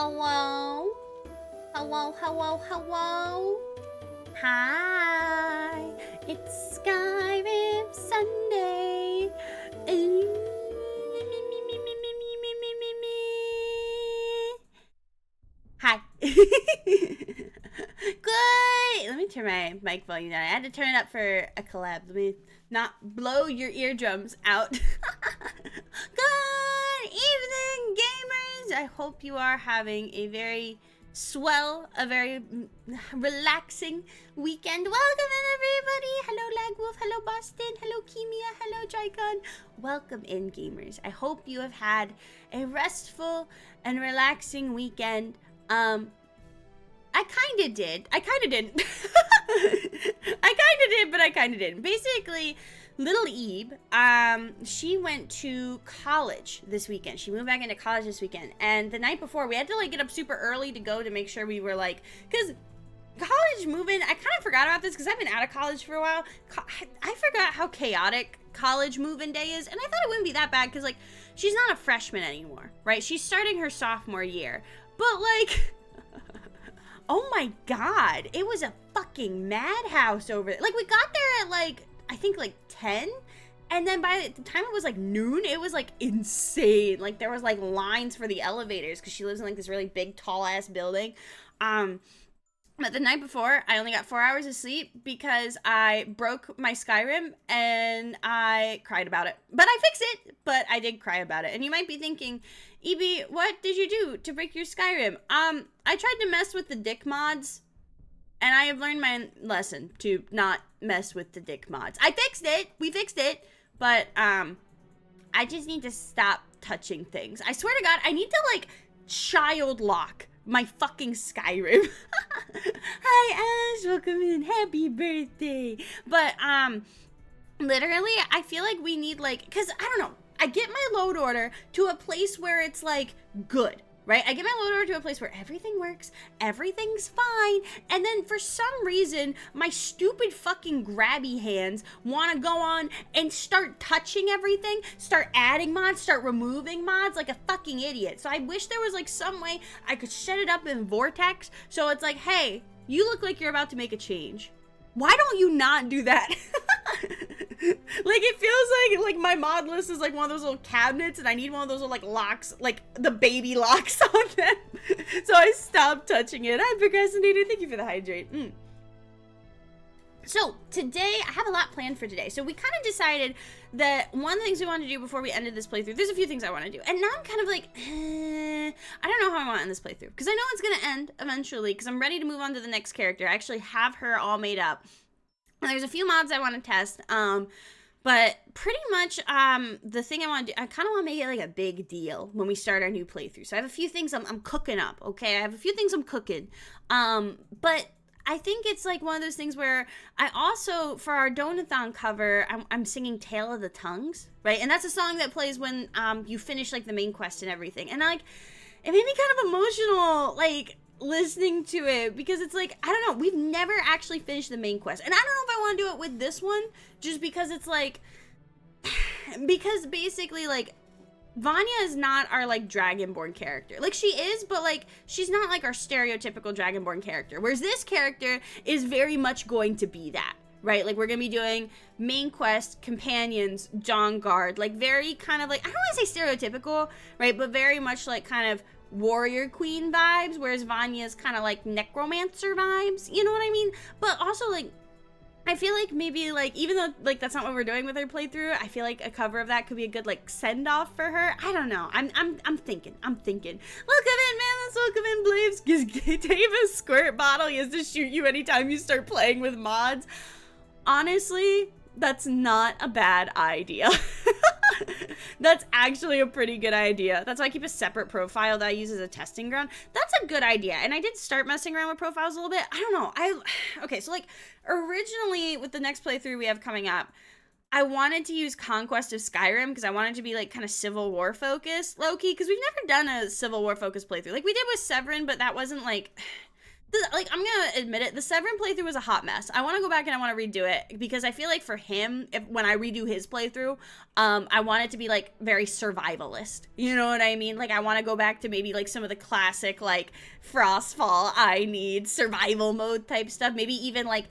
Hello? Hello, hello, hello? Hi, it's Skyrim Sunday. Hi. Good. Let me turn my mic volume down. I had to turn it up for a collab. Let me not blow your eardrums out. Good evening, gamers. I hope you are having a very a very relaxing weekend. Welcome in, everybody. Hello, Lagwolf. Hello, Boston. Hello, Kimia. Hello, Tricon. Welcome in, gamers. I hope you have had a restful and relaxing weekend. I kind of did. I kind of didn't. I kind of did, but I kind of didn't. Basically, little Eve, she went to college this weekend. She moved back into college this weekend. And the night before, we had to, like, get up super early to go to make sure we were, like, because college moving, I kind of forgot about this because I've been out of college for a while. I forgot how chaotic college moving day is. And I thought it wouldn't be that bad because, like, she's not a freshman anymore, right? She's starting her sophomore year. But, like, oh my God, it was a fucking madhouse over there. Like, we got there at, like, I think, like, 10, and then by the time it was, like, noon, it was, like, insane. Like, there was, like, lines for the elevators, because she lives in, like, this really big, tall-ass building. But the night before, I only got 4 hours of sleep because I broke my SKYRIM and I cried about it. But I fixed it, but I did cry about it. And you might be thinking, EB, what did you do to break your SKYRIM? I tried to mess with the dick mods, and I have learned my lesson to not mess with the dick mods. I fixed it. We fixed it. But I just need to stop touching things. I swear to God, I need to, like, child lock my fucking SKYRIM. Hi, Ash. Welcome in. Happy birthday. But, literally, I feel like we need, like, because, I don't know, I get my load order to a place where it's, like, good, right? I get my load order to a place where everything works, everything's fine, and then for some reason, my stupid fucking grabby hands want to go on and start touching everything, start adding mods, start removing mods like a fucking idiot. So I wish there was, like, some way I could set it up in Vortex, so it's like, hey, you look like you're about to make a change. Why don't you not do that? Like, it feels like my mod list is like one of those little cabinets, and I need one of those little, like, locks, like the baby locks on them. So I stopped touching it. I'm procrastinator. Thank you for the hydrate. So today, I have a lot planned for today. So we kind of decided that one of the things we wanted to do before we ended this playthrough, there's a few things I want to do. And now I'm kind of like, I don't know how I want to end this playthrough. Because I know it's going to end eventually, because I'm ready to move on to the next character. I actually have her all made up. And there's a few mods I want to test. But pretty much, the thing I want to do, I kind of want to make it like a big deal when we start our new playthrough. So I have a few things I'm cooking up, okay? I have a few things I'm cooking. But I think it's like one of those things where I also, for our Donathon cover, I'm singing Tale of the Tongues, right? And that's a song that plays when you finish, like, the main quest and everything. And, like, it made me kind of emotional, like, listening to it, because it's like, I don't know, we've never actually finished the main quest, and I don't know if I want to do it with this one, just because it's like, because basically, like, Vanya is not our, like, Dragonborn character. Like, she is, but, like, she's not, like, our stereotypical Dragonborn character, whereas this character is very much going to be that, right? Like, we're gonna be doing main quest, companions, Dawn Guard, like, very kind of, like, I don't want to say stereotypical, right, but very much, like, kind of warrior queen vibes, whereas Vanya's kind of like necromancer vibes, you know what I mean? But also, like, I feel like maybe, like, even though, like, that's not what we're doing with her playthrough, I feel like a cover of that could be a good, like, send-off for her. I don't know. I'm thinking. Welcome in, man. Let's welcome in Blaves. Gives Dave a squirt bottle. He has to shoot you anytime you start playing with mods. Honestly, that's not a bad idea. That's actually a pretty good idea. That's why I keep a separate profile that I use as a testing ground. That's a good idea. And I did start messing around with profiles a little bit. I don't know. Okay, so, like, originally with the next playthrough we have coming up, I wanted to use Conquest of Skyrim because I wanted to be, like, kind of Civil War focused, low-key, because we've never done a Civil War focused playthrough. Like, we did with Severin, but that wasn't, like, like, I'm gonna admit it, the Severin playthrough was a hot mess. I want to go back and I want to redo it because I feel like for him, when I redo his playthrough, I want it to be like very survivalist. You know what I mean? Like, I want to go back to maybe like some of the classic like Frostfall, I need survival mode type stuff. Maybe even like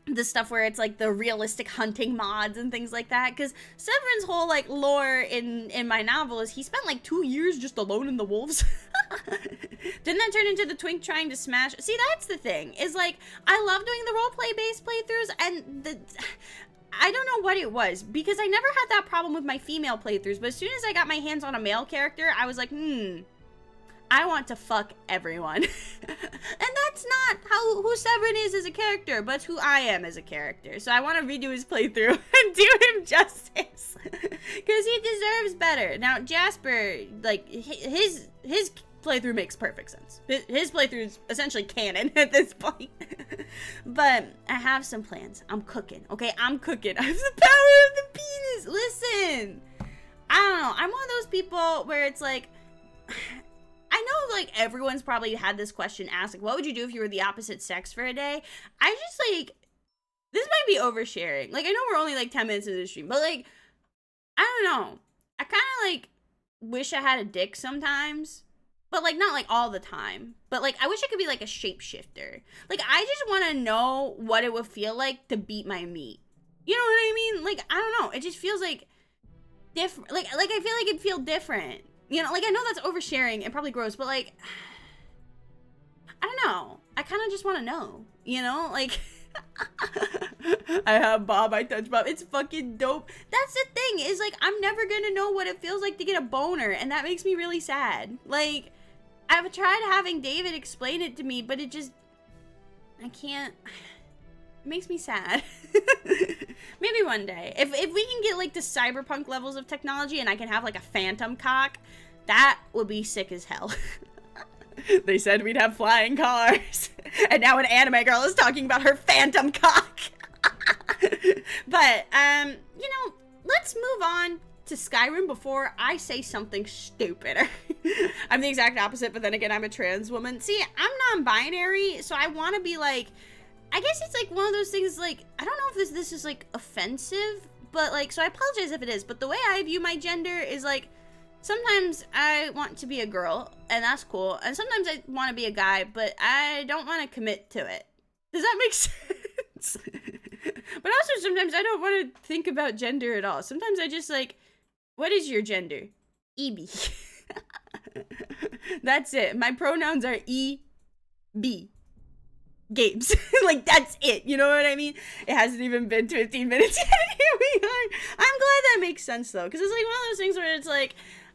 the stuff where it's like the realistic hunting mods and things like that, because Severin's whole like lore in my novel is he spent like 2 years just alone in the wolves. Didn't that turn into the twink trying to smash? See, that's the thing, is like I love doing the roleplay based playthroughs, and I don't know what it was, because I never had that problem with my female playthroughs, but as soon as I got my hands on a male character, I was like, I want to fuck everyone. And that's not who Severin is as a character, but who I am as a character. So I want to redo his playthrough and do him justice. Because he deserves better. Now, Jasper, like, his playthrough makes perfect sense. His playthrough is essentially canon at this point. But I have some plans. I'm cooking, okay? I'm cooking. I have the power of the penis. Listen. I don't know. I'm one of those people where it's like... I know, like, everyone's probably had this question asked, like, what would you do if you were the opposite sex for a day? I just, like, this might be oversharing. Like, I know we're only, like, 10 minutes into the stream, but, like, I don't know. I kind of, like, wish I had a dick sometimes, but, like, not, like, all the time. But, like, I wish I could be, like, a shapeshifter. Like, I just want to know what it would feel like to beat my meat. You know what I mean? Like, I don't know. It just feels, like, different. Like, I feel like it'd feel different. You know, like, I know that's oversharing and probably gross, but, like, I don't know. I kind of just want to know, you know? Like, I have Bob, I touch Bob. It's fucking dope. That's the thing, is, like, I'm never gonna know what it feels like to get a boner, and that makes me really sad. Like, I've tried having David explain it to me, but it just, I can't, it makes me sad. Maybe one day. If we can get, like, the cyberpunk levels of technology and I can have, like, a phantom cock, that would be sick as hell. They said we'd have flying cars. And now an anime girl is talking about her phantom cock. But, you know, let's move on to Skyrim before I say something stupider. I'm the exact opposite, but then again, I'm a trans woman. See, I'm non-binary, so I want to be, like... I guess it's, like, one of those things, like, I don't know if this is, like, offensive, but, like, so I apologize if it is, but the way I view my gender is, like, sometimes I want to be a girl, and that's cool, and sometimes I want to be a guy, but I don't want to commit to it. Does that make sense? But also, sometimes I don't want to think about gender at all. Sometimes I just, like, what is your gender? EB. That's it. My pronouns are EB. Games. Like, that's it, you know what I mean? It hasn't even been 15 minutes yet, and here we are. I'm glad that makes sense, though, because it's, like, one of those things where it's, like,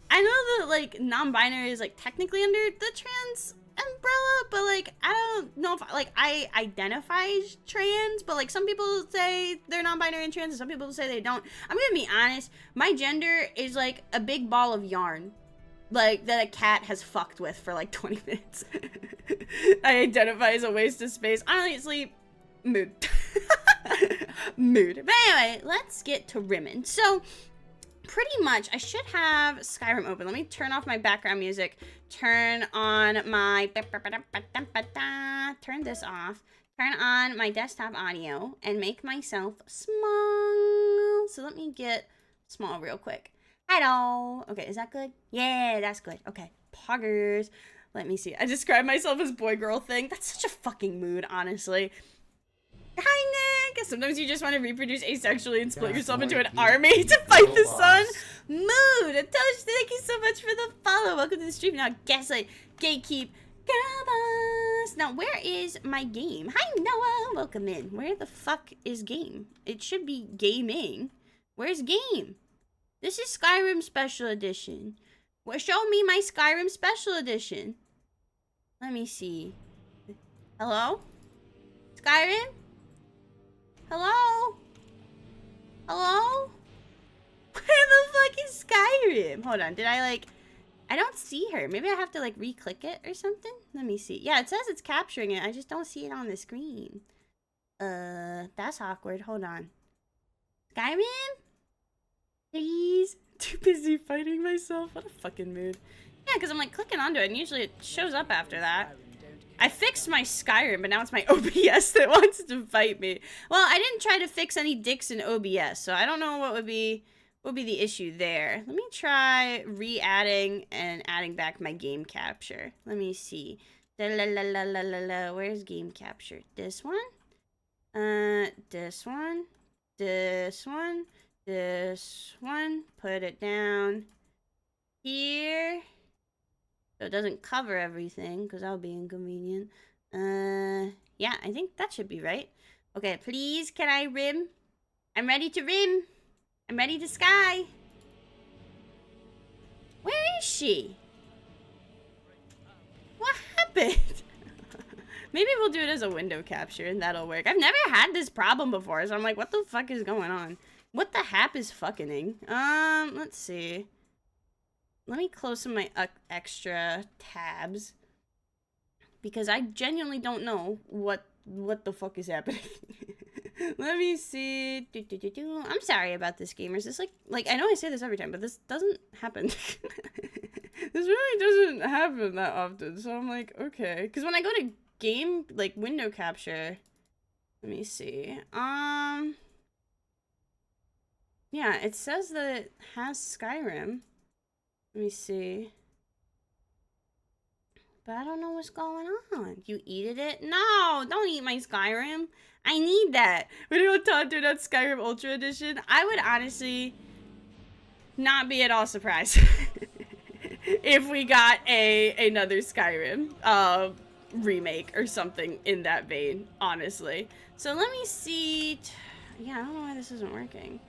I know that, like, non-binary is, like, technically under the trans umbrella, but, like, I don't know if, like, I identify as trans, but, like, some people say they're non-binary and trans, and some people say they don't. I'm gonna be honest, my gender is, like, a big ball of yarn. Like, that a cat has fucked with for, like, 20 minutes. I identify as a waste of space. Honestly, mood. Mood. But anyway, let's get to Rimmon. So, pretty much, I should have Skyrim open. Let me turn off my background music. Turn on my... Turn this off. Turn on my desktop audio. And make myself small. So, let me get small real quick. Hello. Okay, is that good? Yeah, that's good. Okay, poggers. Let me see. I describe myself as boy-girl thing. That's such a fucking mood, honestly. Hi, Nick. Sometimes you just want to reproduce asexually and split yourself into an army to fight the sun. Mood. Tosh, thank you so much for the follow. Welcome to the stream. Now, Gaslight, Gatekeep, Gabas. Now, where is my game? Hi, Noah. Welcome in. Where the fuck is game? It should be gaming. Where's game? This is Skyrim Special Edition. Well, show me my Skyrim Special Edition. Let me see. Hello? Skyrim? Hello? Hello? Where the fuck is Skyrim? Hold on, did I, like... I don't see her. Maybe I have to, like, re-click it or something? Let me see. Yeah, it says it's capturing it. I just don't see it on the screen. That's awkward. Hold on. Skyrim? Please. Too busy fighting myself. What a fucking mood. Yeah, because I'm like clicking onto it and usually it shows up after that. I fixed my Skyrim, but now it's my OBS that wants to fight me. Well, I didn't try to fix any dicks in OBS, so I don't know what would be the issue there. Let me try re-adding and adding back my game capture. Let me see. Where's game capture? This one? This one? This one? This one? Put it down here. So it doesn't cover everything, because that would be inconvenient. Yeah, I think that should be right. Okay, please, can I rim? I'm ready to rim. I'm ready to sky. Where is she? What happened? Maybe we'll do it as a window capture and that'll work. I've never had this problem before, so I'm like, what the fuck is going on? What the hap is fucking-ing? Let's see. Let me close some of my extra tabs. Because I genuinely don't know what the fuck is happening. Let me see. I'm sorry about this, gamers. This like I know I say this every time, but this doesn't happen. This really doesn't happen that often. So I'm like, okay. Because when I go to game, like window capture, let me see. Yeah, it says that it has Skyrim. Let me see. But I don't know what's going on. You eated it? No, don't eat my Skyrim. I need that. When you talk to that Skyrim Ultra Edition, I would honestly not be at all surprised if we got another Skyrim remake or something in that vein, honestly. So let me see. Yeah, I don't know why this isn't working.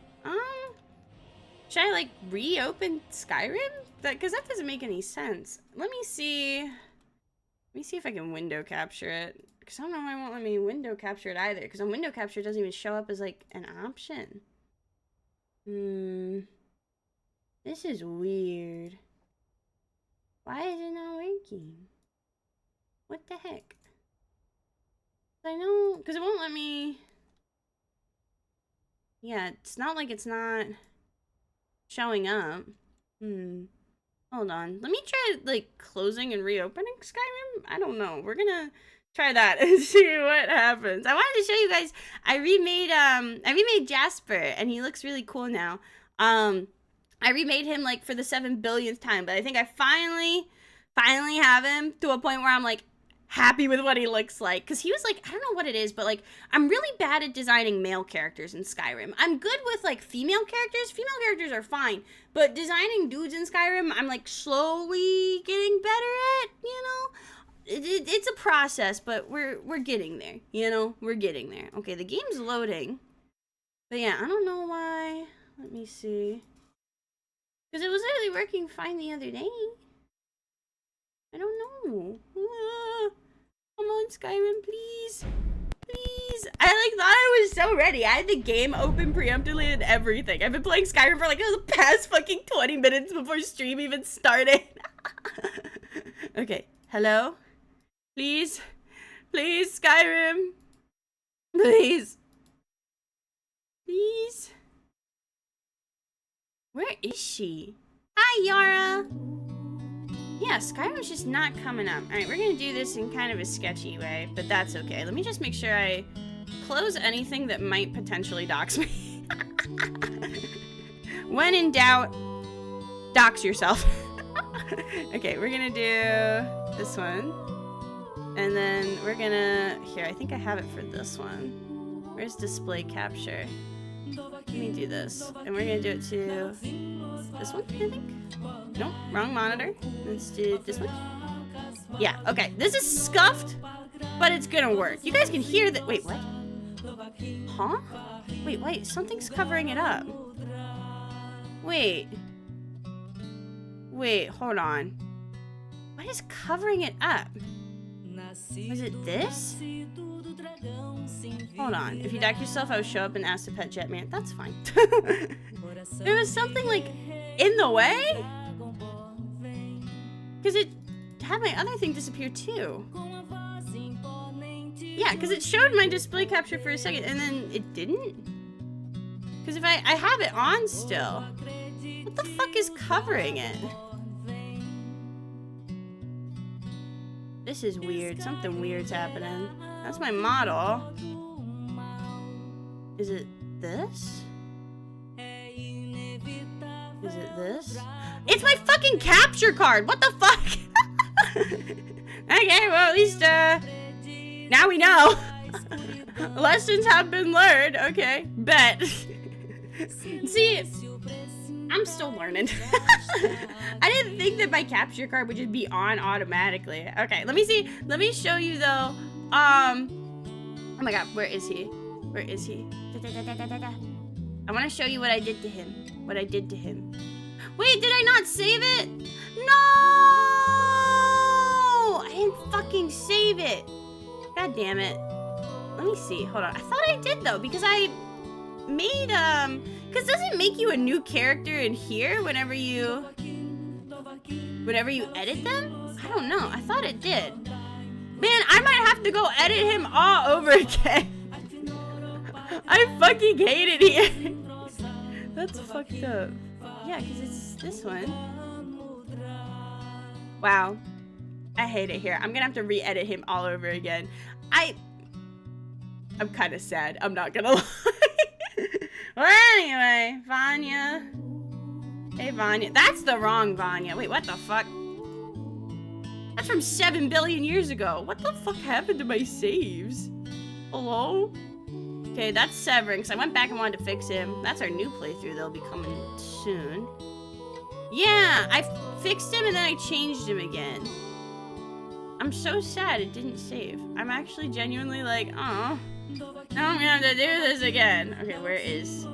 Should I like reopen Skyrim? Because that doesn't make any sense. Let me see if I can window capture it. Because I don't know why it won't let me window capture it either. Because on window capture, it doesn't even show up as like an option. This is weird. Why is it not working? What the heck? I know, because it won't let me. Yeah, it's not like it's not showing up. Hold on. Let me try like closing and reopening Skyrim. I don't know. We're gonna try that and see what happens. I wanted to show you guys. I remade Jasper and he looks really cool now. I remade him like for the 7 billionth time, but I think I finally have him to a point where I'm like happy with what he looks like. Because he was like, I don't know what it is, but like I'm really bad at designing male characters in Skyrim. I'm good with like female characters. Female characters are fine, but designing dudes in Skyrim, I'm like slowly getting better at, you know? It's a process, but we're getting there, you know? We're getting there. Okay, the game's loading. But yeah, I don't know why. Let me see. Because it was literally working fine the other day. I don't know. Come on, Skyrim, please. Please. I like thought I was so ready. I had the game open preemptively and everything. I've been playing Skyrim for like the past fucking 20 minutes before stream even started. Okay. Hello? Please? Please, Skyrim? Please. Please? Where is she? Hi, Yara! Yeah, Skyrim's just not coming up. Alright, we're gonna do this in kind of a sketchy way, but that's okay. Let me just make sure I close anything that might potentially dox me. When in doubt, dox yourself. Okay, we're gonna do this one. And then we're gonna... Here, I think I have it for this one. Where's display capture? Let me do this. And we're gonna do it to this one, I think? Nope, wrong monitor. Let's do this one. Yeah, okay. This is scuffed, but it's gonna work. You guys can hear that. Wait, what? Huh? Wait, something's covering it up. Wait, hold on. What is covering it up? Was it this? Hold on. If you dock yourself, I would show up and ask to pet Jetman. That's fine. There was something like in the way? Because it had my other thing disappear too. Yeah, because it showed my display capture for a second and then it didn't. Because if I have it on still. What the fuck is covering it? This is weird. Something weird's happening. That's my model. Is it this? Is it this? It's my fucking capture card! What the fuck? Okay, well at least, now we know. Lessons have been learned. Okay, bet. See, I'm still learning. I didn't think that my capture card would just be on automatically. Okay, let me see. Let me show you though. Oh my god, where is he? Where is he? I want to show you what I did to him. What I did to him. Wait, did I not save it? No! I didn't fucking save it. God damn it. Let me see. Hold on. I thought I did though, because I made because does it make you a new character in here whenever you edit them? I don't know. I thought it did. Man, I might have to go edit him all over again. I fucking hate it here. That's fucked up. Yeah, because it's this one. Wow. I hate it here. I'm gonna have to re-edit him all over again. I'm kind of sad. I'm not gonna lie. Well, anyway, Vanya. Hey, Vanya. That's the wrong Vanya. Wait, what the fuck? That's from 7 billion years ago. What the fuck happened to my saves? Hello? Okay, that's Severance. I went back and wanted to fix him. That's our new playthrough. They'll be coming soon. Yeah, I fixed him and then I changed him again. I'm so sad it didn't save. I'm actually genuinely like, oh, now I'm gonna have to do this again. Okay, where is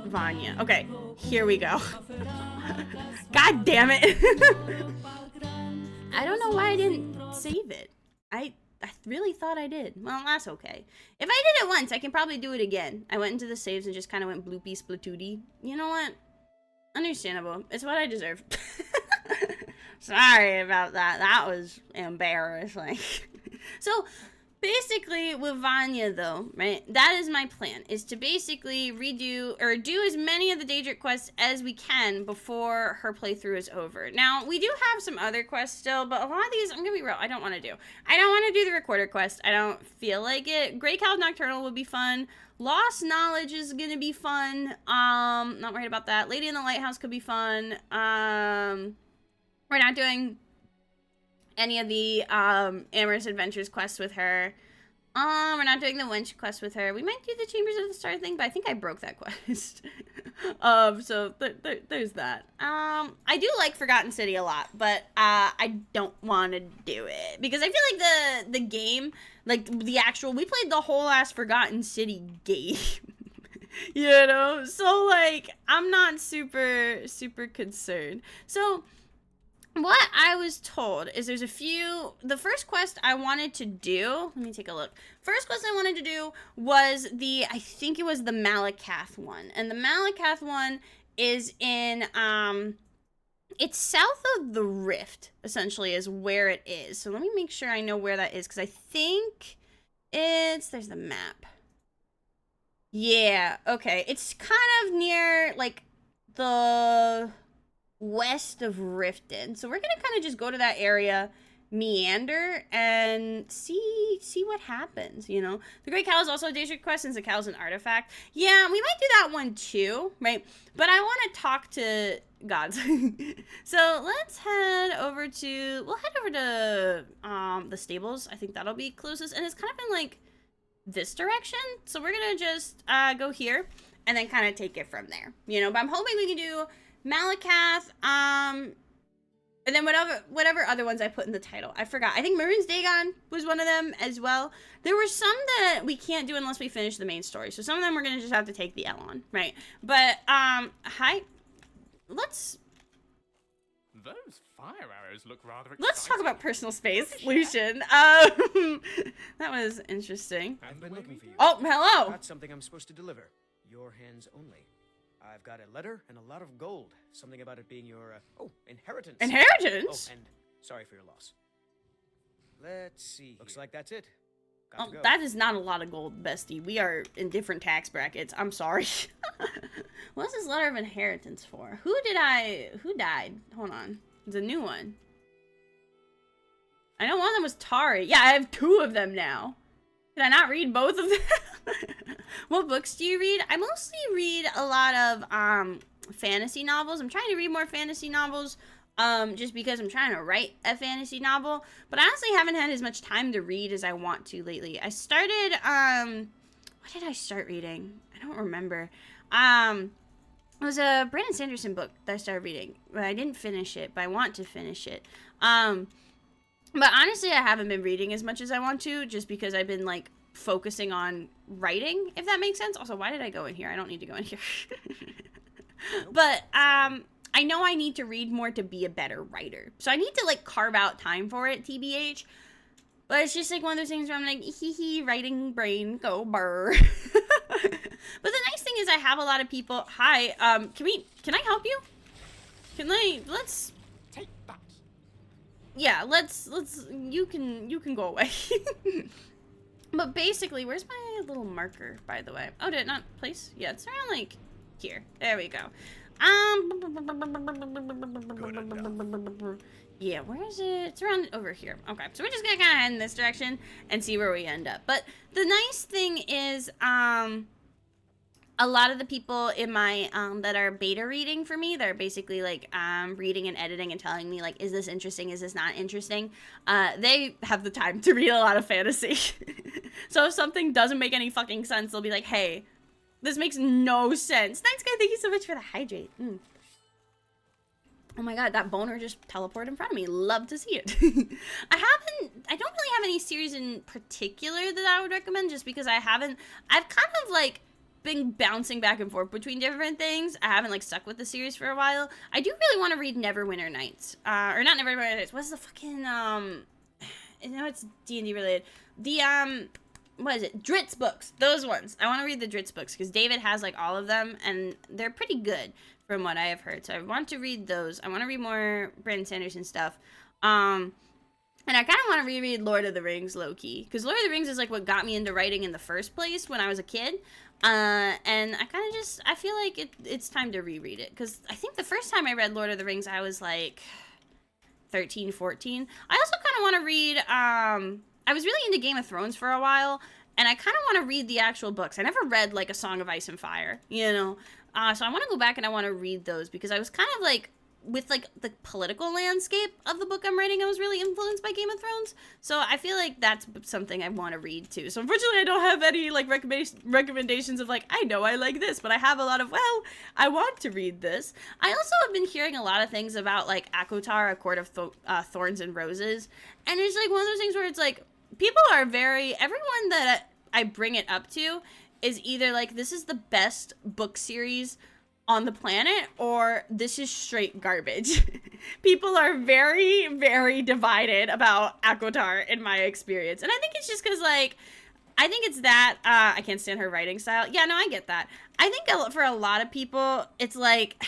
Vanya? Okay, here we go. God damn it. I don't know why I didn't save it. I really thought I did. Well, that's okay. If I did it once, I can probably do it again. I went into the saves and just kind of went bloopy splatooty. You know what? Understandable. It's what I deserve. Sorry about that. That was embarrassing. So, basically, with Vanya, though, right, that is my plan, is to basically redo, or do as many of the DAEDRA quests as we can before her playthrough is over. Now, we do have some other quests still, but a lot of these, I'm gonna be real, I don't want to do. I don't want to do the recorder quest. I don't feel like it. Grey Cow Nocturnal would be fun. Lost Knowledge is gonna be fun. Not worried about that. Lady in the Lighthouse could be fun. We're not doing any of the Amorous Adventures quests with her. We're not doing the Wench quest with her. We might do the Chambers of the Star thing, but I think I broke that quest. So there's that. I do like Forgotten City a lot, but I don't want to do it because I feel like the game, like the actual, we played the whole ass Forgotten City game. You know, so like I'm not super concerned. So what I was told is there's a few, the first quest I wanted to do, let me take a look. First quest I wanted to do was I think it was the Malacath one. And the Malacath one is in, it's south of the Rift, essentially, is where it is. So let me make sure I know where that is, because I think there's the map. Yeah, okay. It's kind of near, like, the west of Riften. So we're gonna kind of just go to that area, meander, and see what happens, you know? The Great Cow is also a DAEDRA quest since the cow's an artifact. Yeah, we might do that one too, right? But I want to talk to gods. So let's head over to, the stables. I think that'll be closest, and it's kind of in like this direction. So we're gonna just go here and then kind of take it from there, you know? But I'm hoping we can do Malacath, and then whatever other ones I put in the title. I forgot. I think Mehrunes Dagon was one of them as well. There were some that we can't do unless we finish the main story. So some of them we're gonna just have to take the L on, right? But hi. Those fire arrows look rather exciting. Let's talk about personal space, Lucian. That was interesting. I've been looking for you. Oh, hello. That's something I'm supposed to deliver. Your hands only. I've got a letter and a lot of gold. Something about it being your, inheritance. Inheritance? Oh, and sorry for your loss. Let's see. Looks like that's it. Oh, that is not a lot of gold, bestie. We are in different tax brackets. I'm sorry. What's this letter of inheritance for? Who died? Hold on. It's a new one. I know one of them was Tari. Yeah, I have 2 of them now. Did I not read both of them? What books do you read? I mostly read a lot of fantasy novels. I'm trying to read more fantasy novels just because I'm trying to write a fantasy novel. But I honestly haven't had as much time to read as I want to lately. I started, what did I start reading? I don't remember. It was a Brandon Sanderson book that I started reading. But I didn't finish it, but I want to finish it. But honestly, I haven't been reading as much as I want to, just because I've been, like, focusing on writing, if that makes sense. Also, why did I go in here? I don't need to go in here. But, I know I need to read more to be a better writer. So I need to, like, carve out time for it, TBH. But it's just, like, one of those things where I'm like, hee, writing brain, go burr. But the nice thing is I have a lot of people. Hi, can I help you? Let's... Take that. Yeah, you can go away. But basically, where's my little marker, by the way? Oh, did it not place? Yeah, it's around, like, here. There we go. Yeah, where is it? It's around over here. Okay, so we're just gonna kind of head in this direction and see where we end up. But the nice thing is, a lot of the people in my, that are beta reading for me, they're basically, like, reading and editing and telling me, like, is this interesting, is this not interesting? They have the time to read a lot of fantasy. So if something doesn't make any fucking sense, they'll be like, hey, this makes no sense. Thanks, guys, thank you so much for the hydrate. Oh my god, that boner just teleported in front of me. Love to see it. I don't really have any series in particular that I would recommend, just because I've kind of, like, been bouncing back and forth between different things. I haven't, like, stuck with the series for a while. I do really want to read Neverwinter Nights. Or not Neverwinter Nights. What's the fucking, it's D&D related. The, what is it? Dritz books. Those ones. I want to read the Dritz books, because David has, like, all of them, and they're pretty good, from what I have heard. So I want to read those. I want to read more Brandon Sanderson stuff. And I kind of want to reread Lord of the Rings, low-key. Because Lord of the Rings is, like, what got me into writing in the first place when I was a kid. And I kind of just, I feel like it's time to reread it. Because I think the first time I read Lord of the Rings, I was, like, 13, 14. I also kind of want to read, I was really into Game of Thrones for a while. And I kind of want to read the actual books. I never read, like, A Song of Ice and Fire, you know? So I want to go back and I want to read those, because I was kind of, like, with, like, the political landscape of the book I'm writing, I was really influenced by Game of Thrones. So I feel like that's something I want to read, too. So unfortunately, I don't have any, like, recommendations of, like, I know I like this, but I have a lot of, well, I want to read this. I also have been hearing a lot of things about, like, ACOTAR, A Court of Thorns and Roses. And it's, like, one of those things where it's, like, people are everyone that I bring it up to is either, like, this is the best book series on the planet, or this is straight garbage. People are very, very divided about ACOTAR in my experience. And I think it's just because, like, I think it's that, I can't stand her writing style. Yeah, no, I get that. I think for a lot of people, it's like,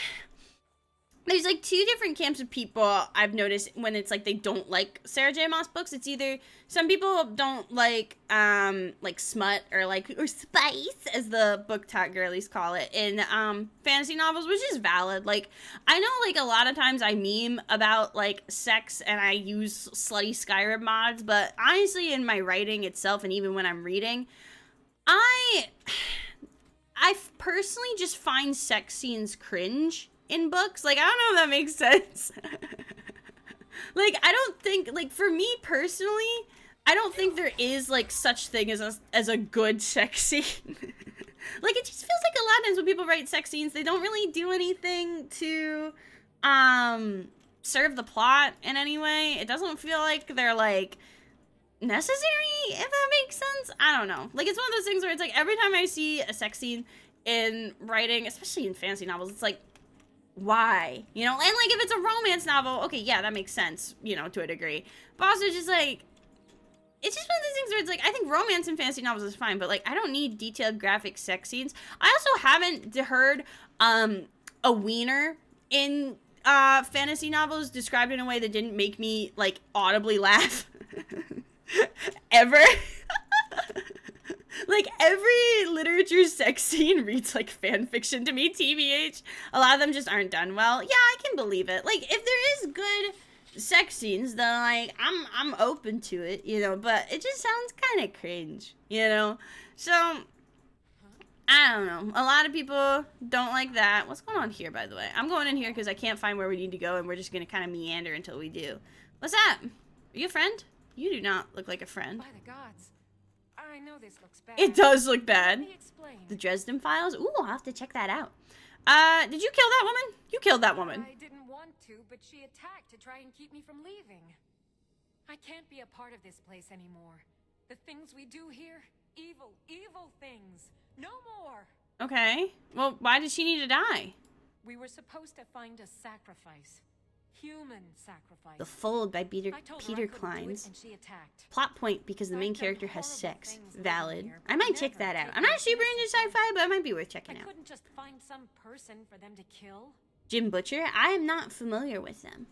there's, like, 2 different camps of people I've noticed when it's, like, they don't like Sarah J. Maas books. It's either some people don't like smut or spice, as the book talk girlies call it, in fantasy novels, which is valid. Like, I know, like, a lot of times I meme about, like, sex and I use slutty Skyrim mods, but honestly, in my writing itself, and even when I'm reading, I personally just find sex scenes cringe in books. Like, I don't know if that makes sense. Like, I don't think, like, for me personally, I don't think there is, like, such thing as a good sex scene. Like, it just feels like a lot of times when people write sex scenes, they don't really do anything to serve the plot in any way. It doesn't feel like they're, like, necessary, if that makes sense. I don't know. Like, it's one of those things where it's like, every time I see a sex scene in writing, especially in fantasy novels, it's like, why? You know? And, like, if it's a romance novel, okay, yeah, that makes sense, you know, to a degree. But also just, like, it's just one of those things where it's like, I think romance in fantasy novels is fine, but, like, I don't need detailed graphic sex scenes. I also haven't heard a wiener in fantasy novels described in a way that didn't make me, like, audibly laugh. Ever. Like, every literature sex scene reads like fan fiction to me, TBH. A lot of them just aren't done well. Yeah, I can believe it. Like, if there is good sex scenes, then like I'm open to it, you know, but it just sounds kind of cringe, you know. So I don't know. A lot of people don't like that. What's going on here, by the way? I'm going in here because I can't find where we need to go, and we're just gonna kind of meander until we do. What's that? Are you a friend? You do not look like a friend. By the gods, I know this looks bad. It does look bad. Let me explain. The Dresden Files? Ooh, I'll have to check that out. Did you kill that woman? You killed that woman. I didn't want to, but she attacked to try and keep me from leaving. I can't be a part of this place anymore. The things we do here, evil, evil things. No more. Okay. Well, why did she need to die? We were supposed to find a sacrifice. Human sacrifice. The Fold by Peter I told her I couldn't do it, Kleins. and she attacked. Plot point because the main I've done character has horrible sex. things living Valid. here, I but might check never that out. taken I'm not it super into seriously. sci-fi, but it might be worth I checking out. couldn't just find some person for them to kill. Jim Butcher? I am not familiar with them.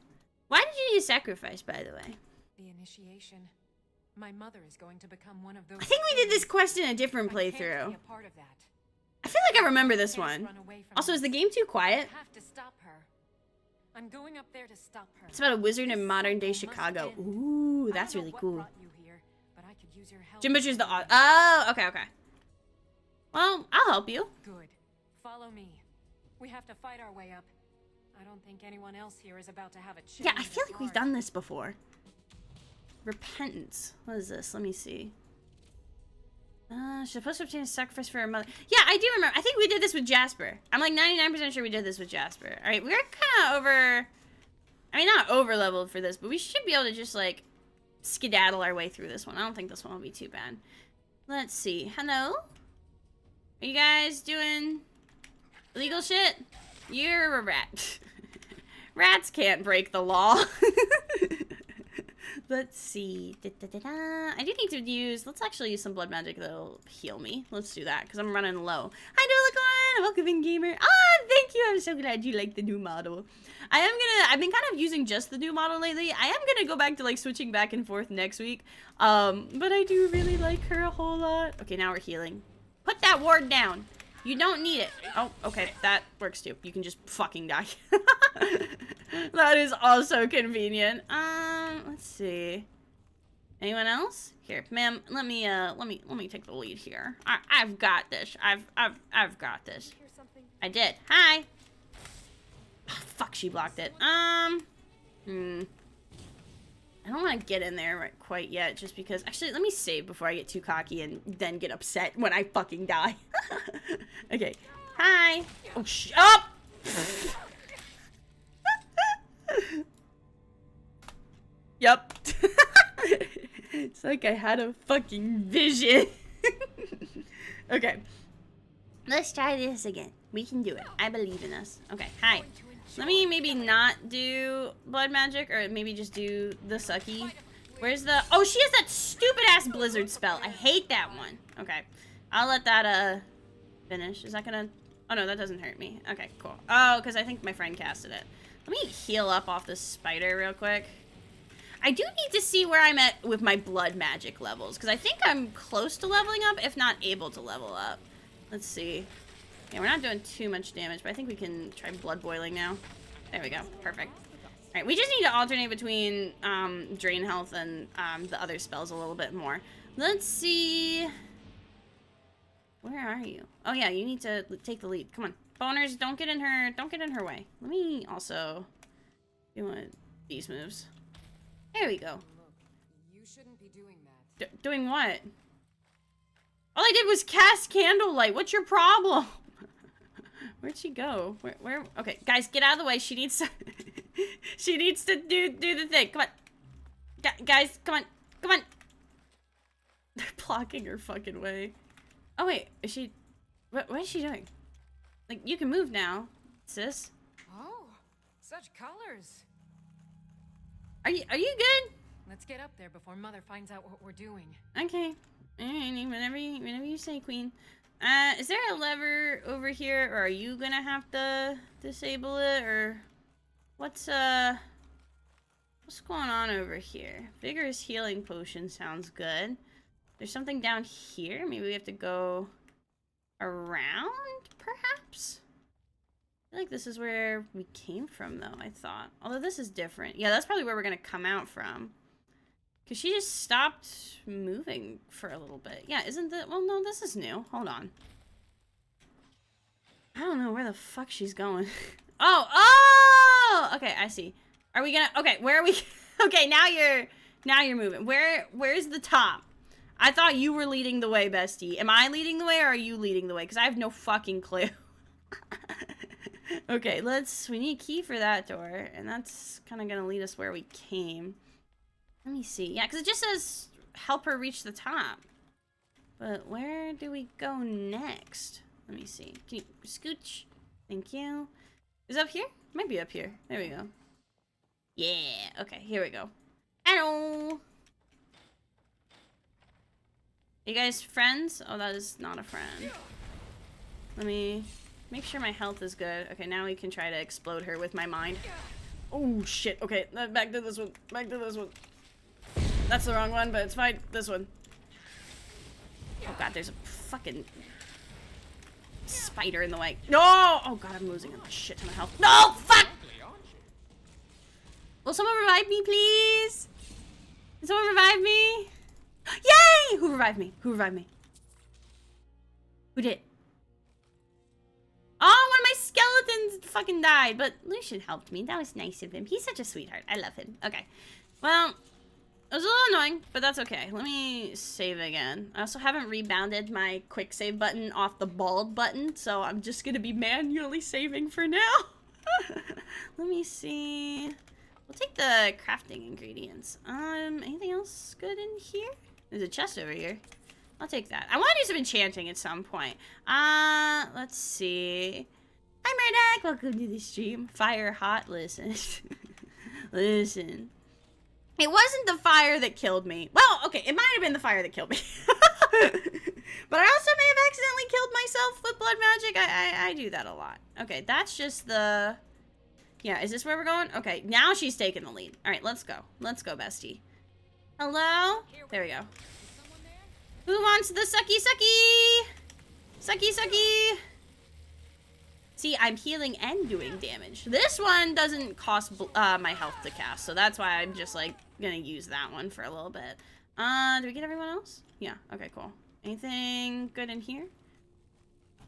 Why did you need a sacrifice, by the way? The initiation. My mother is going to become one of those. I think we did this things. quest in a different I can't playthrough. be a part of that. I feel like I remember this I can't one. run away from Also, is the this. game too quiet? I have to stop her. I'm going up there to stop her. It's about a wizard in This modern day cycle must Chicago. end. Ooh, I that's don't know really what cool. brought you here, but I could use your help. Jim Butcher's the oh, okay. Well, I'll help you. Good. Follow me. We have to fight our way up. I don't think anyone else here is about to have a change. Yeah, I feel of like we've heart. done this before. Repentance. What is this? Let me see. She's supposed to obtain a sacrifice for her mother. Yeah, I do remember. I think we did this with Jasper. I'm like 99% sure we did this with Jasper. All right, we're kind of over... I mean, not over-leveled for this, but we should be able to just, like, skedaddle our way through this one. I don't think this one will be too bad. Let's see. Hello? Are you guys doing illegal shit? You're a rat. Rats can't break the law. Let's see. I do need to use... Let's actually use some blood magic that'll heal me. Let's do that, because I'm running low. Hi, Dolacorn! Welcome, gamer. Ah, thank you. I'm so glad you like the new model. I've been kind of using just the new model lately. I am gonna go back to, like, switching back and forth next week. But I do really like her a whole lot. Okay, now we're healing. Put that ward down. You don't need it. Oh, okay. That works, too. You can just fucking die. That is also convenient. Let's see. Anyone else? Here, ma'am. Let me take the lead here. I've got this. I've got this. Hear something? I did. Hi. Oh, fuck, she blocked it. I don't want to get in there right quite yet, just because... Actually, let me save before I get too cocky and then get upset when I fucking die. Okay. Hi. Oh, up! Yup. It's like I had a fucking vision. Okay. Let's try this again. We can do it. I believe in us. Okay, hi. Let me maybe not do blood magic, or maybe just do the sucky. Where's the... Oh, she has that stupid-ass blizzard spell. I hate that one. Okay. I'll let that, finish. Is that gonna... Oh, no, that doesn't hurt me. Okay, cool. Oh, because I think my friend casted it. Let me heal up off this spider real quick. I do need to see where I'm at with my blood magic levels, because I think I'm close to leveling up, if not able to level up. Let's see. Yeah, we're not doing too much damage, but I think we can try blood boiling now. There we go. Perfect. Alright, we just need to alternate between drain health and the other spells a little bit more. Let's see. Where are you? Oh yeah, you need to take the lead. Come on. Boners, don't get in her way. Let me also do one of these moves. There we go. Look, you shouldn't be doing that. Doing what? All I did was cast candlelight. What's your problem? Where'd she go? Where? Okay, guys, get out of the way. She needs to. She needs to do the thing. Come on, guys, come on, come on. They're blocking her fucking way. Oh wait, is she? What is she doing? Like, you can move now, sis. Oh, such colors. Are you good? Let's get up there before Mother finds out what we're doing. Okay. Alrighty, whenever you say, Queen. Is there a lever over here, or are you gonna have to disable it, or what's going on over here? Vigorous healing potion sounds good. There's something down here. Maybe we have to go around, perhaps? feel like this is where we came from, though, I thought. Although this is different. Yeah, that's probably where we're gonna come out from. Because she just stopped moving for a little bit. Yeah, isn't that... Well, no, this is new. Hold on. I don't know where the fuck she's going. Oh! Okay, I see. Are we gonna... Okay, where are we... Okay, now you're moving. Where's the top? I thought you were leading the way, bestie. Am I leading the way, or are you leading the way? Because I have no fucking clue. Okay, we need a key for that door, and that's kind of gonna lead us where we came. Let me see. Yeah, because it just says help her reach the top. But where do we go next? Let me see. Can you scooch? Thank you. Is it up here? Might be up here. There we go. Yeah. Okay, here we go. Hello. You guys friends? Oh, that is not a friend. Let me make sure my health is good. Okay, now we can try to explode her with my mind. Oh, shit. Okay, back to this one. Back to this one. That's the wrong one, but it's fine. This one. Oh, God, there's a fucking spider in the way. No! Oh, God, I'm losing a shit ton of health. No! Fuck! Will someone revive me, please? Can someone revive me? Yay! Who revived me? Who revived me? Who did? Oh, one of my skeletons fucking died, but Lucian helped me. That was nice of him. He's such a sweetheart. I love him. Okay. Well, it was a little annoying, but that's okay. Let me save again. I also haven't rebounded my quick save button off the bald button, so I'm just gonna be manually saving for now. Let me see. We'll take the crafting ingredients. Anything else good in here? There's a chest over here. I'll take that. I want to do some enchanting at some point. Let's see. Hi, Murdoch. Welcome to the stream. Fire hot. Listen. Listen. It wasn't the fire that killed me. Well, okay, it might have been the fire that killed me. But I also may have accidentally killed myself with blood magic. I do that a lot. Okay, that's just the... Yeah, is this where we're going? Okay, now she's taking the lead. All right, let's go. Let's go, bestie. Hello? There we go. Who wants the sucky sucky? Sucky sucky. See, I'm healing and doing damage. This one doesn't cost my health to cast, so that's why I'm just, like, gonna use that one for a little bit. Do we get everyone else? Yeah, okay, cool. Anything good in here?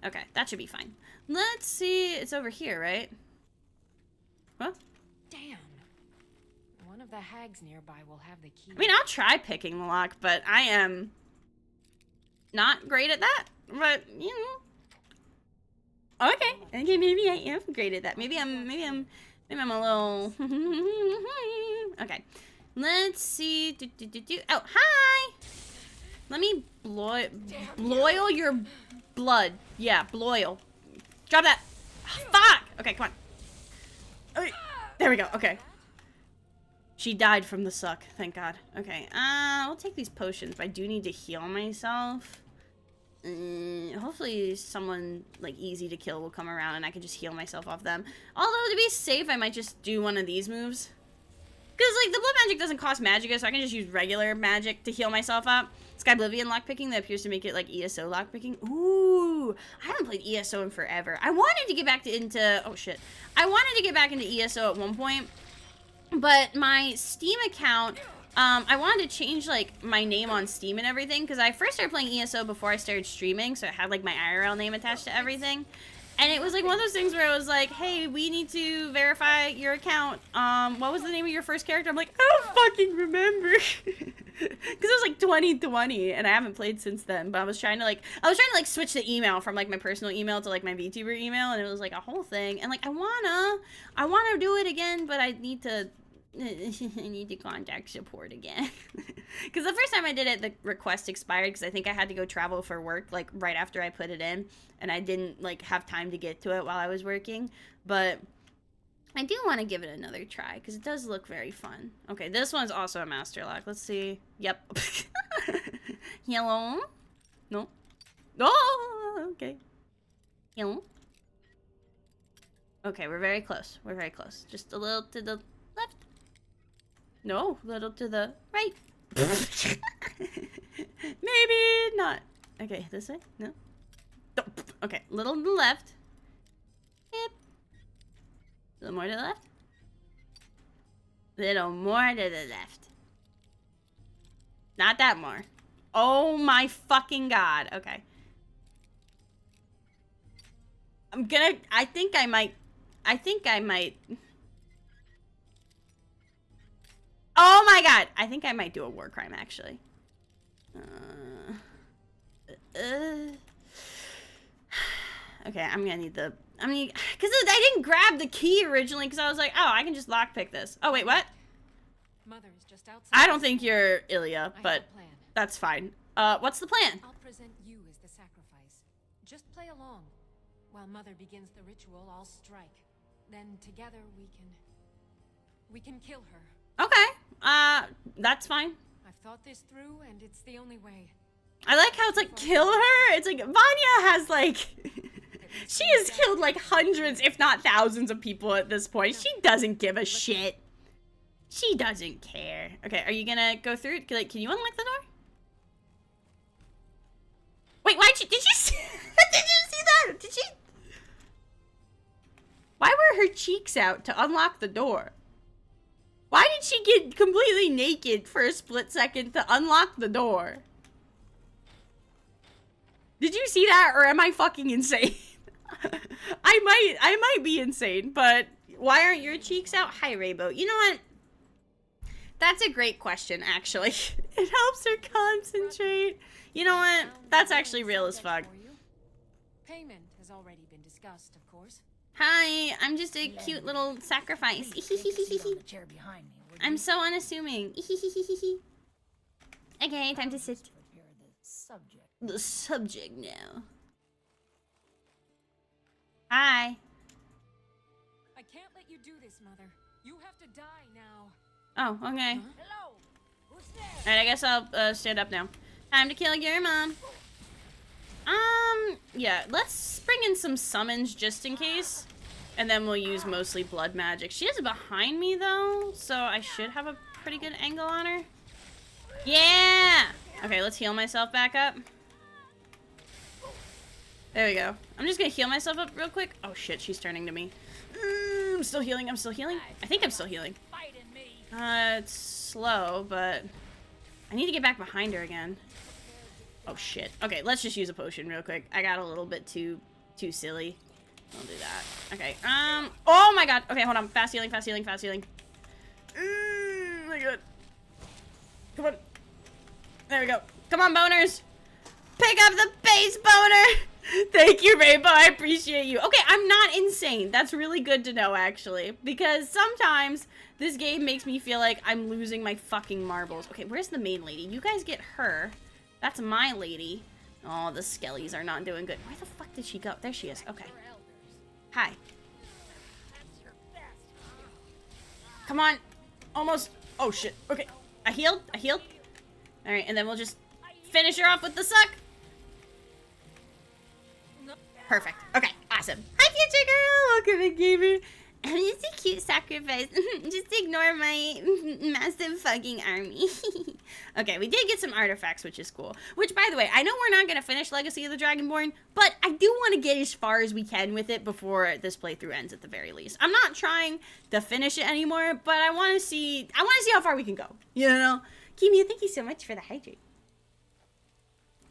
Okay, that should be fine. Let's see. It's over here, right? What? Damn. One of the hags nearby will have the key. I mean, I'll try picking the lock, but I am not great at that. But, you know. Okay. Okay, maybe I am great at that. Maybe I'm a little... Okay. Let's see. Oh, hi! Let me bloil your blood. Yeah, bloil. Drop that. Fuck! Okay, come on. Okay, there we go. Okay. She died from the suck. Thank God. Okay. I'll take these potions, but I do need to heal myself. Hopefully someone, like, easy to kill will come around and I can just heal myself off them. Although, to be safe, I might just do one of these moves. Because, like, the blood magic doesn't cost magicka, so I can just use regular magic to heal myself up. Sky Oblivion lockpicking that appears to make it, like, ESO lockpicking. Ooh, I haven't played ESO in forever. I wanted to get back into... Oh, shit. I wanted to get back into ESO at one point, but my Steam account... I wanted to change, like, my name on Steam and everything, because I first started playing ESO before I started streaming, so it had, like, my IRL name attached to everything. And it was, like, one of those things where it was like, hey, we need to verify your account. What was the name of your first character? I'm like, I don't fucking remember. Because it was, like, 2020, and I haven't played since then. But I was trying to, like, switch the email from, like, my personal email to, like, my VTuber email, and it was, like, a whole thing. And, like, I wanna do it again, but I need to contact support again. Because the first time I did it, the request expired because I think I had to go travel for work, like, right after I put it in, and I didn't, like, have time to get to it while I was working. But I do want to give it another try because it does look very fun. Okay, this one's also a master lock. Let's see. Yep. Hello? No. Oh, okay. Hello? Okay, we're very close. We're very close. Just a little to the left. No, a little to the right. Maybe not. Okay, this way? No. Okay, little to the left. Yep. A little more to the left. Little more to the left. Not that more. Oh my fucking god. Okay. I think I might. Oh my god. I think I might do a war crime, actually. Okay, I'm gonna need the... because I didn't grab the key originally because I was like, oh, I can just lockpick this. Oh, wait, what? Mother is just outside. I don't think you're Ilya, I but have a plan. that's fine. What's the plan? I'll present you as the sacrifice. Just play along. While Mother begins the ritual, I'll strike. Then together we can kill her. Okay, that's fine. I've thought this through, and it's the only way. I like how it's like, kill her? It's like, Vanya has like... she has killed like hundreds, if not thousands of people at this point. She doesn't give a shit. She doesn't care. Okay, are you gonna go through? Like, can you unlock the door? Wait, did you see, did you see that? Did she? Why were her cheeks out to unlock the door? Why did she get completely naked for a split second to unlock the door? Did you see that, or am I fucking insane? I might be insane, but why aren't your cheeks out? Hi, Rainbow. You know what? That's a great question, actually. It helps her concentrate. You know what? That's actually real as fuck. Payment has already been discussed, of course. Hi, I'm just a cute little sacrifice. I'm so unassuming. Okay, time to sit. The subject now. Hi. I can't let you do this, Mother. You have to die now. Oh, okay. Hello. Who's there? Alright, I guess I'll stand up now. Time to kill your mom. Yeah, let's bring in some summons just in case. And then we'll use mostly blood magic. She is behind me though, so I should have a pretty good angle on her. Yeah! Okay, let's heal myself back up. There we go. I'm just gonna heal myself up real quick. Oh shit, she's turning to me. I'm still healing, I'm still healing. I think I'm still healing. It's slow, but I need to get back behind her again. Oh shit. Okay, let's just use a potion real quick. I got a little bit too silly. Don't do that. Okay, oh my god. Okay, hold on. Fast healing, fast healing, fast healing. Oh my god. Come on. There we go. Come on, boners. Pick up the base boner. Thank you, Rainbow. I appreciate you. Okay, I'm not insane. That's really good to know, actually. Because sometimes this game makes me feel like I'm losing my fucking marbles. Okay, where's the main lady? You guys get her. That's my lady. Oh, the skellies are not doing good. Where the fuck did she go? There she is. Okay. Hi. Come on. Almost. Oh, shit. Okay. I healed. I healed. Alright, and then we'll just finish her off with the suck. Perfect. Okay, awesome. Hi, future girl. Welcome in, gamer. I'm just a cute sacrifice. Just ignore my massive fucking army. Okay, we did get some artifacts, which is cool. Which, by the way, I know we're not going to finish Legacy of the Dragonborn, but I do want to get as far as we can with it before this playthrough ends at the very least. I'm not trying to finish it anymore, but I want to see how far we can go. You know? Kimia, thank you so much for the hydrate.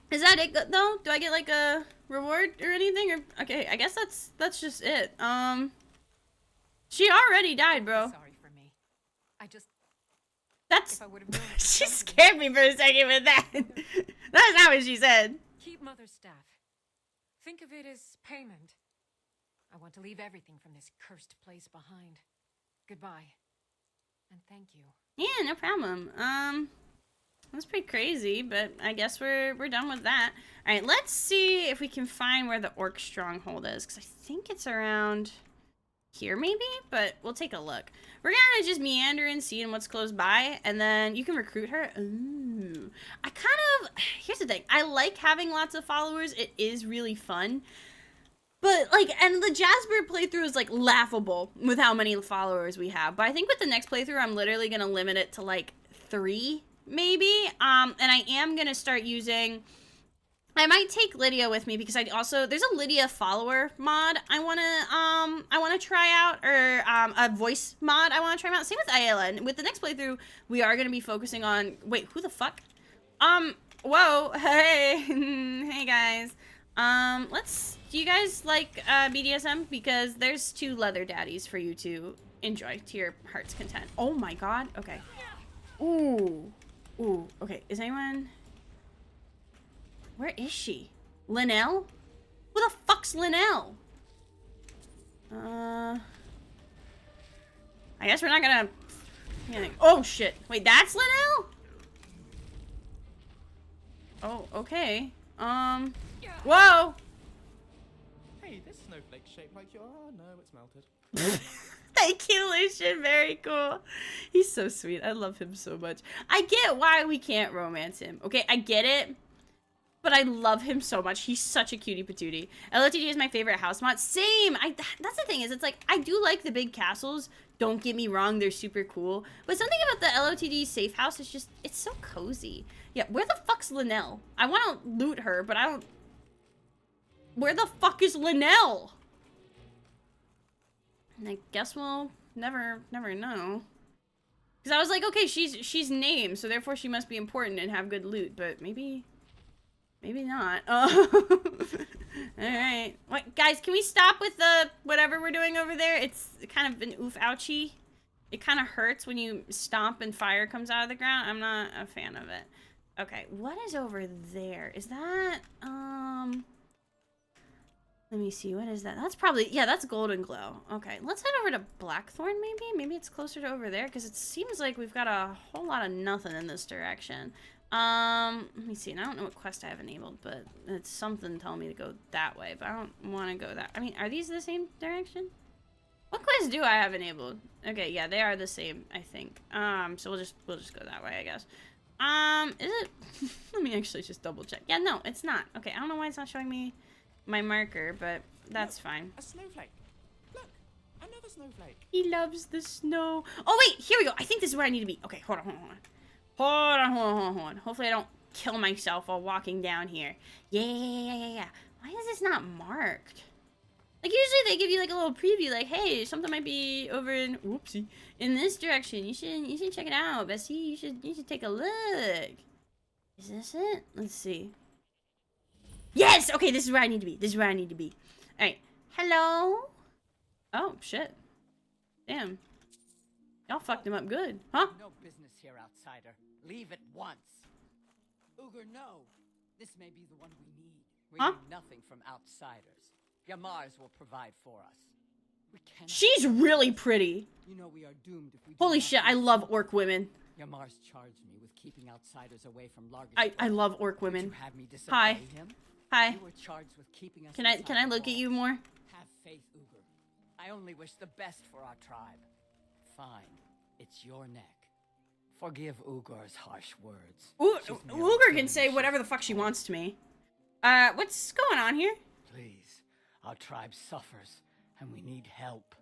Is that it, though? Do I get, like, a reward or anything? Or okay, I guess that's just it. She already died, bro. Sorry for me. That's... If I would have known She scared me for a second with that. That's not what she said. Keep Mother's staff. Think of it as payment. I want to leave everything from this cursed place behind. Goodbye. And thank you. Yeah, no problem. That's pretty crazy, but I guess we're done with that. All right, let's see if we can find where the orc stronghold is, because I think it's around here maybe, but we'll take a look. We're gonna just meander and seeing what's close by, and then you can recruit her. Ooh. Here's the thing. I like having lots of followers. It is really fun. But, like, and the Jasper playthrough is, like, laughable with how many followers we have. But I think with the next playthrough, I'm literally gonna limit it to, like, 3, maybe. And I am gonna start using... I might take Lydia with me because I also there's a Lydia follower mod I wanna try out, or a voice mod I wanna try out. Same with Ayala. And with the next playthrough, we are gonna be focusing on who the fuck? Whoa, hey, hey guys. Do you guys like BDSM? Because there's 2 leather daddies for you to enjoy to your heart's content. Oh my god. Okay. Ooh. Ooh. Okay. Is anyone? Where is she? Linnell? Who the fuck's Linnell? I guess we're not gonna... Oh, shit. Wait, that's Linnell? Oh, okay. Whoa! Hey, this snowflake's shaped like your... Oh, no, it's melted. Thank you, Lucian. Very cool. He's so sweet. I love him so much. I get why we can't romance him. Okay, I get it. But I love him so much. He's such a cutie patootie. LOTD is my favorite house mod. Same. That's the thing is, it's like, I do like the big castles. Don't get me wrong, they're super cool. But something about the LOTD safe house is just, it's so cozy. Yeah, where the fuck's Linnell? I want to loot her, but I don't... Where the fuck is Linnell? And I guess we'll never know. Because I was like, okay, she's named, so therefore she must be important and have good loot. But maybe not. Alright. What, guys, can we stop with the whatever we're doing over there? It's kind of an oof ouchie. It kind of hurts when you stomp and fire comes out of the ground. I'm not a fan of it. Okay, what is over there? Is that, let me see, what is that? That's probably, yeah, that's Golden Glow. Okay, let's head over to Blackthorn, maybe? Maybe it's closer to over there, because it seems like we've got a whole lot of nothing in this direction. Let me see, and I don't know what quest I have enabled, but it's something telling me to go that way, but I don't want to go that, I mean, are these the same direction? What quest do I have enabled? Okay, yeah, they are the same, I think. So we'll just go that way, I guess. Is it? Let me actually just double check. Yeah, no, it's not. Okay, I don't know why it's not showing me my marker, but that's Look, fine. A snowflake. Look, another snowflake. He loves the snow. Oh, wait, here we go. I think this is where I need to be. Okay, hold on. Hopefully I don't kill myself while walking down here. Yeah. Why is this not marked? Like, usually they give you, like, a little preview, like, hey, something might be over in, whoopsie, in this direction. You should check it out, Bessie. You should take a look. Is this it? Let's see. Yes! Okay, this is where I need to be. Alright. Hello? Oh, shit. Damn. Y'all fucked him up good. Huh? No business here, outsider. Leave at once. Uger, no. This may be the one we need. We need nothing from outsiders. Yamars will provide for us. We cannot. She's really pretty. You know we are doomed if we do Holy not shit, I love orc women. Yamars charged me with keeping outsiders away from Largus. I love orc women. Would you have me disobey Hi. him? Hi. You were charged with keeping us Can I inside look the at you walls. more? Have faith, Uger. I only wish the best for our tribe. Fine. It's your neck. Forgive Ugar's harsh words. Uger can say whatever the fuck she wants to me. What's going on here? Please, our tribe suffers, and we need help.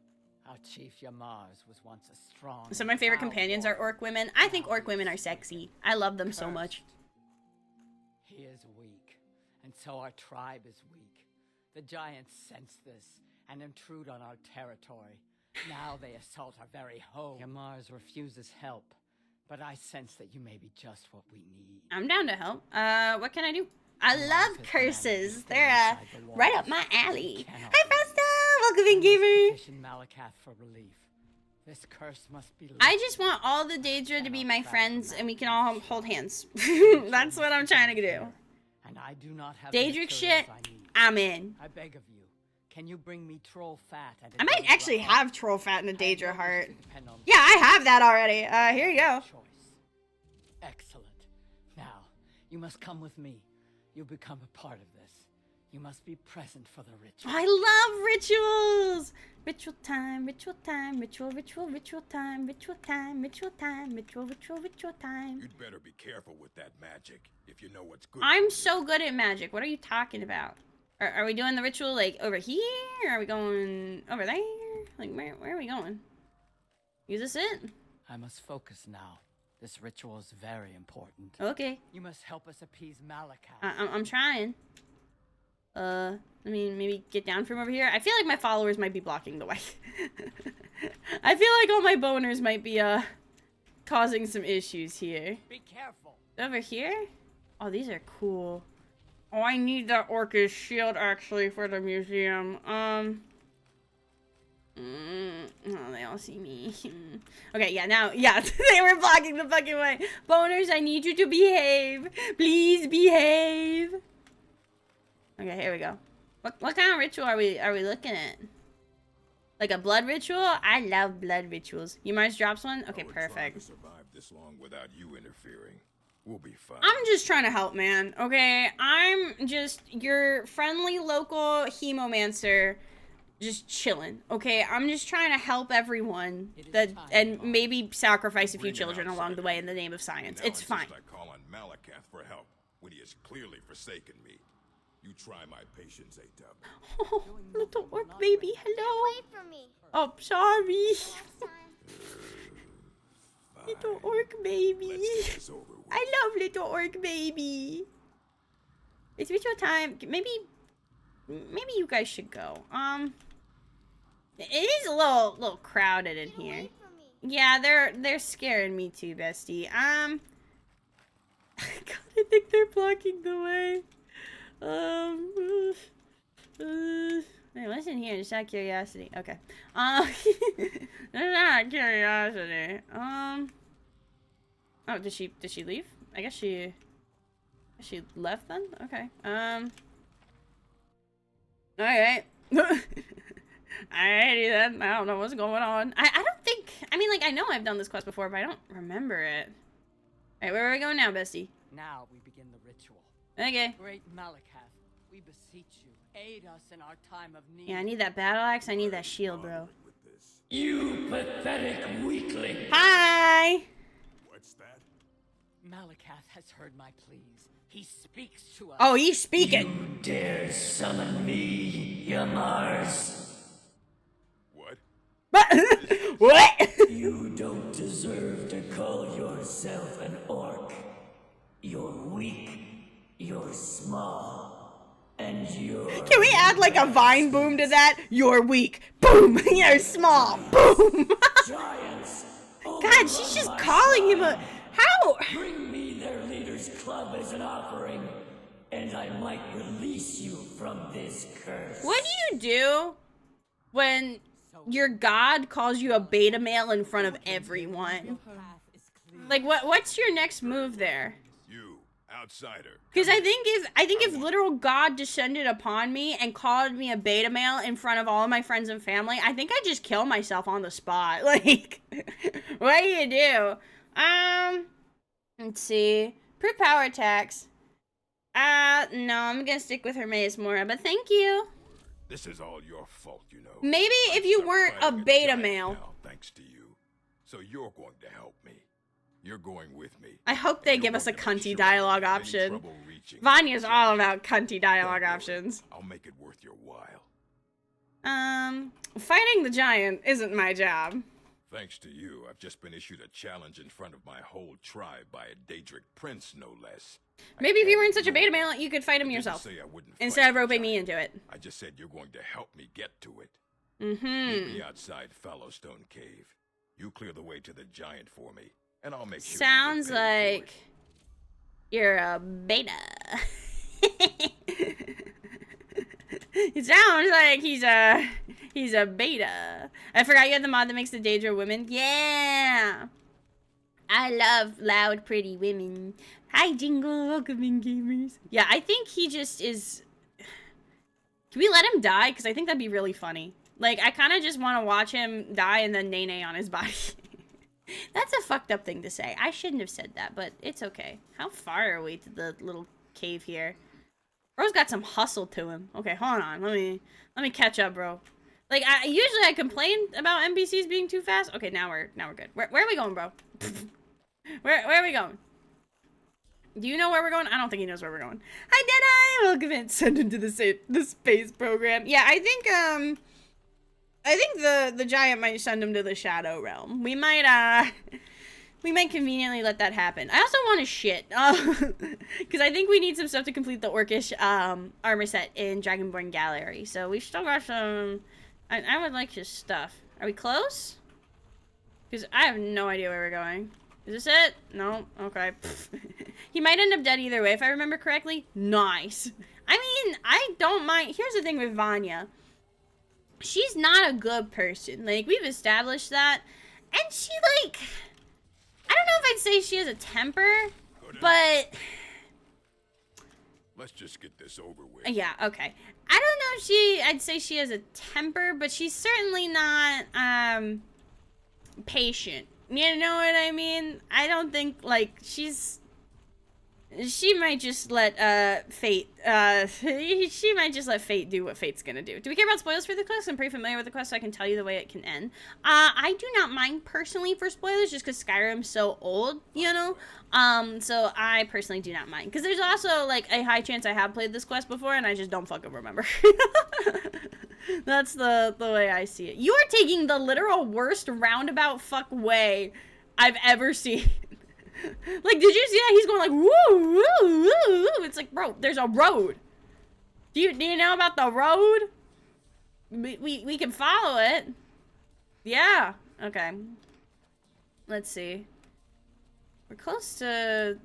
Our chief Yamars was once a strong. Some of my favorite proud companions are warrior. orc women. I think orc women are sexy. I love them so much. He is weak, and so our tribe is weak. The giants sense this and intrude on our territory. Now they assault our very home. Yamars refuses help, but I sense that you may be just what we need. I'm down to help. What can I do? I love curses. They're right up my alley. Hi, Frosta! Welcome in, gamer. Petition Malacath for relief. This curse must be lifted. I just want all the Daedra to be my friends, and we can all hold hands. That's what I'm trying to do. And I do not have the Daedric materials shit, I need. I'm in. I beg of you, can you bring me troll fat? And a I might Daedra actually heart? have troll fat and a I have Daedra no heart. wish to depend on Yeah, I have that already. Here you go. choice. Excellent. Now, you must come with me. You become a part of this. You must be present for the ritual. I love rituals. Ritual time, ritual time, ritual time, ritual time, ritual time. You'd better be careful with that magic if you know what's good. I'm so good at magic. What are you talking about? Are we doing the ritual like over here? Are we going over there? Like where are we going? Is this it? I must focus now. This ritual is very important. Okay. You must help us appease Malacath. I'm trying. Let me maybe get down from over here. I feel like my followers might be blocking the way. I feel like all my boners might be, causing some issues here. Be careful. Over here? Oh, these are cool. Oh, I need that Orcus shield, actually, for the museum. Oh, they all see me. Okay, yeah, now, yeah, they were blocking the fucking way. Boners, I need you to behave. Please behave. Okay, here we go. What kind of ritual are we looking at? Like a blood ritual? I love blood rituals. You Mars drops one? Okay, perfect. Trying to survive this long without you interfering. We'll be fine. I'm just trying to help, man. Okay, I'm just your friendly local hemomancer, just chilling. Okay, I'm just trying to help everyone and maybe sacrifice a few children along the way in the name of science. It's fine. I call on Malacath for help when he has clearly forsaken me. You try my patience, A-Dub. Oh, little orc baby, hello. Wait for me. Oh, sorry. Last time. Little orc baby. Let's get this over with. I love little orc baby. It's ritual time. Maybe you guys should go. It is a little crowded in here. Wait for me. Yeah, they're scaring me too, bestie. God, I think they're blocking the way. Hey, what's in here? Just out of curiosity. Okay. Just out of curiosity. Oh, did she leave? I guess she left then? Okay. Alright. Alrighty then. I don't know what's going on. I don't think, I mean, like, I know I've done this quest before, but I don't remember it. Alright, where are we going now, bestie? Now we begin the ritual. Okay. Great Malacath, we beseech you, aid us in our time of need. Yeah, I need that battle axe. I need that shield, bro. You pathetic weakling! Hi! What's that? Malacath has heard my pleas. He speaks to us. Oh, he's speaking. You dare summon me, Yamars? What? But what? You don't deserve to call yourself an orc. You're weak, you're small, and you're... Can we add like a vine boom to that? You're weak. Boom. You're small. Boom. giants. God, she's just calling him a... How? Bring me their leader's club as an offering, and I might release you from this curse. What do you do when your god calls you a beta male in front of everyone? Like, what's your next move there? You, outsider. Because I think if literal God descended upon me and called me a beta male in front of all of my friends and family, I think I'd just kill myself on the spot. Like, what do you do? Let's see. Proof power attacks. No, I'm gonna stick with Hermaeus Mora, but thank you. This is all your fault, you know. Maybe if you weren't a Fighting beta giant male. now, thanks to you. So you're going to help me. You're going with me. I hope they You're give us a going to make cunty sure dialogue I don't have any option. trouble reaching Vanya's the all giant. about cunty dialogue Don't worry, options. I'll make it worth your while. Fighting the giant isn't my job. Thanks to you, I've just been issued a challenge in front of my whole tribe by a Daedric prince, no less. Maybe if you weren't such a beta male, you could fight him I didn't yourself. say I wouldn't Instead fight of the roping me giant. into it. I just said you're going to help me get to it. Mm-hmm. Meet me outside Fallowstone Cave. You clear the way to the giant for me, and I'll make sure you get Sounds paid for like you're a beta. It sounds like he's a beta. I forgot you had the mod that makes the Daedra women. Yeah. I love loud, pretty women. Hi, Jingle. Welcome in, gamers. Yeah, I think he just is... Can we let him die? Because I think that'd be really funny. Like, I kind of just want to watch him die and then nay-nay on his body. That's a fucked up thing to say. I shouldn't have said that, but it's okay. How far are we to the little cave here? Bro's got some hustle to him. Okay, hold on. Let me catch up, bro. Like, usually I complain about NPCs being too fast. Okay, now we're good. Where are we going, bro? Where are we going? Do you know where we're going? I don't think he knows where we're going. Hi, Deadeye! Welcome in. Send him to the space program. Yeah, I think the giant might send him to the Shadow Realm. We might we might conveniently let that happen. I also want to shit. Because I think we need some stuff to complete the Orcish armor set in Dragonborn Gallery. So we've still got some... I would like his stuff. Are we close? Because I have no idea where we're going. Is this it? No? Okay. He might end up dead either way, if I remember correctly. Nice. I mean, I don't mind. Here's the thing with Vanya. She's not a good person. Like, we've established that. And she, like... I don't know if I'd say she has a temper, but... Let's just get this over with. Yeah, okay. I don't know if I'd say she has a temper, but she's certainly not, patient. You know what I mean? I don't think, like, she might just let, fate, she might just let fate do what fate's gonna do. Do we care about spoilers for the quest? I'm pretty familiar with the quest, so I can tell you the way it can end. I do not mind, personally, for spoilers, just because Skyrim's so old, you know? So I personally do not mind. Because there's also, like, a high chance I have played this quest before, and I just don't fucking remember. That's the way I see it. You are taking the literal worst roundabout fuck way I've ever seen. Like, did you see that? He's going like, woo, woo, woo, woo. It's like, bro, there's a road. Do you know about the road? We can follow it. Yeah. Okay. Let's see. We're close to...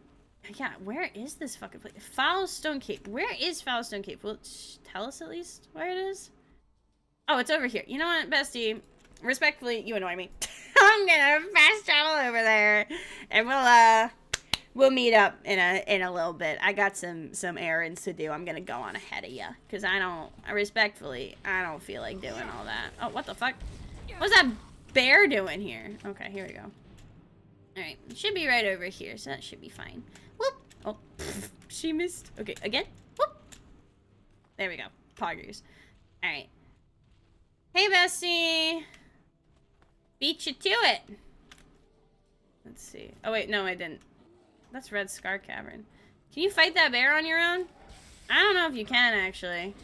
Yeah, where is this fucking place? Foulstone Cape. Where is Foulstone Cape? Will it tell us at least where it is? Oh, it's over here. You know what, bestie? Respectfully, you annoy me. I'm gonna fast travel over there, and we'll meet up in a little bit. I got some errands to do. I'm gonna go on ahead of you, cause I don't feel like doing all that. Oh, what the fuck? What's that bear doing here? Okay, here we go. All right, it should be right over here, so that should be fine. Whoop. Oh, she missed. Okay, again. Whoop. There we go. Poggers. All right. Hey, bestie. Beat you to it. Let's see. Oh, wait. No, I didn't. That's Red Scar Cavern. Can you fight that bear on your own? I don't know if you can, actually.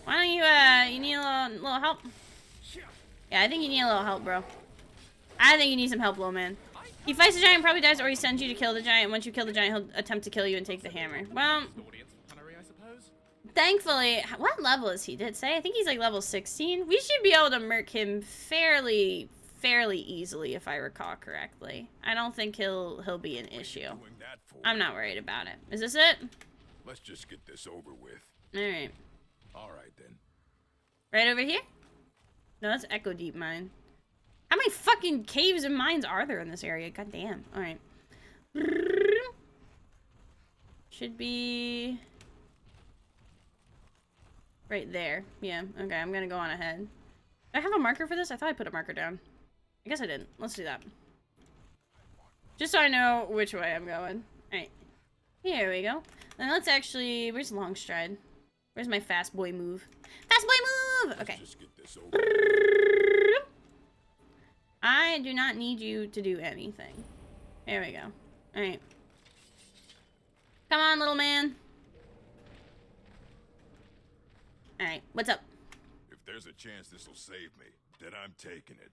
Why don't you, you need a little help? Yeah, I think you need a little help, bro. I think you need some help, little man. He fights the giant, probably dies, or he sends you to kill the giant. Once you kill the giant, he'll attempt to kill you and take the hammer. Well... Thankfully, what level is he? Did it say? I think he's like level 16. We should be able to murk him fairly easily, if I recall correctly. I don't think he'll be an issue. I'm not worried about it. Is this it? Let's just get this over with. Alright. Alright then. Right over here? No, that's Echo Deep Mine. How many fucking caves and mines are there in this area? God damn. Alright. Should be... right there. Yeah, okay, I'm gonna go on ahead. Do I have a marker for this? I thought I put a marker down. I guess I didn't. Let's do that. Just so I know which way I'm going. Alright. Here we go. Then let's actually... Where's Longstride? Where's my fast boy move? Fast boy move! Okay. I do not need you to do anything. There we go. Alright. Come on, little man. Alright, what's up? If there's a chance this'll save me, then I'm taking it.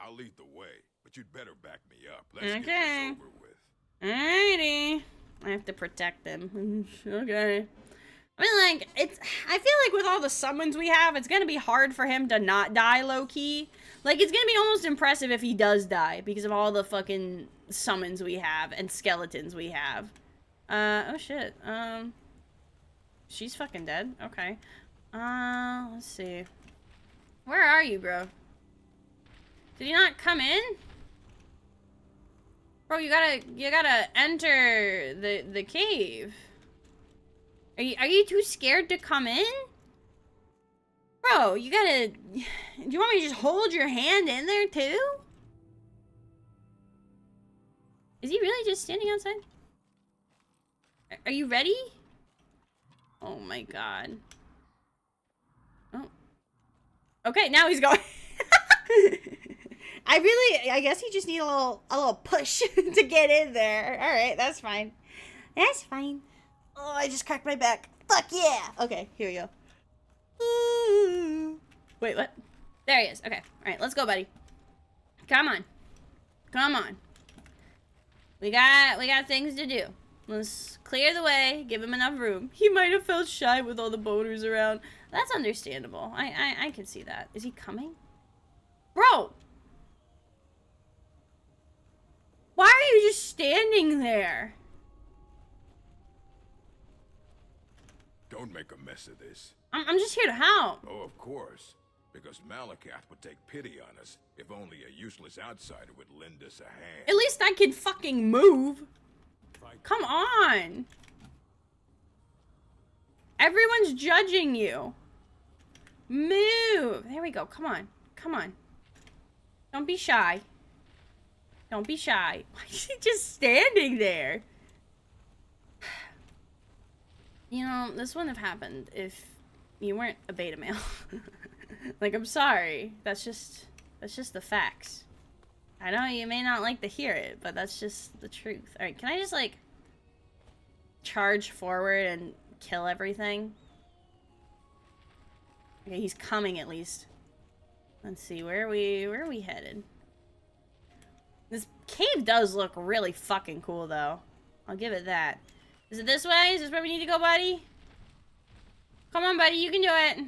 I'll lead the way, but you'd better back me up. Let's get this over with. Alrighty. I have to protect them. Okay. I mean, like, I feel like with all the summons we have, it's gonna be hard for him to not die low-key. Like, it's gonna be almost impressive if he does die, because of all the fucking summons we have, and skeletons we have. Oh shit. She's fucking dead. Okay. Let's see. Where are you, bro? Did you not come in? Bro, you gotta enter the cave. Are you too scared to come in? Bro, you gotta... Do you want me to just hold your hand in there, too? Is he really just standing outside? Are you ready? Oh my god. Oh. Okay, now he's going. I guess you just need a little push to get in there. Alright, that's fine. That's fine. Oh, I just cracked my back. Fuck yeah! Okay, here we go. Ooh. Wait, what? There he is. Okay. Alright, let's go, buddy. Come on. Come on. We got things to do. Let's clear the way, give him enough room. He might have felt shy with all the boners around. That's understandable. I can see that. Is he coming? Bro! Why are you just standing there? Don't make a mess of this. I'm just here to help. Oh, of course. Because Malacath would take pity on us if only a useless outsider would lend us a hand. At least I can fucking move. Come on. Everyone's judging you. Move. There we go. Come on. Come on. Don't be shy. Don't be shy. Why is he just standing there? You know, this wouldn't have happened if you weren't a beta male. Like, I'm sorry. That's just the facts. I know you may not like to hear it, but that's just the truth. Alright, can I just, like, charge forward and kill everything? Okay, he's coming at least. Let's see, where are we headed? This cave does look really fucking cool, though. I'll give it that. Is it this way? Is this where we need to go, buddy? Come on, buddy, you can do it.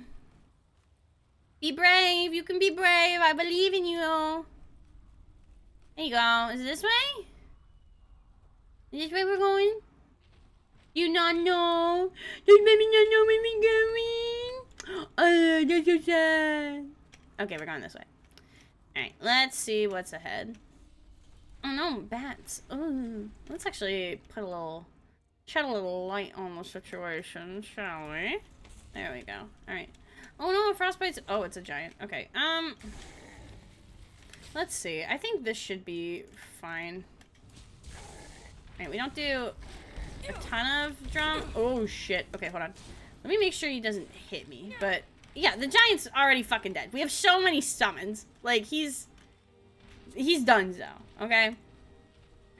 Be brave. You can be brave. I believe in you. There you go. Is it this way? Is this where we're going? You not know? Does baby not know where we're going? Oh, that's so sad. Okay, we're going this way. Alright, let's see what's ahead. Oh no, bats. Ooh. Let's actually put a little... shed a little light on the situation, shall we? There we go. Alright. Oh no, frostbite's... oh, it's a giant. Okay, let's see. I think this should be fine. Alright, we don't do a ton of drum. Oh, shit. Okay, hold on. Let me make sure he doesn't hit me. But, yeah, the giant's already fucking dead. We have so many summons. Like, he's done, so. Okay?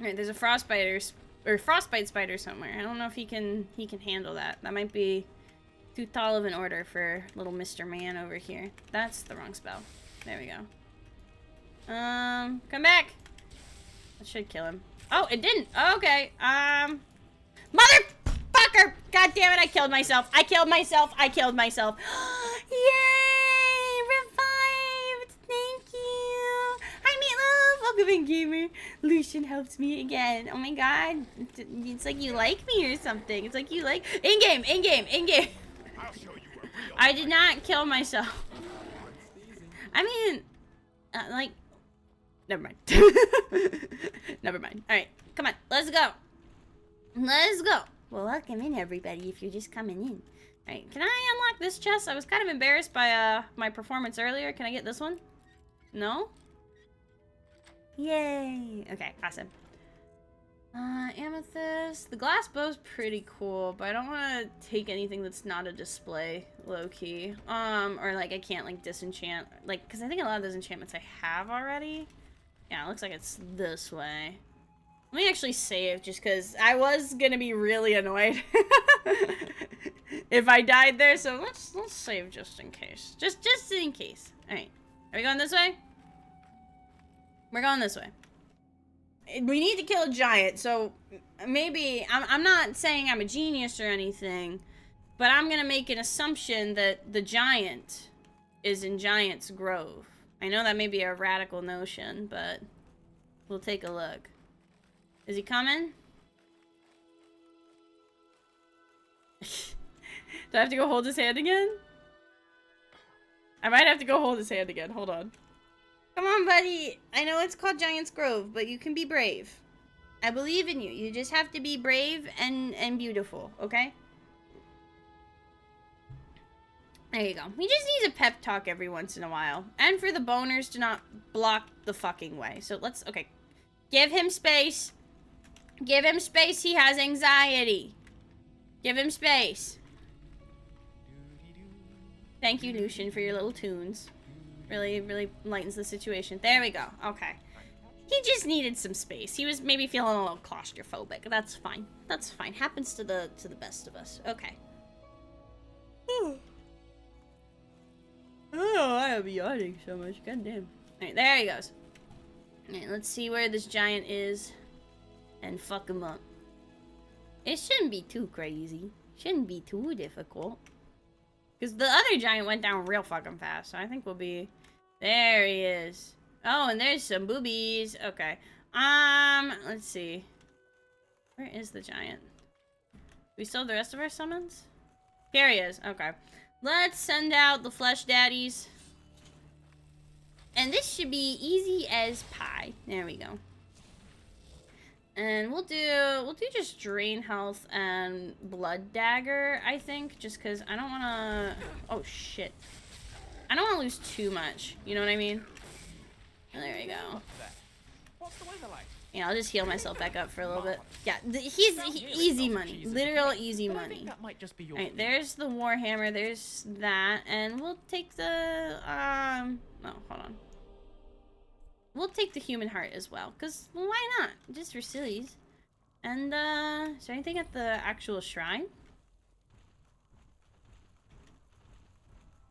Alright, there's a frostbite spider somewhere. I don't know if he can handle that. That might be too tall of an order for little Mr. Man over here. That's the wrong spell. There we go. Come back. That should kill him. Oh, it didn't. Okay. Motherfucker! God damn it! I killed myself. I killed myself. I killed myself. Yay! Revived. Thank you. Hi, Meatloaf. Welcome in, gamer. Lucian helps me again. Oh my god. It's like you like me or something. It's like you like in-game. I'll show you a real I did not kill myself. I mean, like, never mind. Never mind. All right, come on, let's go. Let's go. Well, welcome in, everybody. If you're just coming in. All right, can I unlock this chest? I was kind of embarrassed by my performance earlier. Can I get this one? No. Yay. Okay, awesome. Amethyst. The glass bow's pretty cool, but I don't want to take anything that's not a display, low-key. Or, like, I can't, like, disenchant. Like, because I think a lot of those enchantments I have already. Yeah, it looks like it's this way. Let me actually save, just because I was gonna be really annoyed if I died there, so let's save just in case. Just in case. Alright. Are we going this way? We're going this way. We need to kill a giant, so maybe, I'm not saying I'm a genius or anything, but I'm gonna make an assumption that the giant is in Giant's Grove. I know that may be a radical notion, but we'll take a look. Is he coming? Do I have to go hold his hand again? I might have to go hold his hand again, hold on. Come on, buddy. I know it's called Giant's Grove, but you can be brave. I believe in you. You just have to be brave and beautiful, okay? There you go. We just need a pep talk every once in a while. And for the boners to not block the fucking way. So let's, okay. Give him space. Give him space. He has anxiety. Give him space. Thank you, Lucian, for your little tunes. Really lightens the situation. There we go. Okay. He just needed some space. He was maybe feeling a little claustrophobic. That's fine. That's fine. Happens to the best of us. Okay. Oh, I am yawning so much. God damn. Alright, there he goes. Alright, let's see where this giant is. and fuck him up. It shouldn't be too crazy. Shouldn't be too difficult. Because the other giant went down real fucking fast, so I think we'll be... There he is. Oh, and there's some boobies. Okay. Let's see. Where is the giant? We still have the rest of our summons? Here he is. Okay. Let's send out the flesh daddies. And this should be easy as pie. There we go. And we'll do just drain health and blood dagger, I think, just because I don't want to... Oh, shit. I don't want to lose too much. You know what I mean? And there we go. What's the weather like? Yeah, I'll just heal myself back up for a little bit. Yeah, he's easy money. Literal easy money. That might just be your Alright, there's the Warhammer. There's that. And we'll take the... Oh, hold on. We'll take the human heart as well, because well, why not? Just for sillies. And, is there anything at the actual shrine?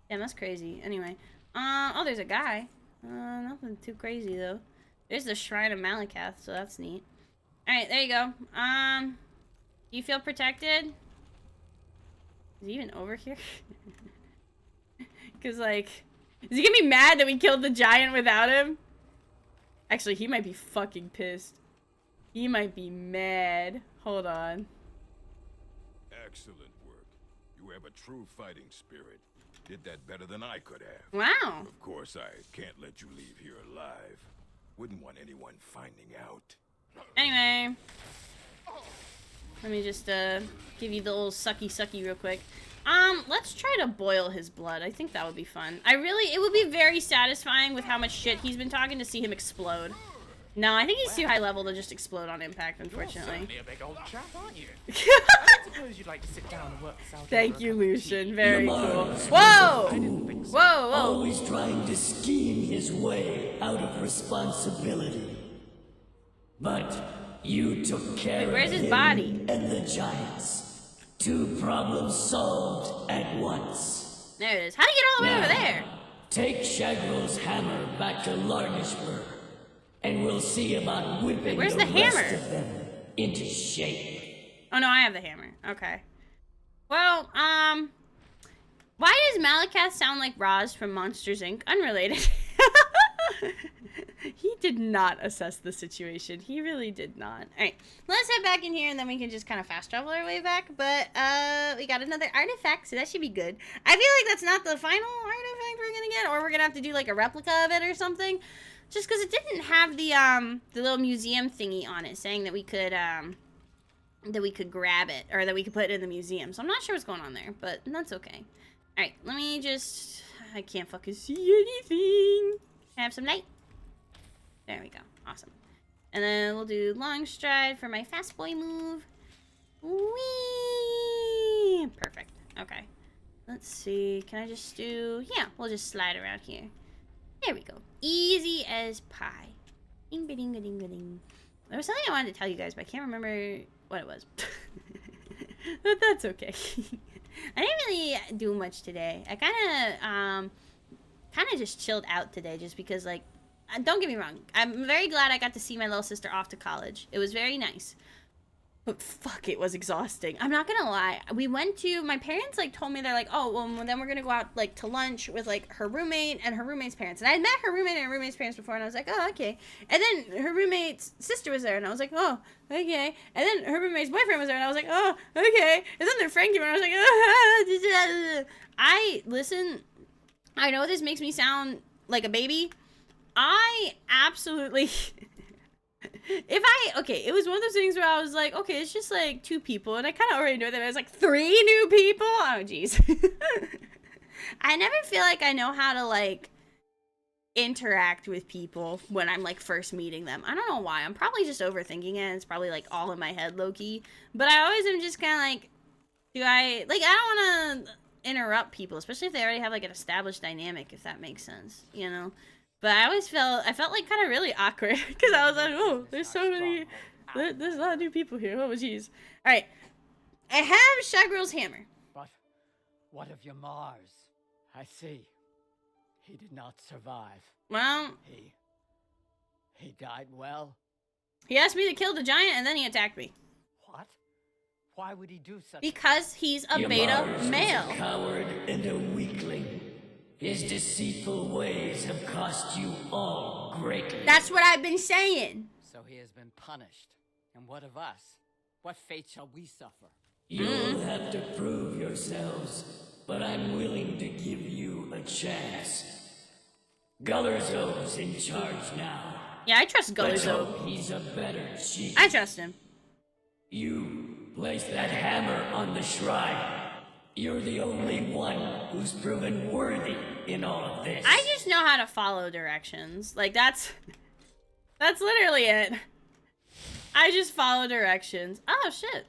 Damn, that's crazy. Anyway. Oh, there's a guy. Nothing too crazy, though. There's the Shrine of Malacath, so that's neat. Alright, there you go. Do you feel protected? Is he even over here? Because, like, is he gonna be mad that we killed the giant without him? Actually, he might be fucking pissed. He might be mad. Hold on. Excellent work. You have a true fighting spirit. Did that better than I could have. Wow. Of course, I can't let you leave here alive. Wouldn't want anyone finding out. Anyway. Let me just, give you the little sucky real quick. Let's try to boil his blood. I think that would be fun. It would be very satisfying with how much shit he's been talking to see him explode. No, I think he's too high level to just explode on impact, unfortunately. You're certainly a big old chap, aren't you? I suppose you'd like to sit down and work this out. Thank you, Lucian. Very cool. Lamar's Whoa! was Whoa! always trying to scheme his way out of responsibility. But you took care where's of his him body? and the giants. 2 problems solved at once. There it is. How do you get all the way over there? Take Shagrel's hammer back to Larnishburg, and we'll see about whipping Where's the the rest hammer? of them into shape. Oh no, I have the hammer. Okay. Well, why does Malacath sound like Roz from Monsters Inc? Unrelated. He did not assess the situation. He really did not. Alright, let's head back in here and then we can just kind of fast travel our way back. But, we got another artifact, so that should be good. I feel like that's not the final artifact we're gonna get, or we're gonna have to do like a replica of it or something. Just because it didn't have the little museum thingy on it saying that we could grab it, or that we could put it in the museum. So I'm not sure what's going on there, but that's okay. Alright, let me just... I can't fucking see anything. Can I have some light? There we go. Awesome. And then we'll do long stride for my fast boy move. Whee! Perfect. Okay. Let's see. Can I just do... Yeah, we'll just slide around here. There we go. Easy as pie. Ding-ba-ding-ba-ding-ba-ding. There was something I wanted to tell you guys, but I can't remember what it was. But that's okay. I didn't really do much today. I kind of just chilled out today just because, like, don't get me wrong. I'm very glad I got to see my little sister off to college. It was very nice. But fuck, it was exhausting. I'm not gonna lie. We went to, my parents, like, told me, they're like, oh, well, then we're gonna go out, like, to lunch with, like, her roommate and her roommate's parents. And I had met her roommate and her roommate's parents before, and I was like, oh, okay. And then her roommate's sister was there, and I was like, oh, okay. And then her roommate's boyfriend was there, and I was like, oh, okay. And then their friend came, and I was like, oh. Listen, I know this makes me sound like a baby. I absolutely... it was one of those things where I was like, okay, it's just like 2 people, and I kind of already know them. It was like 3 new people. Oh, jeez. I never feel like I know how to, like, interact with people when I'm, like, first meeting them. I don't know why. I'm probably just overthinking it. It's probably, like, all in my head, low-key. But I always am just kind of like, I don't want to interrupt people, especially if they already have, like, an established dynamic, if that makes sense, you know? But I felt like kind of really awkward because I was like, oh, there's so many, there's a lot of new people here. Oh, jeez. All right, I have Shagrel's hammer. But what of your Mars? I see. He did not survive. Well, He died well. He asked me to kill the giant, and then he attacked me. What? Why would he do such? Because he's a beta Yamars male. is a coward and a weakling. His deceitful ways have cost you all greatly. That's what I've been saying. So he has been punished. And what of us? What fate shall we suffer? You'll have to prove yourselves, but I'm willing to give you a chance. Gullerzo's in charge now. Yeah, I trust Let's Gullerzo. hope he's a better chief. I trust him. You place that hammer on the shrine. You're the only one who's proven worthy in all of this. I just know how to follow directions. Like, that's literally it. I just follow directions. Oh, shit.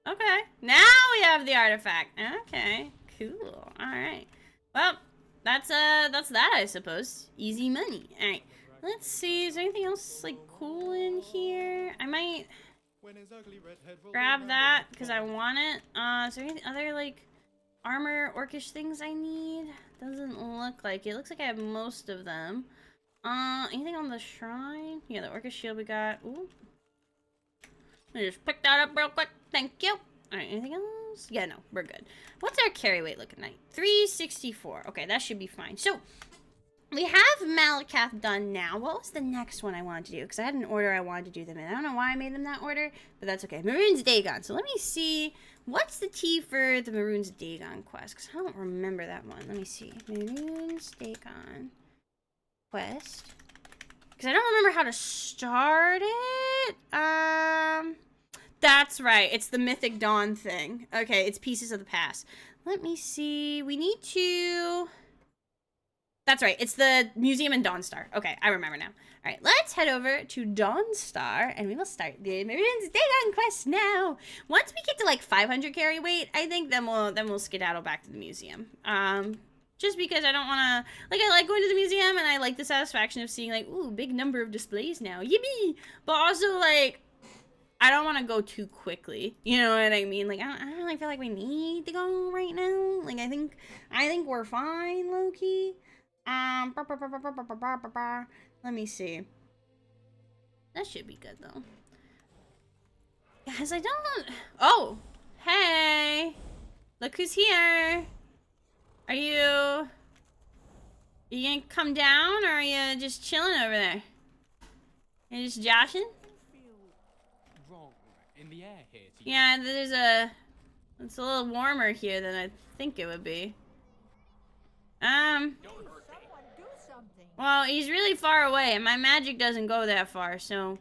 Okay. Now we have the artifact. Okay. Cool. Alright. Well, that's that, I suppose. Easy money. Alright. Let's see. Is there anything else, like, cool in here? I might grab that, because I want it. Is there any other, like, armor orcish things I need? Doesn't look like it. Looks like I have most of them. Anything on the shrine? Yeah, the orcish shield we got. Ooh. Let me just pick that up real quick. Thank you. Alright, anything else? Yeah, no, we're good. What's our carry weight looking like? 364. Okay, that should be fine. So, we have Malacath done now. What was the next one I wanted to do? Because I had an order I wanted to do them in. I don't know why I made them that order, but that's okay. Mehrunes Dagon. So let me see. What's the T for the Mehrunes Dagon quest? Because I don't remember that one. Let me see. Mehrunes Dagon quest. Because I don't remember how to start it. That's right. It's the Mythic Dawn thing. Okay, it's Pieces of the Past. Let me see. We need to... That's right. It's the museum in Dawnstar. Okay, I remember now. All right, let's head over to Dawnstar, and we will start the Mehrunes Dagon quest now. Once we get to like 500 carry weight, I think then we'll skedaddle back to the museum. Just because I don't want to, like, I like going to the museum, and I like the satisfaction of seeing, like, ooh, big number of displays now. Yippee! But also, like, I don't want to go too quickly. You know what I mean? Like, I don't really feel like we need to go right now. Like, I think we're fine, low-key. Let me see. That should be good, though. Guys, I don't... Oh! Hey! Look who's here! Are you gonna come down, or are you just chilling over there? You just joshing? Wrong in the air here. Yeah, it's a little warmer here than I think it would be. Well, he's really far away, and my magic doesn't go that far, so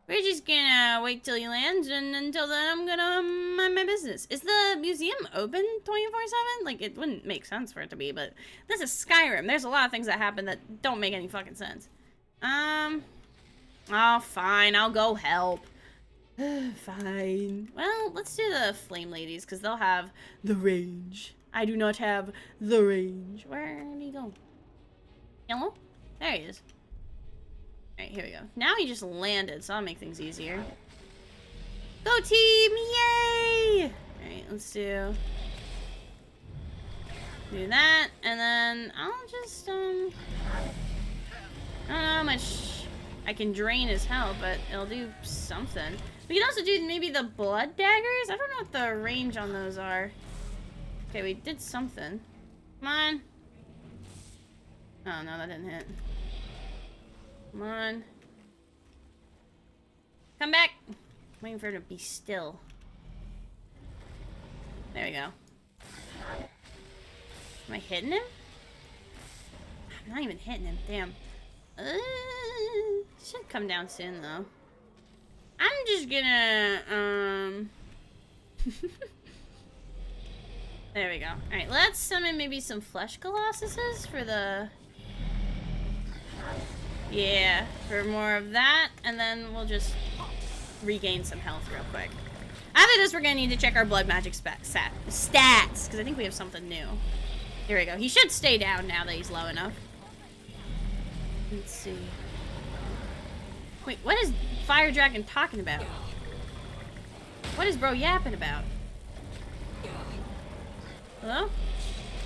we're just gonna wait till he lands, and until then, I'm gonna mind my business. Is the museum open 24/7? Like, it wouldn't make sense for it to be, but this is Skyrim. There's a lot of things that happen that don't make any fucking sense. Oh, fine. I'll go help. Fine. Well, let's do the Flame Ladies, because they'll have the range. I do not have the range. Where did he go? Hello? There he is. Alright, here we go. Now he just landed, so I'll make things easier. Go team! Yay! Alright, let's do that, and then I'll just, I don't know how much I can drain his health, but it'll do something. We can also do maybe the blood daggers? I don't know what the range on those are. Okay, we did something. Come on. Oh, no, that didn't hit. Come on. Come back. I'm waiting for her to be still. There we go. Am I hitting him? I'm not even hitting him. Damn. Should come down soon, though. I'm just gonna, There we go. Alright, let's summon maybe some Flesh Colossuses for the... Yeah, for more of that, and then we'll just regain some health real quick. After this, we're gonna need to check our blood magic stats, because I think we have something new. Here we go. He should stay down now that he's low enough. Let's see. Wait, what is Fire Dragon talking about? What is bro yapping about? Hello?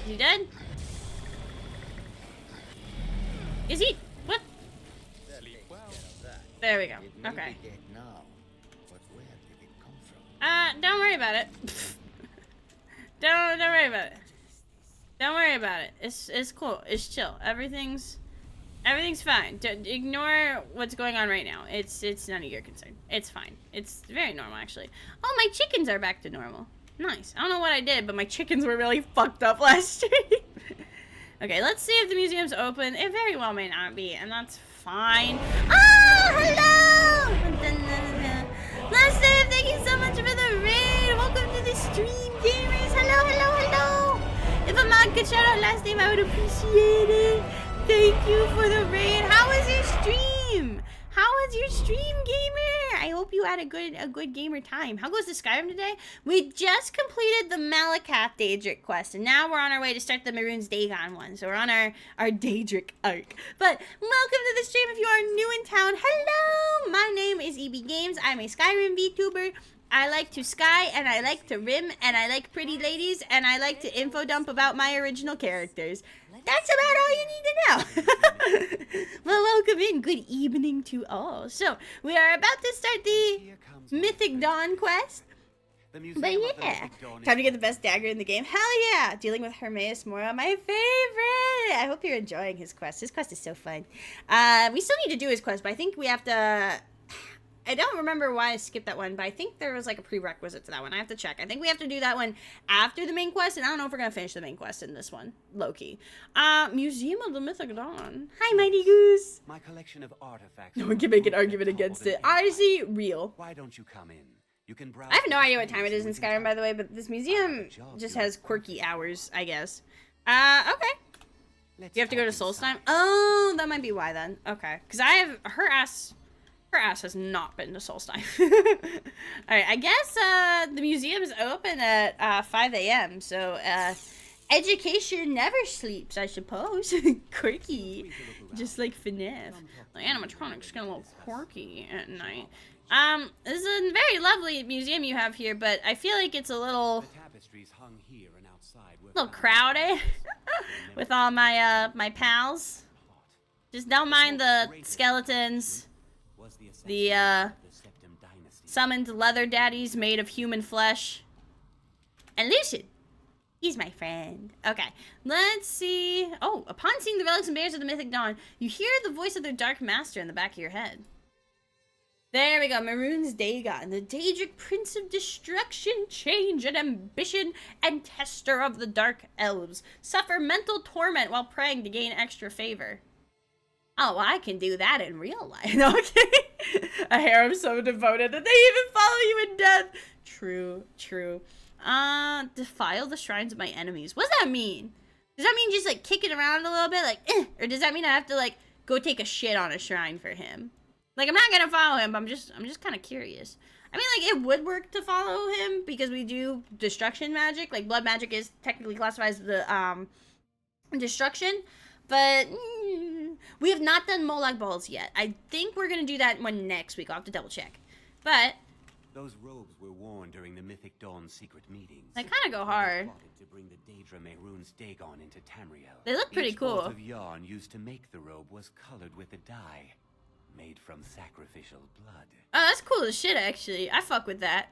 Is he dead? Is he? What? There we go. It may Okay. be dead now, but where did it come from? Don't worry about it. don't worry about it. Don't worry about it. It's cool. It's chill. Everything's fine. Ignore what's going on right now. It's none of your concern. It's fine. It's very normal, actually. Oh, my chickens are back to normal. Nice. I don't know what I did, but my chickens were really fucked up last stream. Okay, let's see if the museum's open. It very well may not be, and that's fine. Oh, hello! Last Dave, thank you so much for the raid. Welcome to the stream, gamers. Hello. If a mod could shout out Last Dave, I would appreciate it. Thank you for the raid. How was your stream? How was your stream, gamer? I hope you had a good gamer time. How goes the Skyrim today? We just completed the Malacath Daedric quest, and now we're on our way to start the Mehrunes Dagon one. So we're on our Daedric arc. But welcome to the stream if you are new in town. Hello! My name is EB Games. I'm a Skyrim VTuber. I like to sky, and I like to rim, and I like pretty ladies, and I like to info dump about my original characters. That's about all you need to know. Well, welcome in. Good evening to all. So, we are about to start the Mythic Dawn quest. But yeah, time to get the best dagger in the game. Hell yeah! Dealing with Hermaeus Mora, my favorite! I hope you're enjoying his quest. His quest is so fun. We still need to do his quest, but I think we have to... I don't remember why I skipped that one, but I think there was like a prerequisite to that one. I have to check. I think we have to do that one after the main quest, and I don't know if we're going to finish the main quest in this one. Low-key. Museum of the Mythic Dawn. Hi, Mighty Goose. My collection of artifacts. No one can make an argument against it. Honestly, real. Why don't you come in? You can browse. I have no idea what time it is in Skyrim, by the way, but this museum just has quirky hours, I guess. Okay. You have to go to Solstheim? Oh, that might be why then. Okay. Because I have... Her ass has not been to Solstheim. Alright, I guess the museum is open at 5 a.m. So education never sleeps, I suppose. Quirky. Just like FNAF. The animatronics get a little quirky at night. This is a very lovely museum you have here, but I feel like it's a little... crowded with all my my pals. Just don't mind the skeletons. The summoned leather daddies made of human flesh. And Lucian, he's my friend. Okay, let's see. Oh, upon seeing the relics and bears of the Mythic Dawn, you hear the voice of their dark master in the back of your head. There we go, Mehrunes Dagon, the Daedric Prince of Destruction, Change, and Ambition, and Tester of the Dark Elves. Suffer mental torment while praying to gain extra favor. Oh, well, I can do that in real life. No, okay. A harem so devoted that they even follow you in death. True. Defile the shrines of my enemies. What does that mean? Does that mean just, like, kick it around a little bit? Like, Or does that mean I have to, like, go take a shit on a shrine for him? Like, I'm not gonna follow him, but I'm just kind of curious. I mean, like, it would work to follow him because we do destruction magic. Like, blood magic is technically classified as the, destruction. But we have not done Molag Balls yet. I think we're going to do that one next week. I'll have to double check. But those robes were worn during the Mythic Dawn secret meetings. They kind of go hard. To bring the DAEDRA Mehrunes Dagon into Tamriel. They look pretty cool. Each bolt of yarn used to make the robe was colored with a dye made from sacrificial blood. Oh, that's cool as shit, actually. I fuck with that.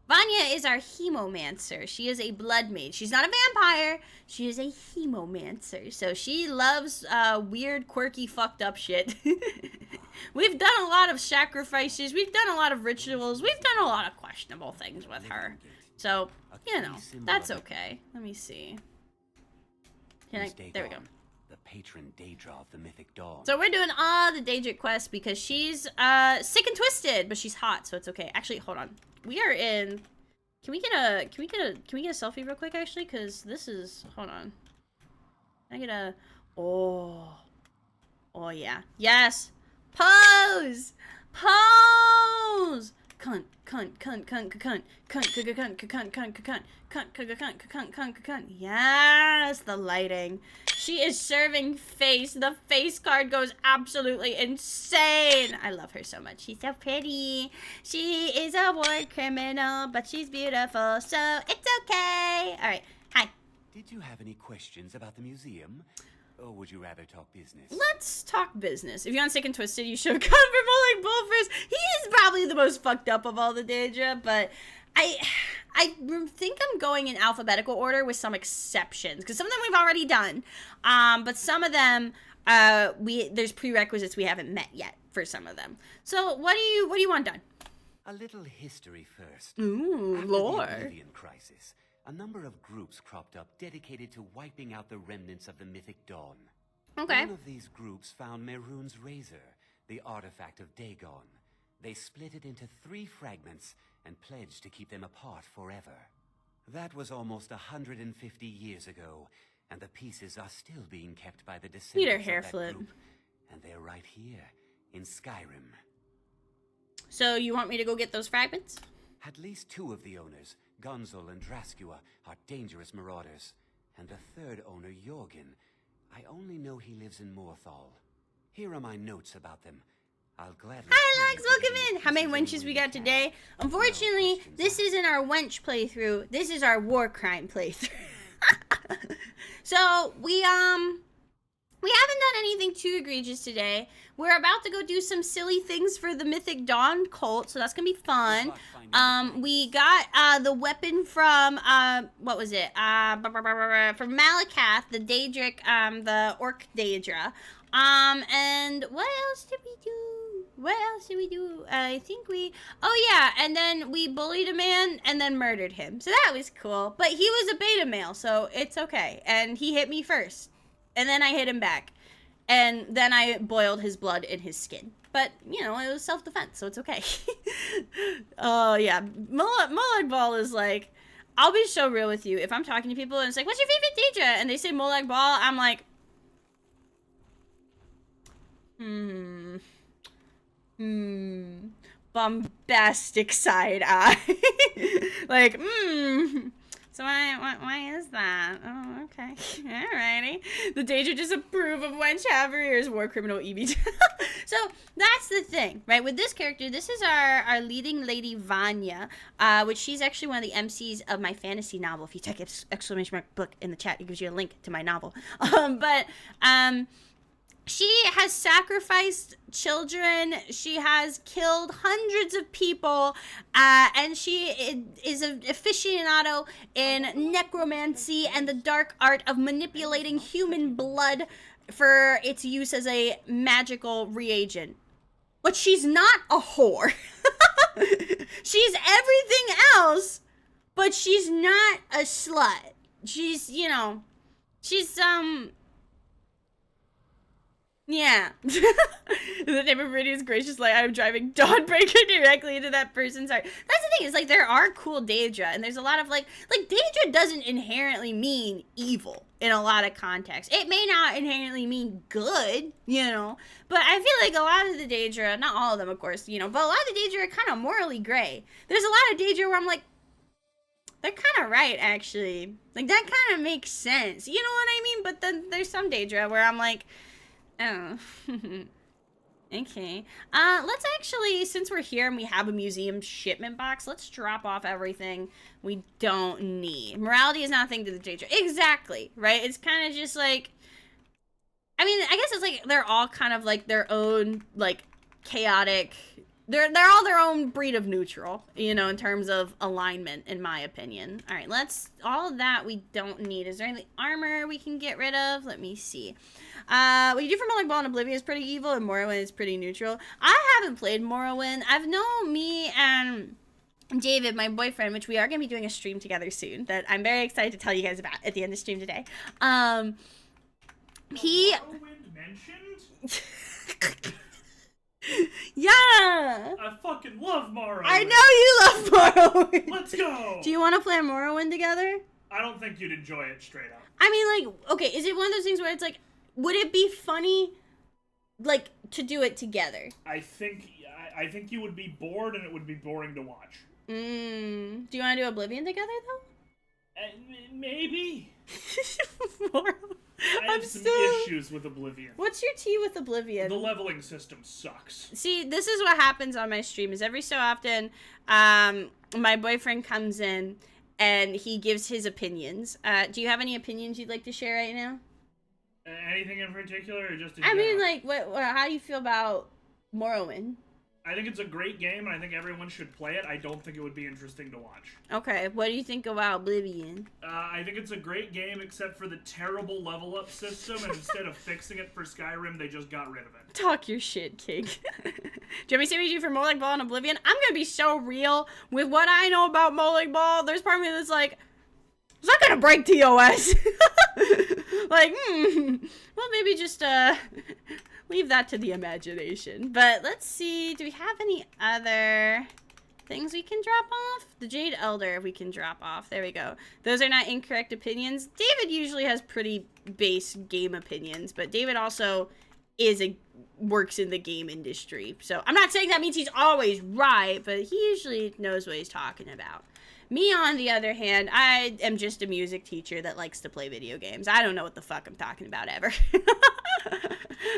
Vanya is our hemomancer. She is a blood mage. She's not a vampire. She is a hemomancer. So she loves weird, quirky, fucked up shit. We've done a lot of sacrifices. We've done a lot of rituals. We've done a lot of questionable things with her. So, you know, that's okay. Let me see. There we go. The patron Daedra of the Mythic Dawn. So we're doing all the Daedric quests because she's sick and twisted, but she's hot, so it's okay. Actually, hold on. We are in. Can we get a selfie real quick actually? Cause this is. Hold on. Can I get a? Oh yeah. Yes. Pose. Cunt. Yes, the lighting. She is serving face. The face card goes absolutely insane. I love her so much. She's so pretty. She is a war criminal, but she's beautiful, so it's okay. All right. Hi. Did you have any questions about the museum? or would you rather talk business? Let's talk business. If you're on Sick and Twisted, you should have gone for Mulek Bull first. He is probably the most fucked up of all the Daedra, but I think I'm going in alphabetical order with some exceptions, because some of them we've already done, but some of them there's prerequisites we haven't met yet for some of them. So what do you want done? A little history first. Ooh, After lore. the Oblivion Crisis, a number of groups cropped up dedicated to wiping out the remnants of the mythic dawn. Okay. One of these groups found Mehrunes' razor, the artifact of Dagon. They split it into 3 fragments and pledged to keep them apart forever. That was almost 150 years ago, and the pieces are still being kept by the descendants of hair that flip. group. And they're right here, in SKYRIM. So you want me to go get those fragments? At least 2 of the owners, Gonzol and Draskua, are dangerous marauders. And the 3rd owner, Jorgen, I only know he lives in Morthal. Here are my notes about them. I'll gladly... Hi Alex, welcome in! How many wenches we got today? Unfortunately, this isn't our wench playthrough. This is our war crime playthrough. So, we haven't done anything too egregious today. We're about to go do some silly things for the Mythic Dawn cult, so that's gonna be fun. We got the weapon from what was it? From Malacath, the Daedric, the Orc Daedra. And what else did we do? What else did we do? I think oh yeah, and then we bullied a man and then murdered him. So that was cool. But he was a beta male, so it's okay. And he hit me first. And then I hit him back. And then I boiled his blood in his skin. But, you know, it was self-defense, so it's okay. Oh, yeah. Molag Bal is like, I'll be so real with you. If I'm talking to people and it's like, what's your favorite Daedra? And they say Molag Bal, I'm like, bombastic side eye. Like, So why is that? Oh, okay. Alrighty. The Daedra disapprove of wench Haverier's war criminal Evie. So that's the thing, right? With this character, this is our leading lady Vanya, which she's actually one of the MCs of my fantasy novel. If you type exclamation mark book in the chat, it gives you a link to my novel. She has sacrificed children, she has killed hundreds of people, and she is an aficionado in necromancy and the dark art of manipulating human blood for its use as a magical reagent. But she's not a whore. She's everything else, but she's not a slut. She's, you know, she's, yeah. The name of Meridian is gracious light. I'm driving Dawnbreaker directly into that person's heart. That's the thing, is like there are cool Daedra, and there's a lot of like Daedra doesn't inherently mean evil in a lot of contexts. It may not inherently mean good, you know, but I feel like a lot of the Daedra, not all of them of course, you know, but a lot of the Daedra are kind of morally gray. There's a lot of Daedra where I'm like, they're kind of right, actually. Like, that kind of makes sense. You know what I mean? But then there's some Daedra where I'm like, oh. Okay. Let's actually, since we're here and we have a museum shipment box, let's drop off everything we don't need. Morality is not a thing to the Daedra. Exactly, right? It's kind of just like, I mean, I guess it's like they're all kind of like their own, like, chaotic, they're all their own breed of neutral, you know, in terms of alignment, in my opinion. All right, all of that we don't need. Is there any armor we can get rid of? Let me see. What you do for Molag Bal and Oblivion is pretty evil, and Morrowind is pretty neutral. I haven't played Morrowind. I've known me and David, my boyfriend, which we are going to be doing a stream together soon, that I'm very excited to tell you guys about at the end of the stream today. Morrowind mentioned? Yeah! I fucking love Morrowind! I know you love Morrowind! Let's go! Do you want to play Morrowind together? I don't think you'd enjoy it straight up. I mean, like, okay, is it one of those things where it's like, would it be funny, like, to do it together? I think you would be bored and it would be boring to watch. Do you want to do Oblivion together, though? Maybe. I I'm have some still... issues with Oblivion. What's your tea with Oblivion? The leveling system sucks. See, this is what happens on my stream, is every so often, my boyfriend comes in and he gives his opinions. Do you have any opinions you'd like to share right now? Anything in particular, or just in I mean, general? like, how do you feel about Morrowind? I think it's a great game, and I think everyone should play it. I don't think it would be interesting to watch. Okay, what do you think about Oblivion? I think it's a great game, except for the terrible level up system, and instead of fixing it for Skyrim, they just got rid of it. Talk your shit, King. Do you want me to say what you do for Molag Bal and Oblivion? I'm gonna be so real with what I know about Molag Bal. There's part of me that's like, it's not gonna break TOS. Like, well, maybe just, leave that to the imagination. But let's see, do we have any other things we can drop off? The Jade Elder we can drop off. There we go. Those are not incorrect opinions. David usually has pretty base game opinions, but David also works in the game industry. So I'm not saying that means he's always right, but he usually knows what he's talking about. Me, on the other hand, I am just a music teacher that likes to play video games. I don't know what the fuck I'm talking about ever.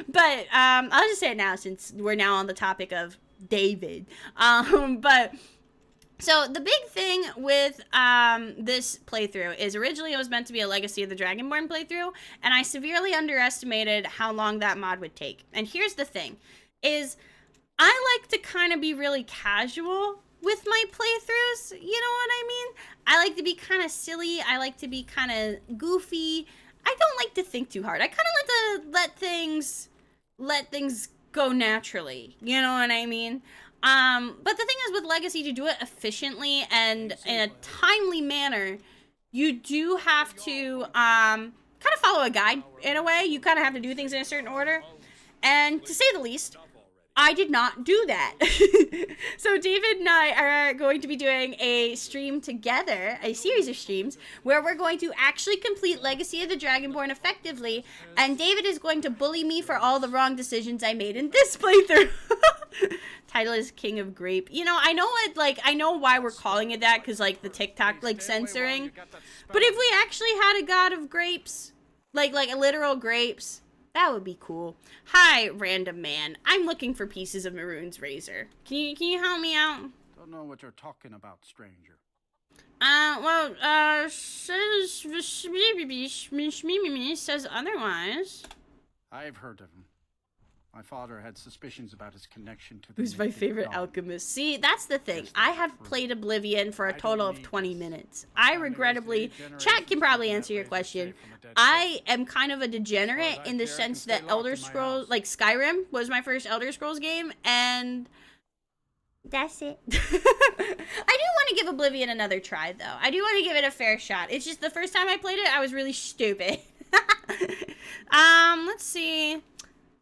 But I'll just say it now since we're now on the topic of David. But so the big thing with this playthrough is originally it was meant to be a Legacy of the Dragonborn playthrough, and I severely underestimated how long that mod would take. And here's the thing, is I like to kind of be really casual with my playthroughs, you know what I mean? I like to be kind of silly, I like to be kind of goofy. I don't like to think too hard. I kind of like to let things go naturally, you know what I mean? But the thing is, with Legacy, to do it efficiently and in a timely manner, you do have to kind of follow a guide in a way. You kind of have to do things in a certain order. And to say the least, I did not do that. So David and I are going to be doing a stream together, a series of streams, where we're going to actually complete Legacy of the Dragonborn effectively, and David is going to bully me for all the wrong decisions I made in this playthrough. Title is King of Grape. You know, I know why we're calling it that, because, like, the TikTok, like, censoring. But if we actually had a god of grapes, like literal grapes, that would be cool. Hi, random man. I'm looking for pieces of Mehrunes Razor. Can you help me out? Don't know what you're talking about, stranger. Says otherwise. I've heard of him. My father had suspicions about his connection to the Who's my favorite alchemist? See, that's the thing. I have played Oblivion for a total of 20 minutes. I regrettably, chat can probably answer your question. I am kind of a degenerate in the sense that Elder Scrolls, like Skyrim was my first Elder Scrolls game, and that's it. I do want to give Oblivion another try, though. I do want to give it a fair shot. It's just the first time I played it, I was really stupid. Let's see.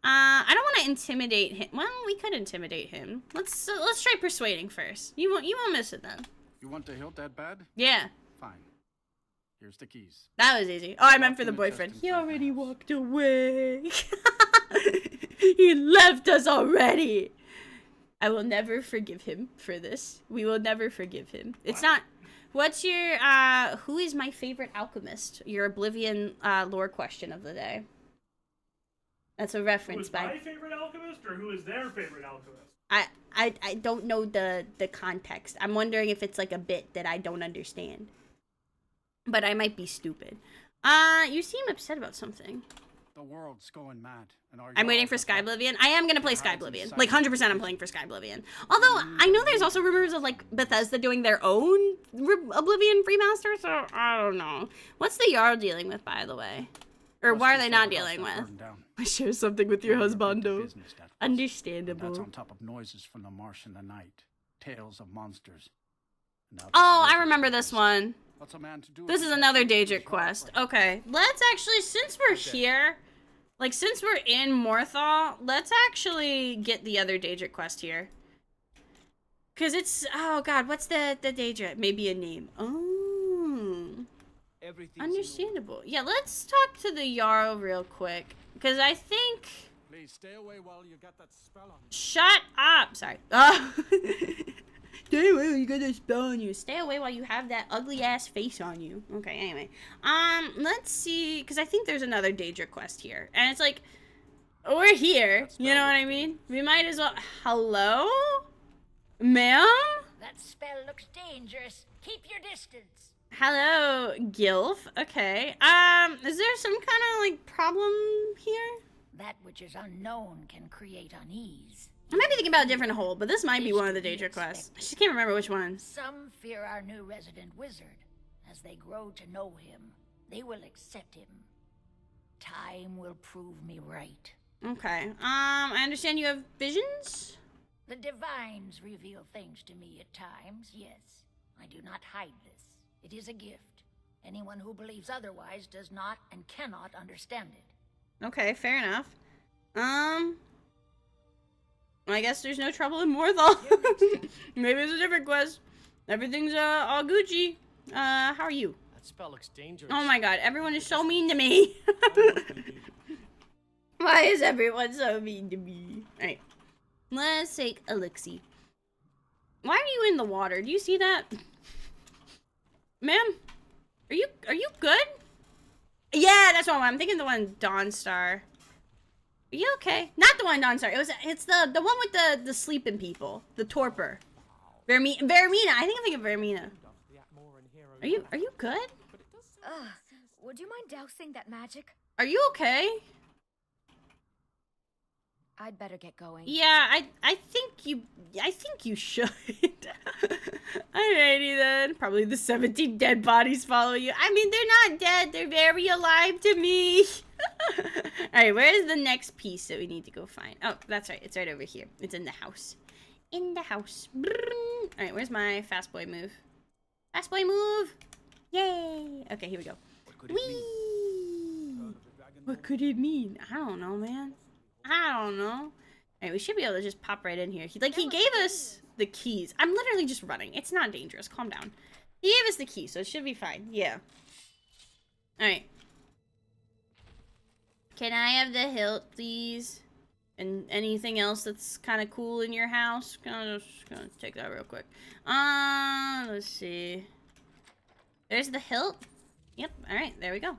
I don't want to intimidate him. Well, we could intimidate him. Let's try persuading first. You won't miss it then. You want to hilt that bad? Yeah. Fine. Here's the keys. That was easy. Oh, I meant for the boyfriend. He already walked away. He left us already. I will never forgive him for this. We will never forgive him. It's not. What's your who is my favorite alchemist? Your Oblivion lore question of the day. That's a reference by. Who is my favorite alchemist, or who is their favorite alchemist? I don't know the context. I'm wondering if it's like a bit that I don't understand. But I might be stupid. You seem upset about something. The world's going mad. I'm waiting for Skyblivion. I am gonna play Skyblivion. Like 100% I'm playing for Skyblivion. Although I know there's also rumors of like Bethesda doing their own Oblivion remaster, so I don't know. What's the Jarl dealing with, by the way? Or what are they not dealing with? I share something with your husbando. Understandable. That's on top of noises from the marsh in the night. Tales of monsters. Oh, I remember this one. This is another Daedric quest. Okay, let's actually, since we're here, like since we're in Morthal, let's actually get the other Daedric quest here. Cause it's, oh god, what's the Daedric? Maybe a name. Oh. Understandable. Yeah, let's talk to the Jarl real quick. Because I think... Please stay away while you got that spell on. Shut up! Sorry. Stay away while you got that spell on you. Stay away while you have that ugly-ass face on you. Okay, anyway. Let's see... Because I think there's another Daedra quest here. And it's like... We're here. You know what I mean? We might as well... Hello? Ma'am? That spell looks dangerous. Keep your distance. Hello, Gilf. Okay. Is there some kind of like problem here? That which is unknown can create unease. I might be thinking about a different hole, but this might be one of the DAEDRA quests. I just can't remember which one. Some fear our new resident wizard. As they grow to know him, they will accept him. Time will prove me right. Okay. I understand you have visions? The divines reveal things to me at times, yes. I do not hide this. It is a gift. Anyone who believes otherwise does not and cannot understand it. Okay, fair enough. I guess there's no trouble in Morthal. Maybe it's a different quest. Everything's all Gucci. How are you? That spell looks dangerous. Oh my god, everyone is so mean to me. Why is everyone so mean to me? Alright. Let's take Elixir. Why are you in the water? Do you see that? Ma'am? Are you good? Yeah, that's what I'm thinking, the one Dawnstar. Are you okay? Not the one Dawnstar. It's the one with the sleeping people. The torpor. Vermina. I think I'm thinking Vermina. Are you good? Would you mind dousing that magic? Are you okay? I'd better get going. Yeah, I think you should. Alrighty then. Probably the 17 dead bodies follow you. I mean, they're not dead. They're very alive to me. Alright, where is the next piece that we need to go find? Oh, that's right. It's right over here. It's in the house. In the house. Alright, where's my fast boy move? Fast boy move! Yay! Okay, here we go. Whee! What could it mean? I don't know, man. I don't know. Alright, we should be able to just pop right in here. He gave us the keys. I'm literally just running. It's not dangerous. Calm down. He gave us the keys, so it should be fine. Yeah. Alright. Can I have the hilt, please? And anything else that's kind of cool in your house? Just gonna take that real quick. Let's see. There's the hilt. Yep. Alright, there we go.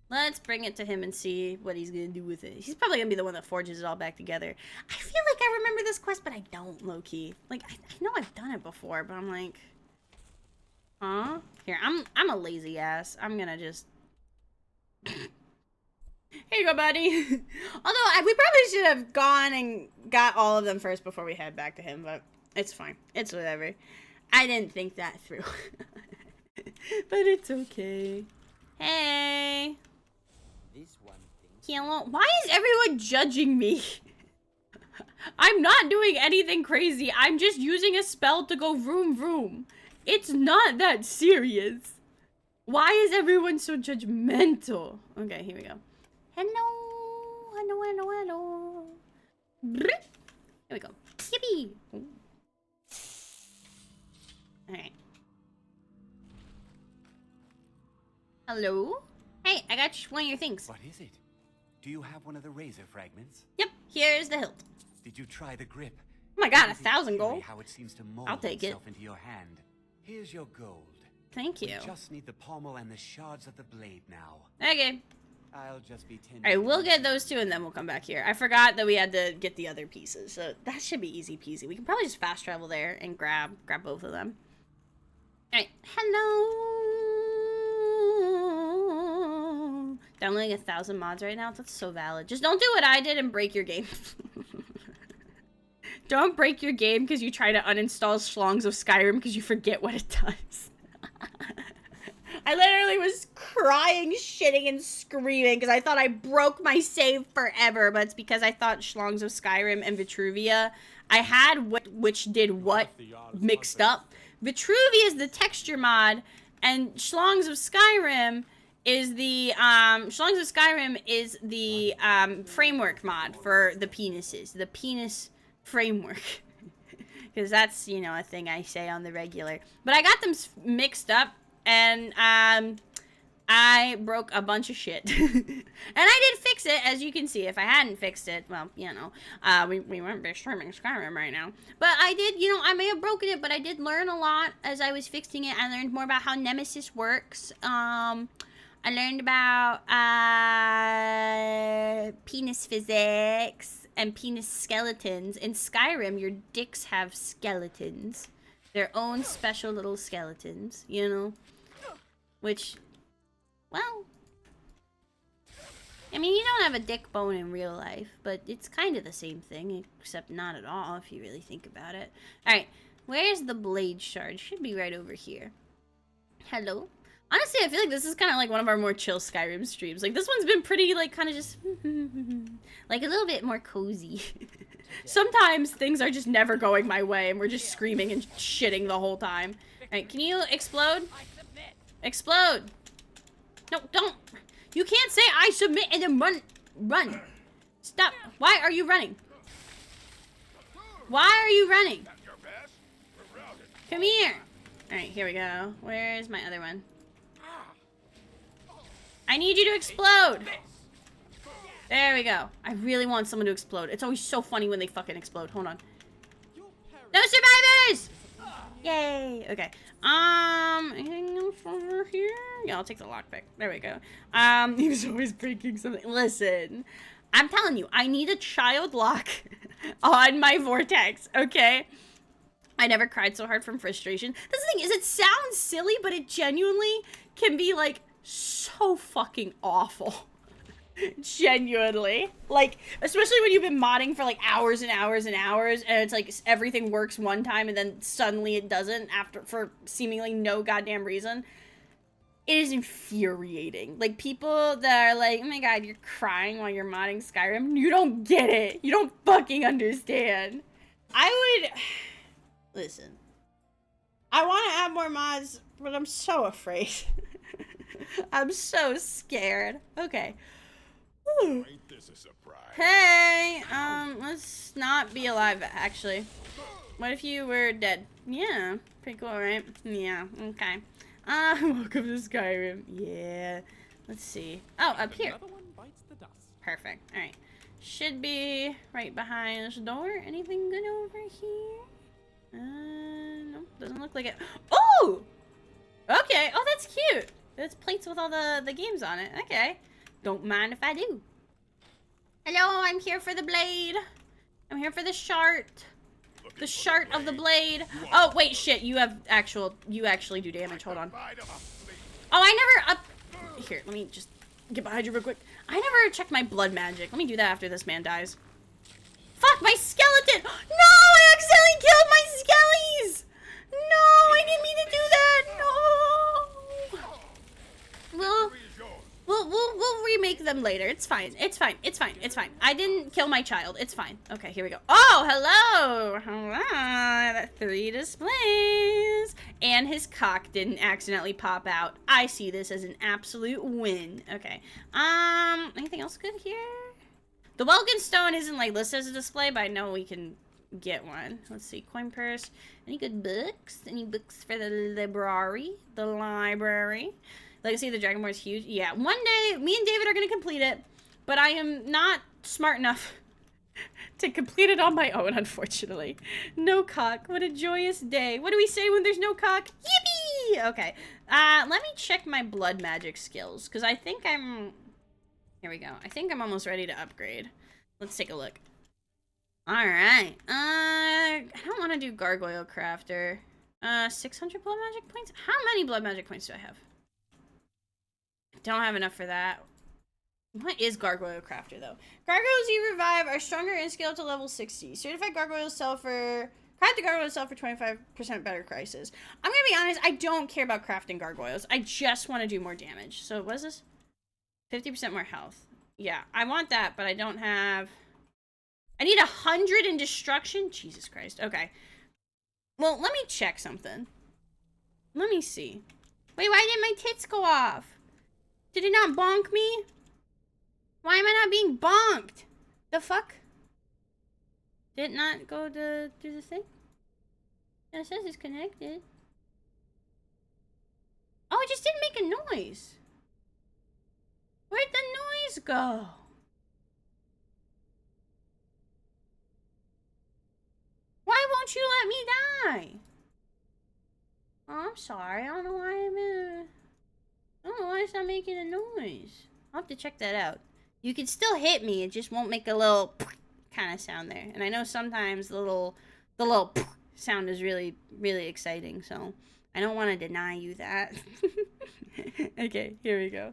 Let's bring it to him and see what he's gonna do with it. He's probably gonna be the one that forges it all back together. I feel like I remember this quest, but I don't, low-key. Like, I know I've done it before, but I'm like... Huh? Here, I'm a lazy ass. I'm gonna just... Here you go, buddy. Although, we probably should have gone and got all of them first before we head back to him, but it's fine. It's whatever. I didn't think that through. But it's okay. Hey. This one thing. Hello. Why is everyone judging me? I'm not doing anything crazy. I'm just using a spell to go vroom vroom. It's not that serious. Why is everyone so judgmental? Okay, here we go. Hello. Hello, hello, hello. Here we go. Yippee. Alright. Hello? Hey, I got one of your things. What is it? Do you have one of the razor fragments? Yep, here's the hilt. Did you try the grip? Oh my god, 1,000 gold. How it seems to mold I'll take itself into your hand. Here's your gold. Thank you. We just need the pommel and the shards of the blade now. Okay. I'll just be 10. Alright, we'll get those two and then we'll come back here. I forgot that we had to get the other pieces, so that should be easy peasy. We can probably just fast travel there and grab both of them. Alright, hello. Downloading 1,000 mods right now? That's so valid. Just don't do what I did and break your game. Don't break your game because you try to uninstall Schlongs of Skyrim because you forget what it does. I literally was crying, shitting, and screaming because I thought I broke my save forever, but it's because I thought Schlongs of Skyrim and Vitruvia, I had which did what mixed up. Vitruvia is the texture mod, and Schlongs of Skyrim is the framework mod for the penises, the penis framework. Because that's, you know, a thing I say on the regular. But I got them mixed up, and I broke a bunch of shit. And I did fix it, as you can see. If I hadn't fixed it, well, you know, we wouldn't be streaming Skyrim right now. But I did, you know, I may have broken it, but I did learn a lot as I was fixing it. I learned more about how Nemesis works. I learned about penis physics and penis skeletons. In Skyrim, your dicks have skeletons. Their own special little skeletons, you know? Which, well, I mean, you don't have a dick bone in real life, but it's kind of the same thing, except not at all if you really think about it. Alright, where's the blade shard? Should be right over here. Hello? Honestly, I feel like this is kind of like one of our more chill Skyrim streams. Like, this one's been pretty, like, kind of just, like, a little bit more cozy. Sometimes things are just never going my way, and we're just screaming and shitting the whole time. Alright, can you explode? Explode! No, don't! You can't say I submit and then run! Stop! Why are you running? Why are you running? Come here! Alright, here we go. Where's my other one? I need you to explode! There we go. I really want someone to explode. It's always so funny when they fucking explode. Hold on. No survivors! Yay! Okay. Anything else over here? Yeah, I'll take the lockpick. There we go. He was always breaking something. Listen, I'm telling you, I need a child lock on my vortex, okay? I never cried so hard from frustration. That's the thing is, it sounds silly, but it genuinely can be, like, so fucking awful. Genuinely. Like, especially when you've been modding for like hours and hours and hours, and it's like everything works one time and then suddenly it doesn't for seemingly no goddamn reason. It is infuriating. Like, people that are like, oh my god, you're crying while you're modding Skyrim. You don't get it. You don't fucking understand. I would... Listen. I want to add more mods, but I'm so afraid. I'm so scared. Okay. Whew. Ain't this a surprise? Hey, let's not be alive, actually. What if you were dead? Yeah, pretty cool, right? Yeah, okay. Welcome to Skyrim. Yeah. Let's see. Oh, up here. Perfect. Alright. Should be right behind this door. Anything good over here? Nope, doesn't look like it. Oh! Okay, oh, that's cute. There's plates with all the games on it. Okay. Don't mind if I do. Hello, I'm here for the blade. I'm here for the shart. The shart of the blade. Oh, wait, shit. You actually do damage. Hold on. Oh, I never Here, let me just get behind you real quick. I never checked my blood magic. Let me do that after this man dies. Fuck, my skeleton! No, I accidentally killed my skellies! No, I didn't mean to do that! No! We'll remake them later. It's fine. It's fine. It's fine. It's fine. I didn't kill my child. It's fine. Okay, here we go. Oh, hello! Hello! 3 displays! And his cock didn't accidentally pop out. I see this as an absolute win. Okay. Anything else good here? The Welkin Stone isn't like listed as a display, but I know we can get one. Let's see. Coin purse. Any good books? Any books for the library? The library. Legacy of the Dragonborn is huge. Yeah, one day, me and David are going to complete it, but I am not smart enough to complete it on my own, unfortunately. No cock. What a joyous day. What do we say when there's no cock? Yippee! Okay. Let me check my blood magic skills, because I think I'm... Here we go. I think I'm almost ready to upgrade. Let's take a look. Alright. I don't want to do Gargoyle Crafter. 600 blood magic points? How many blood magic points do I have? Don't have enough for that. What is Gargoyle Crafter, though? Gargoyles you revive are stronger and scale to level 60. Certified Gargoyles sell for... Craft the Gargoyles sell for 25% better prices. I'm gonna be honest, I don't care about crafting Gargoyles. I just want to do more damage. So, what is this? 50% more health. Yeah, I want that, but I don't have... I need 100 in destruction? Jesus Christ. Okay. Well, let me check something. Let me see. Wait, why didn't my tits go off? Did it not bonk me? Why am I not being bonked? The fuck? Did it not go to do the thing? It says it's connected. Oh, it just didn't make a noise. Where'd the noise go? Why won't you let me die? Oh, I'm sorry. I don't know why I don't know why it's not making a noise. I'll have to check that out. You can still hit me, it just won't make a little kind of sound there. And I know sometimes the little sound is really, really exciting, so I don't want to deny you that. Okay, here we go.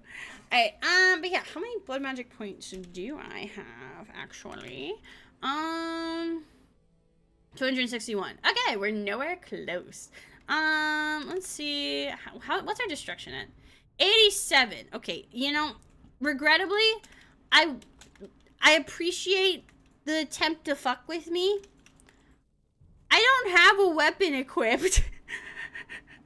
Alright, but yeah, how many blood magic points do I have, actually? 261. Okay, we're nowhere close. Let's see. What's our destruction at? 87. Okay, you know, regrettably, I appreciate the attempt to fuck with me. I don't have a weapon equipped.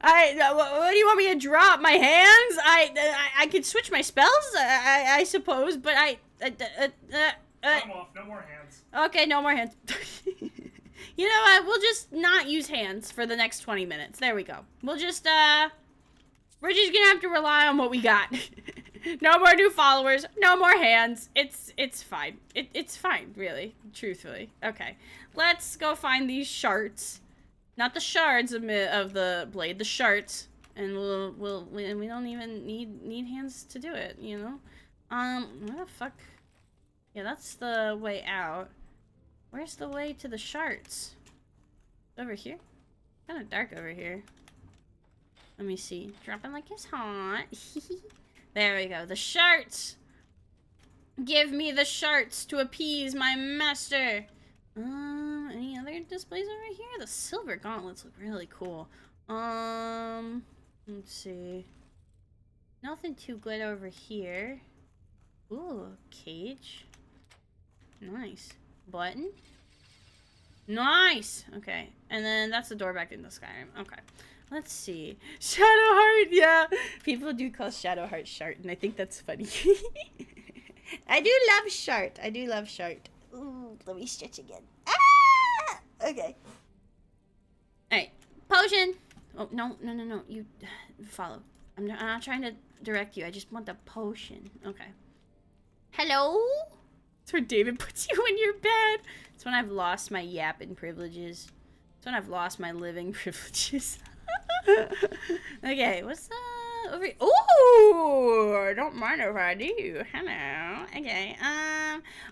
What do you want me to drop? My hands? I could switch my spells, I suppose, but I'm off. No more hands. Okay, no more hands. You know what? We'll just not use hands for the next 20 minutes. There we go. We'll just, we're just gonna have to rely on what we got. No more new followers. No more hands. It's fine. It's fine, really. Truthfully. Okay. Let's go find these shards. Not the shards of the blade, the shards. And we don't even need hands to do it, you know? Where the fuck? Yeah, that's the way out. Where's the way to the shards? Over here? Kind of dark over here. Let me see. Dropping like it's hot. There we go. The shards! Give me the shards to appease my master! Any other displays over here? The silver gauntlets look really cool. Let's see. Nothing too good over here. Ooh, cage. Nice. Button. Nice! Okay. And then that's the door back into Skyrim. Okay. Let's see. Shadowheart, yeah! People do call Shadowheart Shart, and I think that's funny. I do love Shart. I do love Shart. Ooh, let me stretch again. Ah! Okay. Alright. Potion! Oh, no. You follow. I'm not trying to direct you. I just want the potion. Okay. Hello? That's where David puts you in your bed. It's when I've lost my yapping privileges. It's when I've lost my living privileges. Okay, what's over here? Ooh, don't mind if I do. Hello. Okay.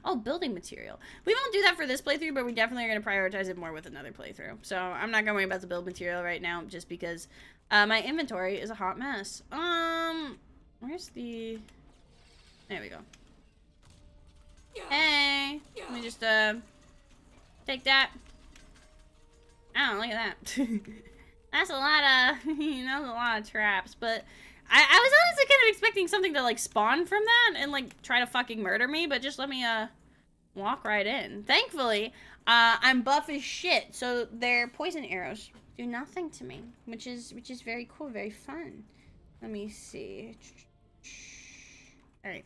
Oh, building material. We won't do that for this playthrough, but we definitely are going to prioritize it more with another playthrough. So I'm not going to worry about the build material right now, just because my inventory is a hot mess. Where's the? There we go. Hey, let me just take that. Oh, look at that. That's a lot of, you know, a lot of traps, but I was honestly kind of expecting something to, like, spawn from that and, like, try to fucking murder me, but just let me, walk right in. Thankfully, I'm buff as shit, so their poison arrows do nothing to me, which is very cool, very fun. Let me see. Alright.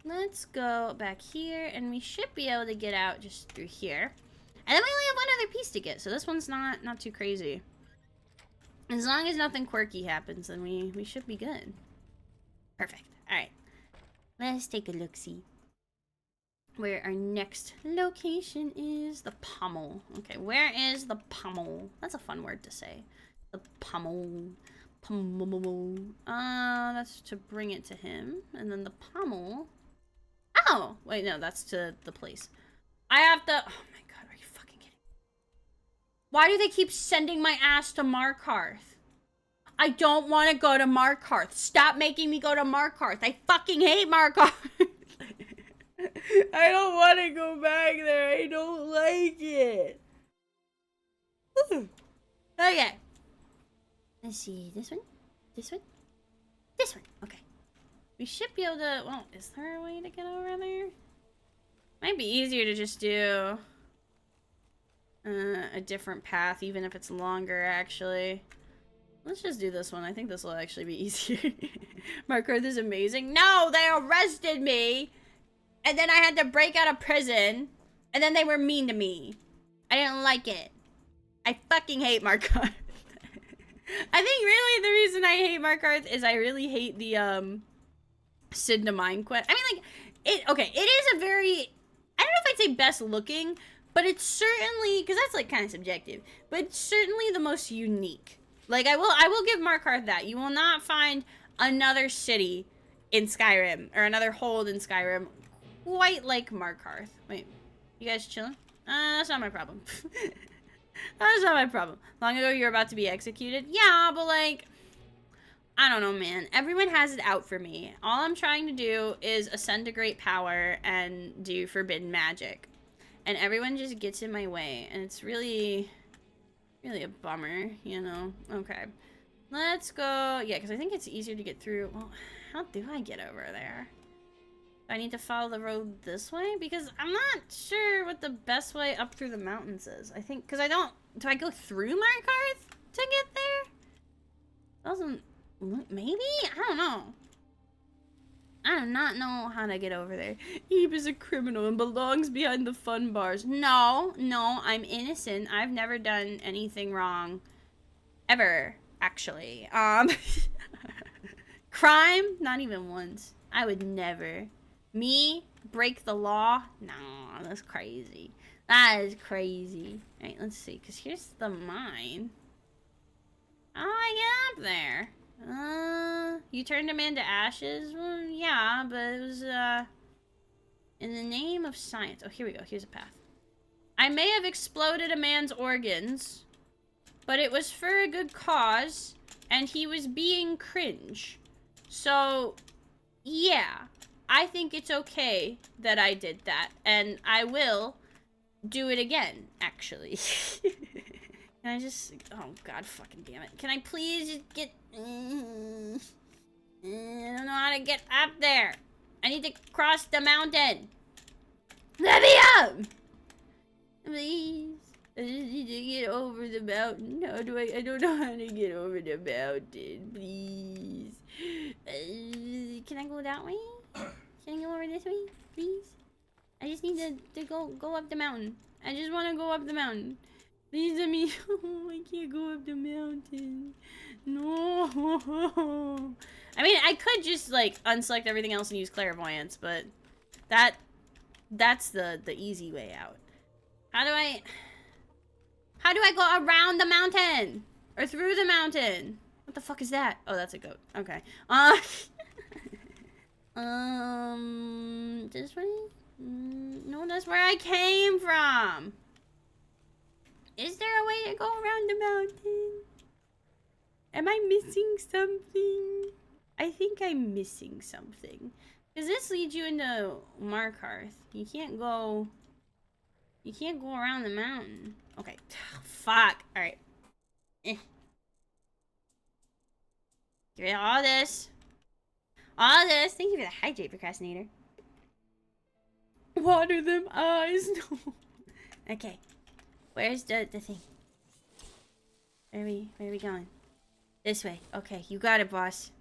Let's go back here, and we should be able to get out just through here. And then we only have one other piece to get, so this one's not too crazy. As long as nothing quirky happens, then we should be good. Perfect. Alright. Let's take a look-see. Where our next location is the pommel. Okay, where is the pommel? That's a fun word to say. The pommel. Pommel. That's to bring it to him. And then the pommel. Oh! Wait, no, that's to the place. I have to... Oh my god, are you fucking kidding me? Why do they keep sending my ass to Malacath? I don't want to go to Malacath. Stop making me go to Malacath. I fucking hate Malacath. I don't want to go back there. I don't like it. Okay. Let's see. This one? This one? This one. Okay. We should be able to... Well, is there a way to get over there? Might be easier to just do a different path, even if it's longer, actually. Let's just do this one. I think this will actually be easier. Malacath is amazing. No, they arrested me! And then I had to break out of prison. And then they were mean to me. I didn't like it. I fucking hate Malacath. I think really the reason I hate Malacath is I really hate the, Sid to Mine quest. I mean, like, okay, it is a very... I don't know if I'd say best looking, but it's certainly... Because that's, like, kind of subjective. But it's certainly the most unique. Like, I will give Malacath that. You will not find another city in Skyrim, or another hold in Skyrim, quite like Malacath. Wait, you guys chilling? That's not my problem. That's not my problem. Long ago, you're about to be executed. Yeah, but like, I don't know, man. Everyone has it out for me. All I'm trying to do is ascend to great power and do forbidden magic. And everyone just gets in my way. And it's really, really a bummer, you know? Okay. Let's go. Yeah, because I think it's easier to get through. Well, how do I get over there? Do I need to follow the road this way? Because I'm not sure what the best way up through the mountains is. I think, because I don't... Do I go through Malacath to get there? Doesn't... Maybe? I don't know. I do not know how to get over there. Eve is a criminal and belongs behind the fun bars. No, I'm innocent. I've never done anything wrong. Ever, actually. Crime? Not even once. I would never. Me? Break the law? No, that's crazy. That is crazy. Alright, let's see. Because here's the mine. How do I get up there? You turned a man to ashes? Well, yeah, but it was, in the name of science. Oh, here we go. Here's a path. I may have exploded a man's organs, but it was for a good cause, and he was being cringe. So, yeah, I think it's okay that I did that, and I will do it again, actually. Can I just... Oh, God fucking damn it. Can I please just get... I don't know how to get up there. I need to cross the mountain. Let me up! Please. I just need to get over the mountain. How do I don't know how to get over the mountain. Please. Can I go that way? Can I go over this way? Please? I just need to go up the mountain. I just want to go up the mountain. Please let me. Oh, I can't go up the mountain. No. I mean, I could just like unselect everything else and use clairvoyance, but that's the easy way out. How do I go around the mountain or through the mountain? What the fuck is that? Oh, that's a goat. Okay. This way? No, that's where I came from. Is there a way to go around the mountain? Am I missing something? I think I'm missing something. Because this leads you into Malacath. You can't go around the mountain. Okay. Fuck. Alright. Give me all this. All this. Thank you for the hydrate, procrastinator. Water them eyes. No. Okay. Where's the thing? Where are we going? This way. Okay, you got it, boss.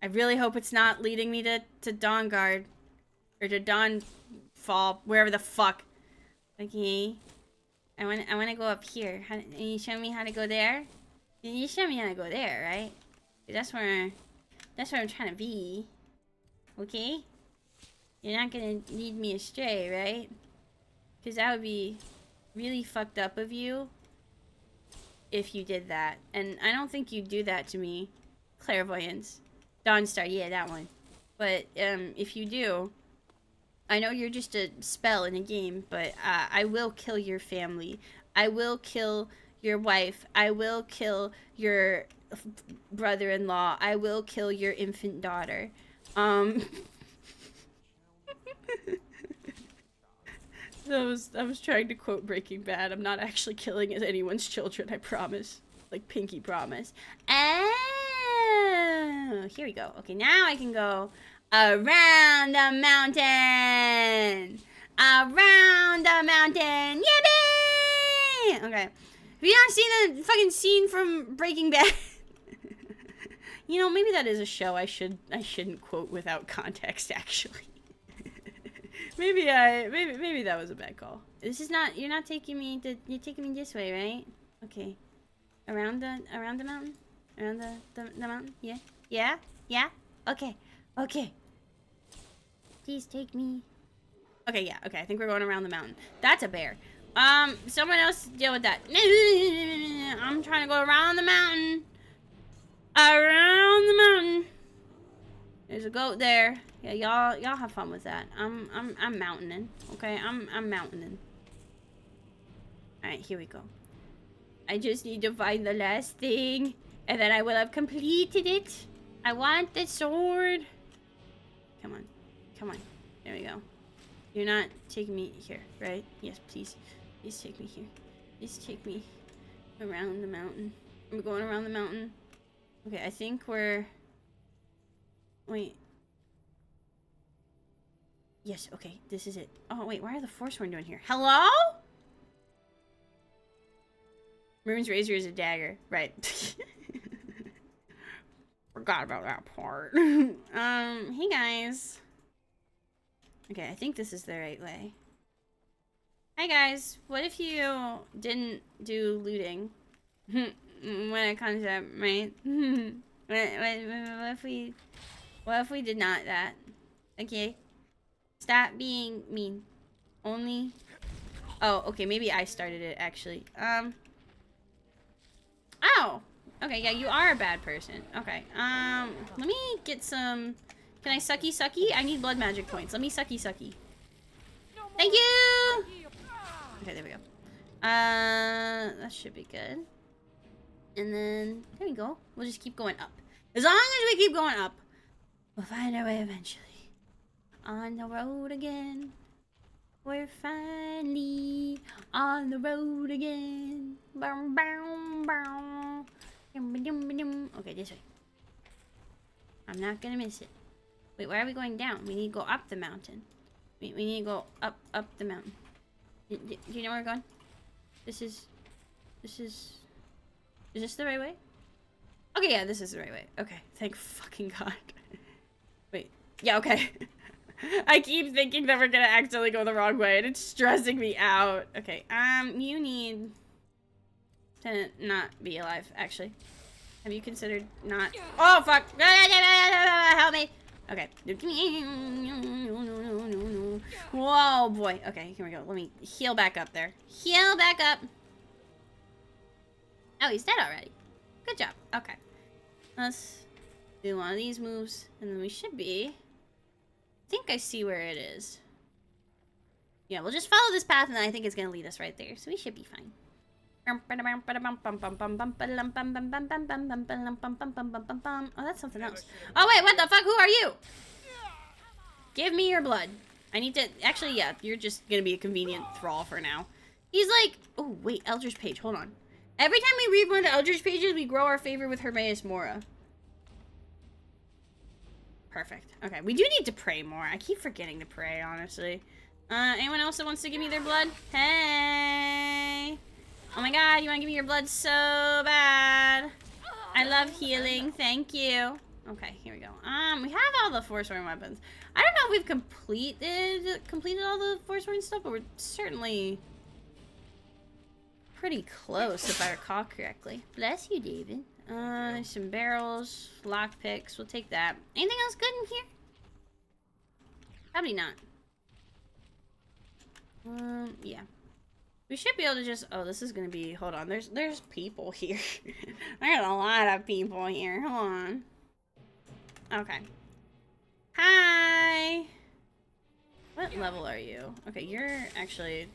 I really hope it's not leading me to Dawnguard. Or to Dawnfall. Wherever the fuck. Okay. I want to go up here. Can you show me how to go there? You show me how to go there, right? That's where I'm trying to be. Okay? You're not gonna lead me astray, right? Because that would be really fucked up of you if you did that. And I don't think you'd do that to me. Clairvoyance. Dawnstar, yeah, that one. But if you do, I know you're just a spell in a game, but I will kill your family. I will kill your wife. I will kill your brother-in-law. I will kill your infant daughter. I was trying to quote Breaking Bad. I'm not actually killing anyone's children, I promise. Like Pinky promise. Oh, here we go. Okay, now I can go around the mountain. Around the mountain. Yippee! Okay. Have you not seen the fucking scene from Breaking Bad? You know, maybe that is a show I shouldn't quote without context, actually. Maybe that was a bad call. This is not, you're taking me this way, right? Okay. Around the mountain? Around the mountain? Yeah? Yeah? Yeah? Okay. Okay. Please take me. Okay, yeah, okay, I think we're going around the mountain. That's a bear. Someone else deal with that. I'm trying to go around the mountain. Around the mountain. There's a goat there. Yeah, y'all have fun with that. I'm mountaining. Okay, I'm mountaining. Alright, here we go. I just need to find the last thing, and then I will have completed it. I want the sword. Come on. Come on. There we go. You're not taking me here, right? Yes, please. Please take me here. Please take me around the mountain. We're going around the mountain. Okay, I think we're... Wait. Yes, okay, this is it. Oh, wait, why are the Forsworn doing here? Hello? Mehrunes Razor is a dagger. Right. Forgot about that part. Hey guys. Okay, I think this is the right way. Hi guys, what if you didn't do looting? What a concept, right? What if we did not that? Okay. Stop being mean. Only... Oh, okay, maybe I started it, actually. Oh! Okay, yeah, you are a bad person. Okay, let me get some... Can I sucky sucky? I need blood magic points. Let me sucky sucky. Thank you! Okay, there we go. That should be good. And then, there we go. We'll just keep going up. As long as we keep going up, we'll find our way eventually. On the road again. We're finally on the road again. Bow, bow, bow. Okay, this way. I'm not gonna miss it. Wait, why are we going down? We need to go up the mountain. We need to go up the mountain. Do you know where we're going? This is this the right way? Okay, yeah, this is the right way. Okay, thank fucking God. Wait, yeah, okay. I keep thinking that we're gonna accidentally go the wrong way, and it's stressing me out. Okay, you need to not be alive, actually. Have you considered not? Oh, fuck! Help me! Okay. Whoa, boy. Okay, here we go. Let me heal back up there. Heal back up! Oh, he's dead already. Good job. Okay. Let's do one of these moves, and then we should be... I think I see where it is. Yeah, we'll just follow this path, and then I think it's gonna lead us right there, so we should be fine. Oh, that's something else. Oh, wait, what the fuck? Who are you? Give me your blood. I need to... Actually, yeah, you're just gonna be a convenient thrall for now. He's like... Oh, wait, Eldritch Page. Hold on. Every time we read one of the Eldritch Pages, we grow our favor with Hermaeus Mora. Perfect. Okay, we do need to pray more. I keep forgetting to pray, honestly. Anyone else that wants to give me their blood? Hey! Oh my god, you want to give me your blood so bad. I love healing. Thank you. Okay, here we go. We have all the Forsworn weapons. I don't know if we've completed all the Forsworn stuff, but we're certainly pretty close, if I recall correctly. Bless you, David. There's some barrels, lockpicks. We'll take that. Anything else good in here? Probably not. Yeah. We should be able to just... Oh, this is gonna be... Hold on. There's people here. There's a lot of people here. Hold on. Okay. Hi! What level are you? Okay, you're actually...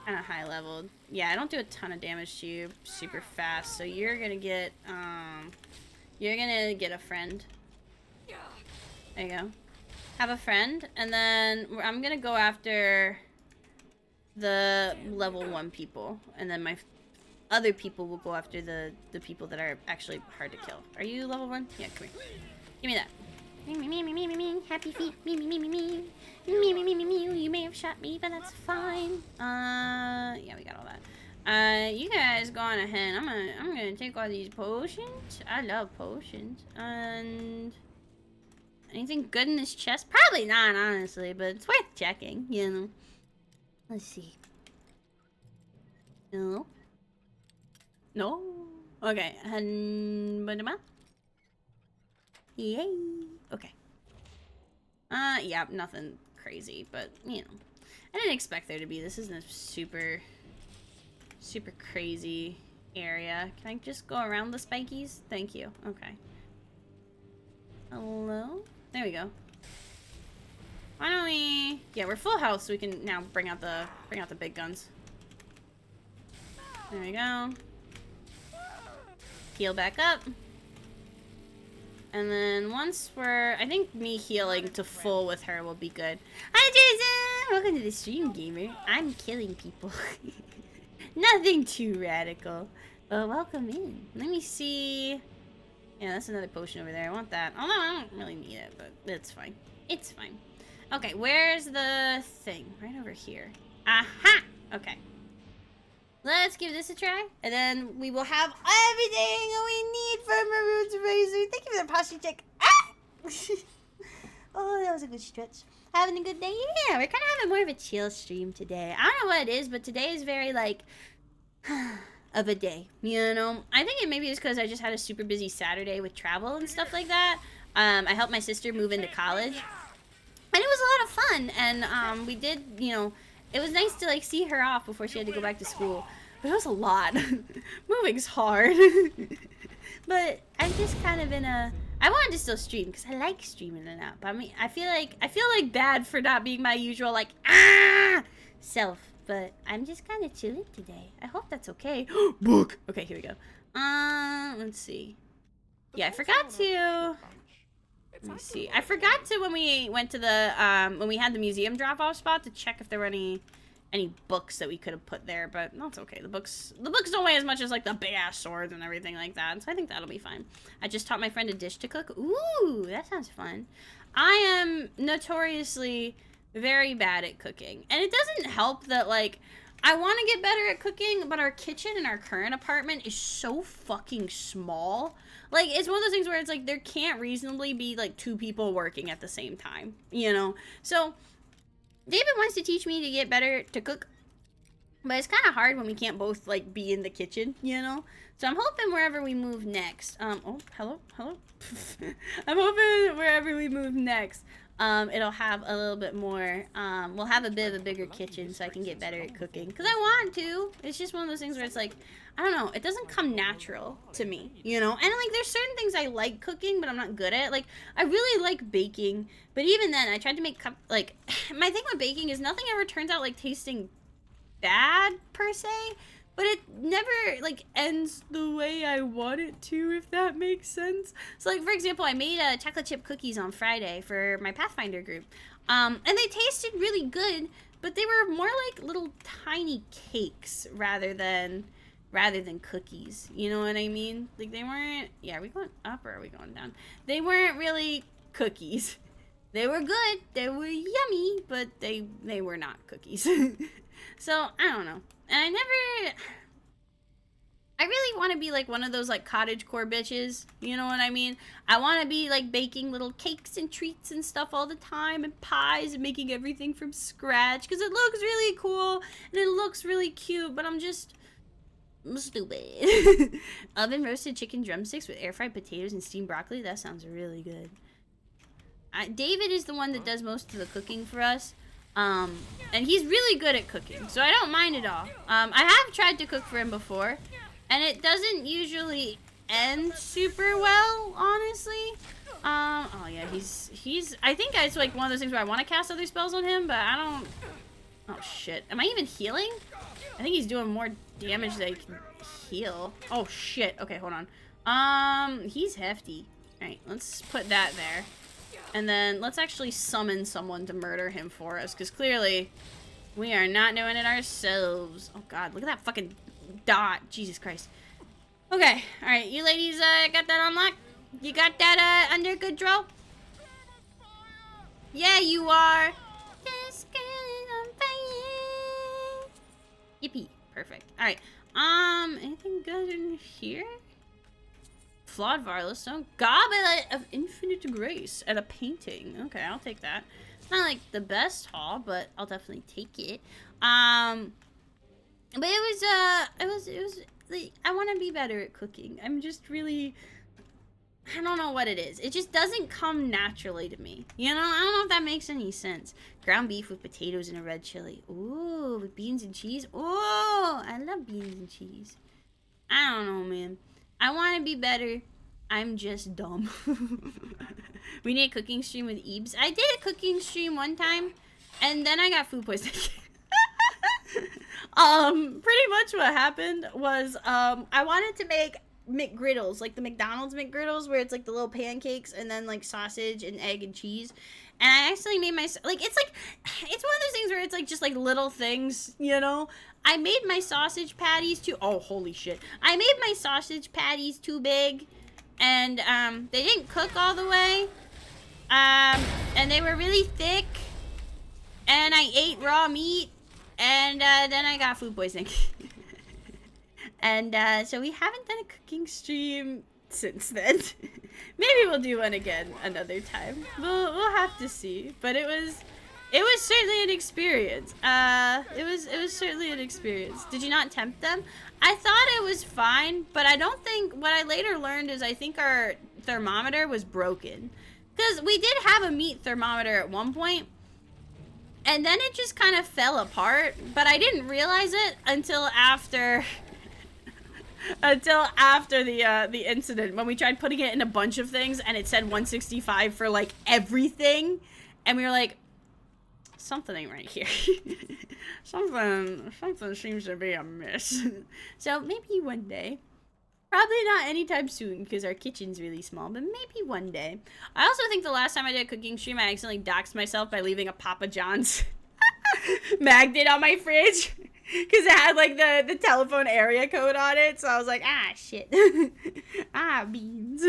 kind of high leveled. Yeah, I don't do a ton of damage to you super fast, so you're gonna get a friend. There you go. Have a friend, and then I'm gonna go after the level 1 people, and then my other people will go after the people that are actually hard to kill. Are you level 1? Yeah, come here. Give me that. Me, happy feet. Me. You may have shot me, but that's fine. Yeah, we got all that. You guys go on ahead. I'm gonna take all these potions. I love potions. And anything good in this chest? Probably not, honestly, but it's worth checking, you know. Let's see. No. No. Okay. Yay. Okay. Yeah, nothing crazy, but you know, I didn't expect there to be. This isn't a super crazy area. Can I just go around the spikies? Thank you. Okay. Hello? There we go. Why don't we... Yeah, we're full health, so we can now bring out the big guns. There we go. Heal back up. And then once we're... I think me healing to full with her will be good. Hi, Jason! Welcome to the stream, gamer. I'm killing people. Nothing too radical. But welcome in. Let me see... Yeah, that's another potion over there. I want that. Although I don't really need it, but it's fine. It's fine. Okay, where's the thing? Right over here. Aha! Okay. Let's give this a try, and then we will have everything we need for Mehrunes Razor. Thank you for the posture check. Ah! Oh, that was a good stretch. Having a good day? Yeah, we're kind of having more of a chill stream today. I don't know what it is, but today is very, like, of a day, you know? I think it maybe is because I just had a super busy Saturday with travel and stuff like that. I helped my sister move into college, and it was a lot of fun, and we did, you know... It was nice to, like, see her off before she had to go back to school. But it was a lot. Moving's hard. But I'm just kind of in a... I wanted to still stream, because I like streaming it up. I mean, I feel like bad for not being my usual, like, self. But I'm just kind of chilling today. I hope that's okay. Book! Okay, here we go. Let's see. Yeah, I forgot to... Let me see. I forgot to, when we went to the, when we had the museum drop-off spot, to check if there were any books that we could have put there, but that's okay. The books don't weigh as much as, like, the big-ass swords and everything like that, so I think that'll be fine. I just taught my friend a dish to cook. Ooh, that sounds fun. I am notoriously very bad at cooking, and it doesn't help that, like, I want to get better at cooking, but our kitchen in our current apartment is so fucking small. Like, it's one of those things where it's like, there can't reasonably be, like, 2 people working at the same time, you know? So, David wants to teach me to get better to cook, but it's kind of hard when we can't both, like, be in the kitchen, you know? So I'm hoping wherever we move next, oh, hello? I'm hoping wherever we move next, it'll have a little bit more, we'll have a bit of a bigger kitchen so I can get better at cooking. Because I want to. It's just one of those things where it's like, I don't know, it doesn't come natural to me, you know? And, like, there's certain things I like cooking, but I'm not good at. Like, I really like baking, but even then, I tried to make, like, my thing with baking is nothing ever turns out, like, tasting bad, per se. But it never, like, ends the way I want it to, if that makes sense. So, like, for example, I made chocolate chip cookies on Friday for my Pathfinder group. And they tasted really good, but they were more like little tiny cakes rather than cookies. You know what I mean? Like, they weren't... Yeah, are we going up or are we going down? They weren't really cookies. They were good. They were yummy, but they were not cookies. So, I don't know. And I really want to be, like, one of those, like, cottagecore bitches. You know what I mean? I want to be, like, baking little cakes and treats and stuff all the time, and pies, and making everything from scratch, because it looks really cool, and it looks really cute, but I'm stupid. Oven roasted chicken drumsticks with air fried potatoes and steamed broccoli. That sounds really good. David is the one that does most of the cooking for us. And he's really good at cooking, so I don't mind at all. I have tried to cook for him before, and it doesn't usually end super well, honestly. Oh yeah, he's, I think it's like one of those things where I want to cast other spells on him, but I don't, oh shit. Am I even healing? I think he's doing more damage than I can heal. Oh shit, okay, hold on. He's hefty. Alright, let's put that there. And then let's actually summon someone to murder him for us, because clearly we are not doing it ourselves. Oh god, look at that fucking dot. Jesus Christ. Okay, alright, you ladies got that unlocked? You got that under control? Yeah, you are. This girl is on fire. Yippee. Perfect. Alright. Anything good in here? Flawed Varlestone, Goblet of Infinite Grace, and a painting. Okay, I'll take that. It's not like the best haul, but I'll definitely take it. But it was like, I want to be better at cooking. I'm just really, I don't know what it is. It just doesn't come naturally to me. You know, I don't know if that makes any sense. Ground beef with potatoes and a red chili. Ooh, with beans and cheese. Ooh, I love beans and cheese. I don't know, man. I want to be better. I'm just dumb. We need a cooking stream with Eebs. I did a cooking stream one time, and then I got food poisoning. Pretty much what happened was, I wanted to make McGriddles, like the McDonald's McGriddles, where it's like the little pancakes and then like sausage and egg and cheese. And I actually made my, it's one of those things where it's like just like little things, you know? I made my sausage patties oh, holy shit. I made my sausage patties too big, and, they didn't cook all the way. And they were really thick, and I ate raw meat, and, then I got food poisoning. And, so we haven't done a cooking stream since then. Maybe we'll do one again another time. We'll have to see. But it was certainly an experience. It was certainly an experience. Did you not tempt them? I thought it was fine, but I don't think, what I later learned is I think our thermometer was broken. Because we did have a meat thermometer at one point, and then it just kind of fell apart, but I didn't realize it until after the incident, when we tried putting it in a bunch of things and it said 165 for like everything, and we were like, something ain't right here. something seems to be amiss. So maybe one day. Probably not anytime soon, because our kitchen's really small, but maybe one day. I also think the last time I did a cooking stream, I accidentally doxed myself by leaving a Papa John's magnet on my fridge, because it had, like, the telephone area code on it, so I was like, ah, shit. Ah, beans.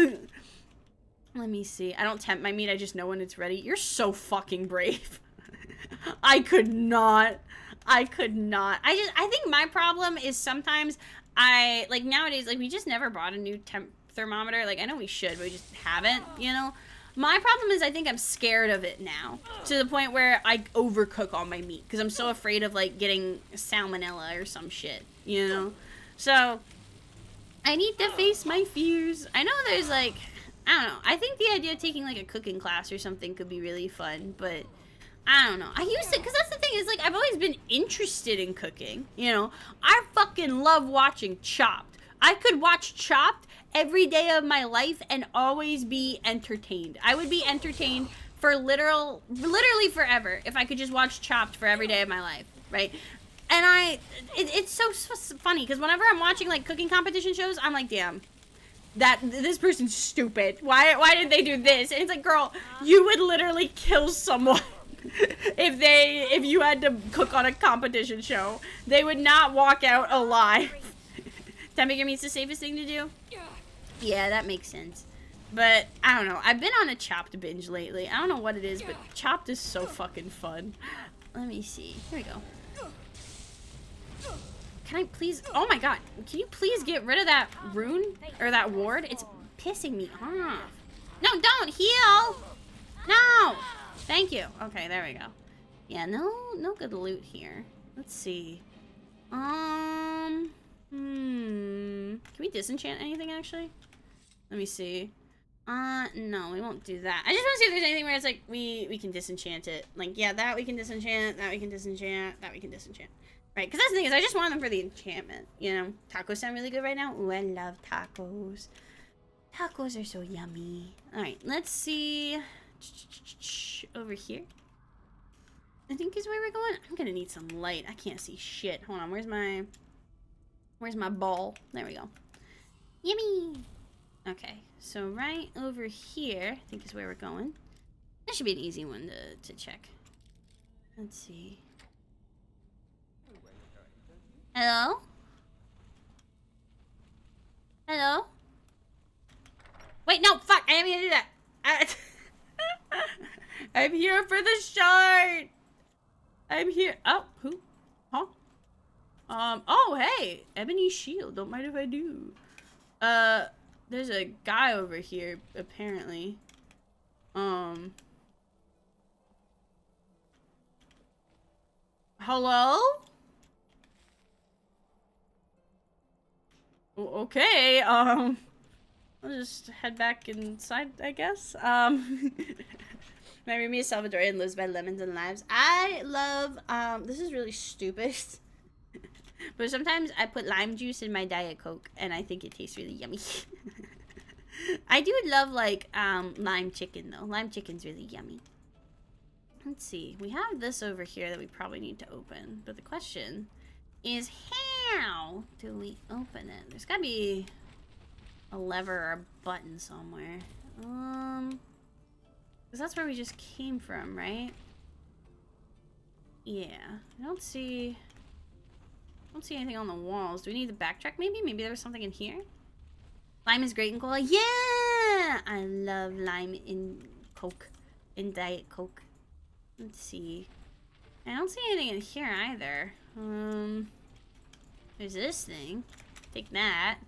Let me see. I don't tempt my meat, I just know when it's ready. You're so fucking brave. I could not. I think my problem is sometimes nowadays, like, we just never bought a new temp thermometer. Like, I know we should, but we just haven't, you know? My problem is I think I'm scared of it now, to the point where I overcook all my meat, because I'm so afraid of, like, getting salmonella or some shit, you know? So, I need to face my fears. I know there's, like, I don't know. I think the idea of taking, like, a cooking class or something could be really fun, but I don't know. I used to, because that's the thing, is, like, I've always been interested in cooking, you know? I fucking love watching Chopped. I could watch Chopped every day of my life and always be entertained. I would be entertained for literally forever if I could just watch Chopped for every day of my life, right? And it's so funny, because whenever I'm watching, like, cooking competition shows, I'm like, damn, this person's stupid. Why did they do this? And it's like, girl, you would literally kill someone. If you had to cook on a competition show, they would not walk out alive. Temping your meat's the safest thing to do? Yeah, that makes sense. But, I don't know. I've been on a Chopped binge lately. I don't know what it is, but Chopped is so fucking fun. Let me see. Here we go. Can I please... Oh my god. Can you please get rid of that rune? Or that ward? It's pissing me off. No, don't heal! No! Thank you. Okay, there we go. Yeah, no good loot here. Let's see. Can we disenchant anything, actually? Let me see. No, we won't do that. I just want to see if there's anything where it's like, we can disenchant it. Like, yeah, that we can disenchant, that we can disenchant, that we can disenchant. Right, because that's the thing, is I just want them for the enchantment, you know? Tacos sound really good right now. Ooh, I love tacos. Tacos are so yummy. Alright, let's see... Over here, I think is where we're going. I'm gonna need some light. I can't see shit. Hold on. Where's my ball? There we go. Yummy. Okay, so right over here, I think is where we're going. That should be an easy one to check. Let's see. Hello? Hello? Wait, no, fuck! I didn't mean to do that. I'm here for the shard. I'm here. Oh, who? Huh? Oh, hey, Ebony Shield. Don't mind if I do. There's a guy over here, apparently. Hello? Okay, I'll just head back inside, I guess. Marry Me is Salvadorian, lives by lemons and limes. I love, this is really stupid. But sometimes I put lime juice in my Diet Coke, and I think it tastes really yummy. I do love, like, lime chicken, though. Lime chicken's really yummy. Let's see. We have this over here that we probably need to open. But the question is how do we open it? There's gotta be a lever or a button somewhere. Because that's where we just came from, right? Yeah. I don't see anything on the walls. Do we need to backtrack maybe? Maybe there was something in here? Lime is great in cola. Yeah! I love lime in Coke. In Diet Coke. Let's see. I don't see anything in here either. There's this thing. Take that.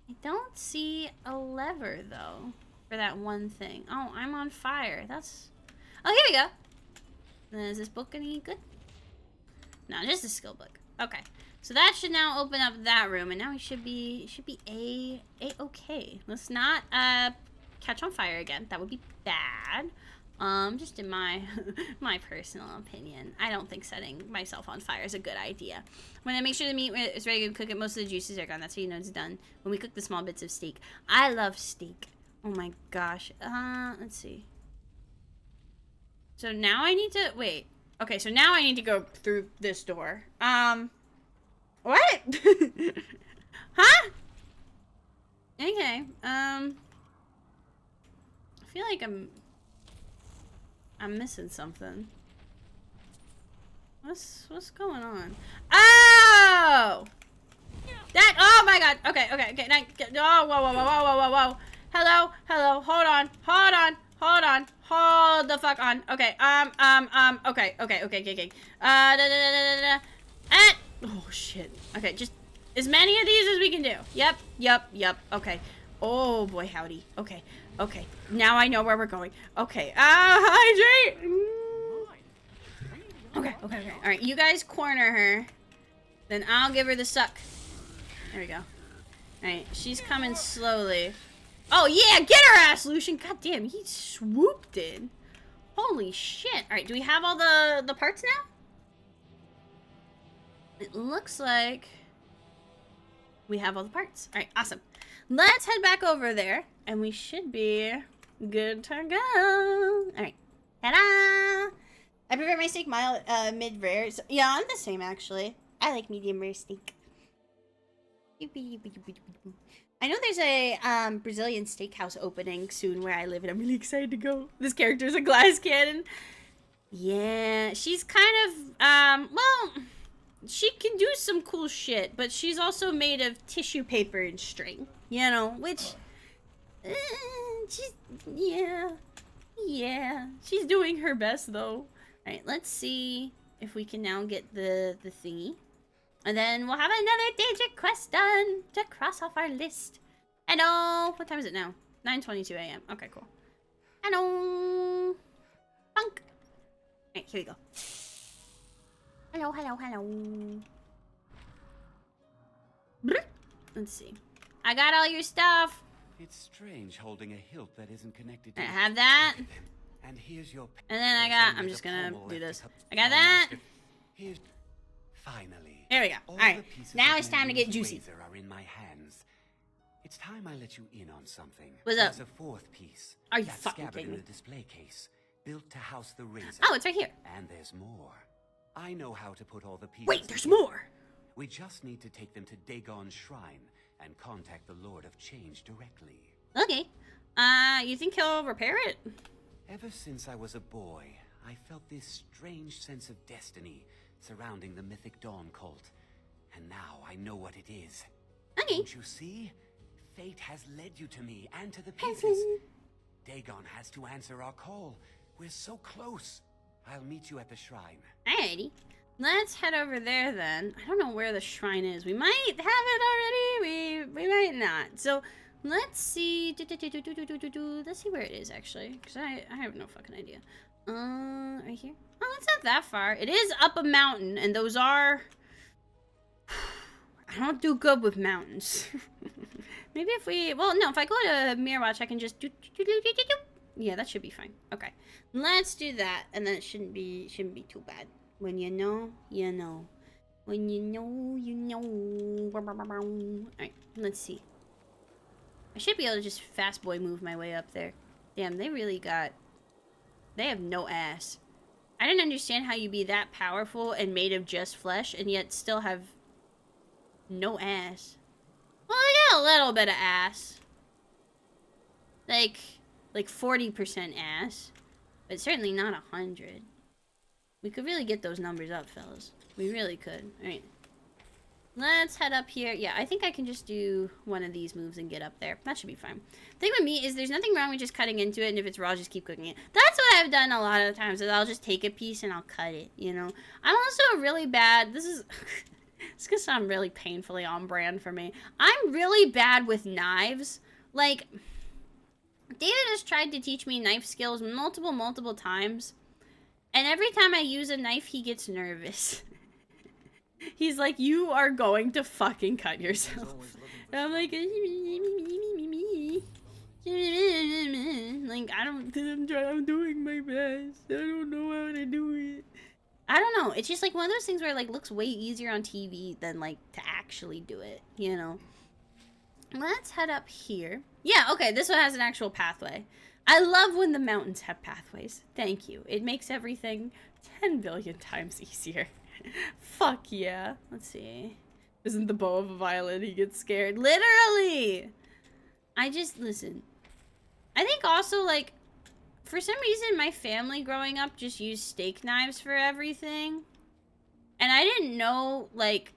I don't see a lever though for that one thing. Oh, I'm on fire. That's... Oh, here we go. Is this book any good? No, just a skill book. Okay. So that should now open up that room, and now we should be okay. Let's not catch on fire again. That would be bad. Just in my my personal opinion, I don't think setting myself on fire is a good idea. When I make sure the meat is ready to cook it, most of the juices are gone. That's how you know it's done. When we cook the small bits of steak, I love steak. Oh my gosh. Let's see. So now I need to wait. Okay, so now I need to go through this door. What? Huh? Okay. I feel like I'm missing something. What's going on? Oh! That, oh my god. Okay. Oh, whoa. Hello. Hold the fuck on. Okay. Okay. Oh shit. Okay, just as many of these as we can do. Yep. Okay. Oh boy, howdy. Okay. Now I know where we're going. Okay. Hydrate. Okay. All right, you guys corner her. Then I'll give her the suck. There we go. All right, she's coming slowly. Oh yeah, get her ass, Lucian. God damn, he swooped in. Holy shit. All right, do we have all the parts now? It looks like we have all the parts. All right, awesome. Let's head back over there, and we should be good to go. All right, ta-da! I prefer my steak mild, mid-rare. So, yeah, I'm the same, actually. I like medium-rare steak. I know there's a Brazilian steakhouse opening soon where I live, and I'm really excited to go. This character's a glass cannon. Yeah, she's kind of, well... She can do some cool shit, but she's also made of tissue paper and string, you know, which, yeah, she's doing her best, though. Alright, let's see if we can now get the thingy. And then we'll have another Daedra quest done to cross off our list. Hello! What time is it now? 9:22 a.m. Okay, cool. Hello! Punk! Alright, here we go. Hello. Let's see. I got all your stuff. It's strange holding a hilt that isn't connected I to have that. And here's your And then I'm just gonna do this. I got that. Finally. There we go. Alright. Now it's time to get juicy. Are in my hands. It's time I let you in on something. What's up? There's a fourth piece. Are you fucking scabbard kidding in me? a display case, built to house the razor. Oh, it's right here. And there's more. I know how to put all the pieces. Wait, there's together. more. We just need to take them to Dagon's shrine and contact the Lord of Change directly. Okay. You think he'll repair it? Ever since I was a boy, I felt this strange sense of destiny surrounding the mythic Dawn cult. And now I know what it is. Okay. Don't you see? Fate has led you to me and to the pieces. Dagon has to answer our call. We're so close. I'll meet you at the shrine. Alrighty. Let's head over there then. I don't know where the shrine is. We might have it already. We might not. So let's see. Let's see where it is actually, because I have no fucking idea. Right here. Oh, it's not that far. It is up a mountain, and those are. I don't do good with mountains. Maybe if we. Well, no. If I go to Mirror Watch, I can just do. Yeah, that should be fine. Okay, let's do that, and then it shouldn't be too bad. When you know, you know. When you know, you know. Alright, let's see. I should be able to just fast boy move my way up there. Damn, they really got... They have no ass. I didn't understand how you be that powerful and made of just flesh and yet still have no ass. Well, I got a little bit of ass. Like 40% ass. But certainly not 100. We could really get those numbers up, fellas. We really could. Alright. Let's head up here. Yeah, I think I can just do one of these moves and get up there. That should be fine. The thing with me is there's nothing wrong with just cutting into it, and if it's raw, just keep cooking it. That's what I've done a lot of the times, is I'll just take a piece and I'll cut it, you know? I'm also really bad. This is... It's gonna sound really painfully on brand for me. I'm really bad with knives. Like, David has tried to teach me knife skills multiple times. And every time I use a knife, he gets nervous. He's like, you are going to fucking cut yourself. And I'm like, I'm doing my best. I don't know how to do it. I don't know. It's just like one of those things where it like looks way easier on TV than like to actually do it, you know? Let's head up here. Yeah, okay, this one has an actual pathway. I love when the mountains have pathways. Thank you. It makes everything 10 billion times easier. Fuck yeah. Let's see. Isn't the bow of a violin? He gets scared. Literally! Listen. I think also, like, for some reason, my family growing up just used steak knives for everything. And I didn't know, like...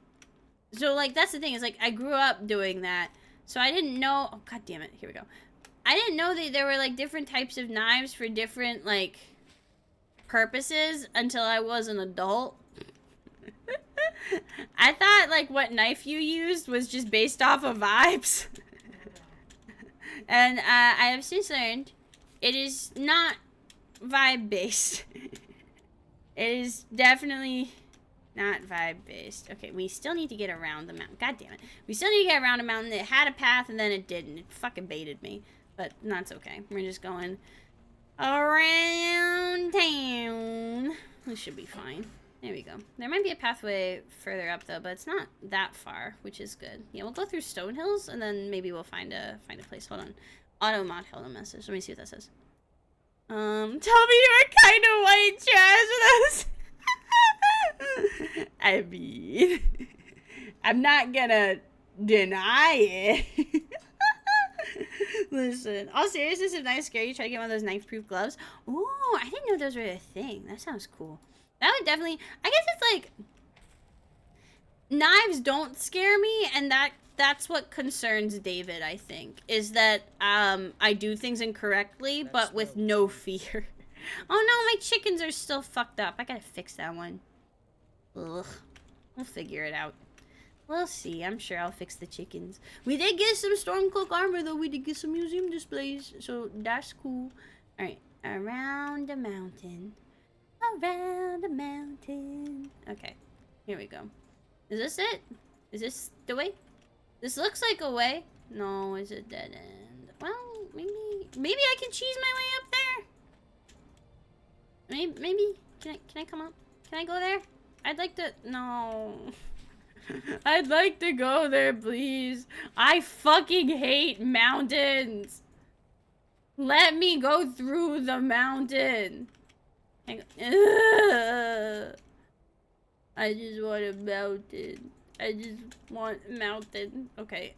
So, like, that's the thing, is, like, I grew up doing that. So I didn't know... Oh, god damn it. Here we go. I didn't know that there were, like, different types of knives for different, like, purposes until I was an adult. I thought, like, what knife you used was just based off of vibes. And I have since learned it is not vibe-based. It is definitely not vibe-based. Okay, we still need to get around the mountain. God damn it. We still need to get around a mountain. It had a path, and then it didn't. It fucking baited me. But that's okay. We're just going around town. We should be fine. There we go. There might be a pathway further up though, but it's not that far, which is good. Yeah, we'll go through Stone Hills and then maybe we'll find a place. Hold on. Auto mod held a message. Let me see what that says. Tell me you're kind of white trash with us. I mean, I'm not gonna deny it. Listen, all seriousness, if knives scare you, try to get one of those knife-proof gloves. Ooh, I didn't know those were a thing. That sounds cool. That would definitely... I guess it's like... Knives don't scare me, and that's what concerns David, I think. Is that I do things incorrectly, but with no fear. Oh no, my chickens are still fucked up. I gotta fix that one. Ugh. We'll figure it out. We'll see. I'm sure I'll fix the chickens. We did get some Stormcloak armor, though. We did get some museum displays, so that's cool. Alright. Around the mountain. Around the mountain. Okay. Here we go. Is this it? Is this the way? This looks like a way. No, it's a dead end. Well, maybe I can cheese my way up there. Maybe. Can I come up? Can I go there? I'd like to... No. I'd like to go there, please. I fucking hate mountains. Let me go through the mountain. I just want a mountain. I just want a mountain. Okay.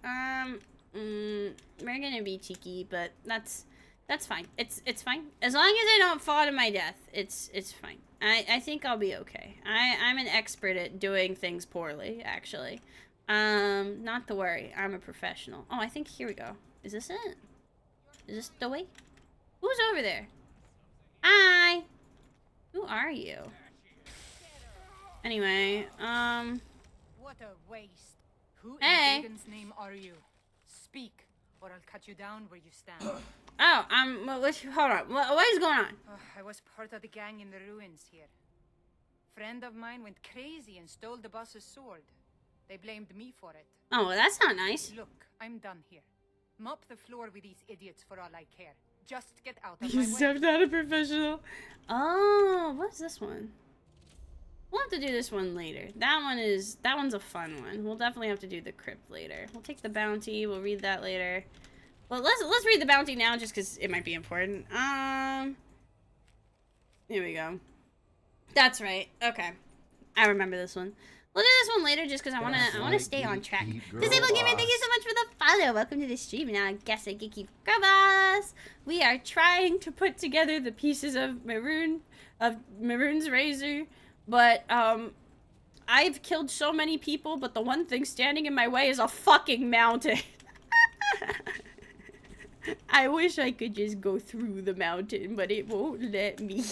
We're gonna be cheeky, but that's fine. It's fine. As long as I don't fall to my death, it's fine. I think I'll be okay. I'm an expert at doing things poorly, actually. Not to worry. I'm a professional. Oh, I think here we go. Is this it? Is this the way? Who's over there? Hi! Who are you? Anyway, What a waste. Who hey. in Dagon's name are you? Speak, or I'll cut you down where you stand. Oh, hold on. What is going on? I was part of the gang in the ruins here. Friend of mine went crazy and stole the boss's sword. They blamed me for it. Oh, well, that's not nice. Look, I'm done here. Mop the floor with these idiots for all I care. Just get out of my way. You stepped out a professional. Oh, what's this one? We'll have to do this one later. That one's a fun one. We'll definitely have to do the crypt later. We'll take the bounty. We'll read that later. Well, let's read the bounty now, just because it might be important. Here we go. That's right. Okay. I remember this one. We'll do this one later just because I wanna stay on track. Disabled Gamer, thank you so much for the follow. Welcome to the stream. Now I guess I can keep girl boss. We are trying to put together the pieces of Mehrunes Razor, but I've killed so many people, but the one thing standing in my way is a fucking mountain. I wish I could just go through the mountain, but it won't let me.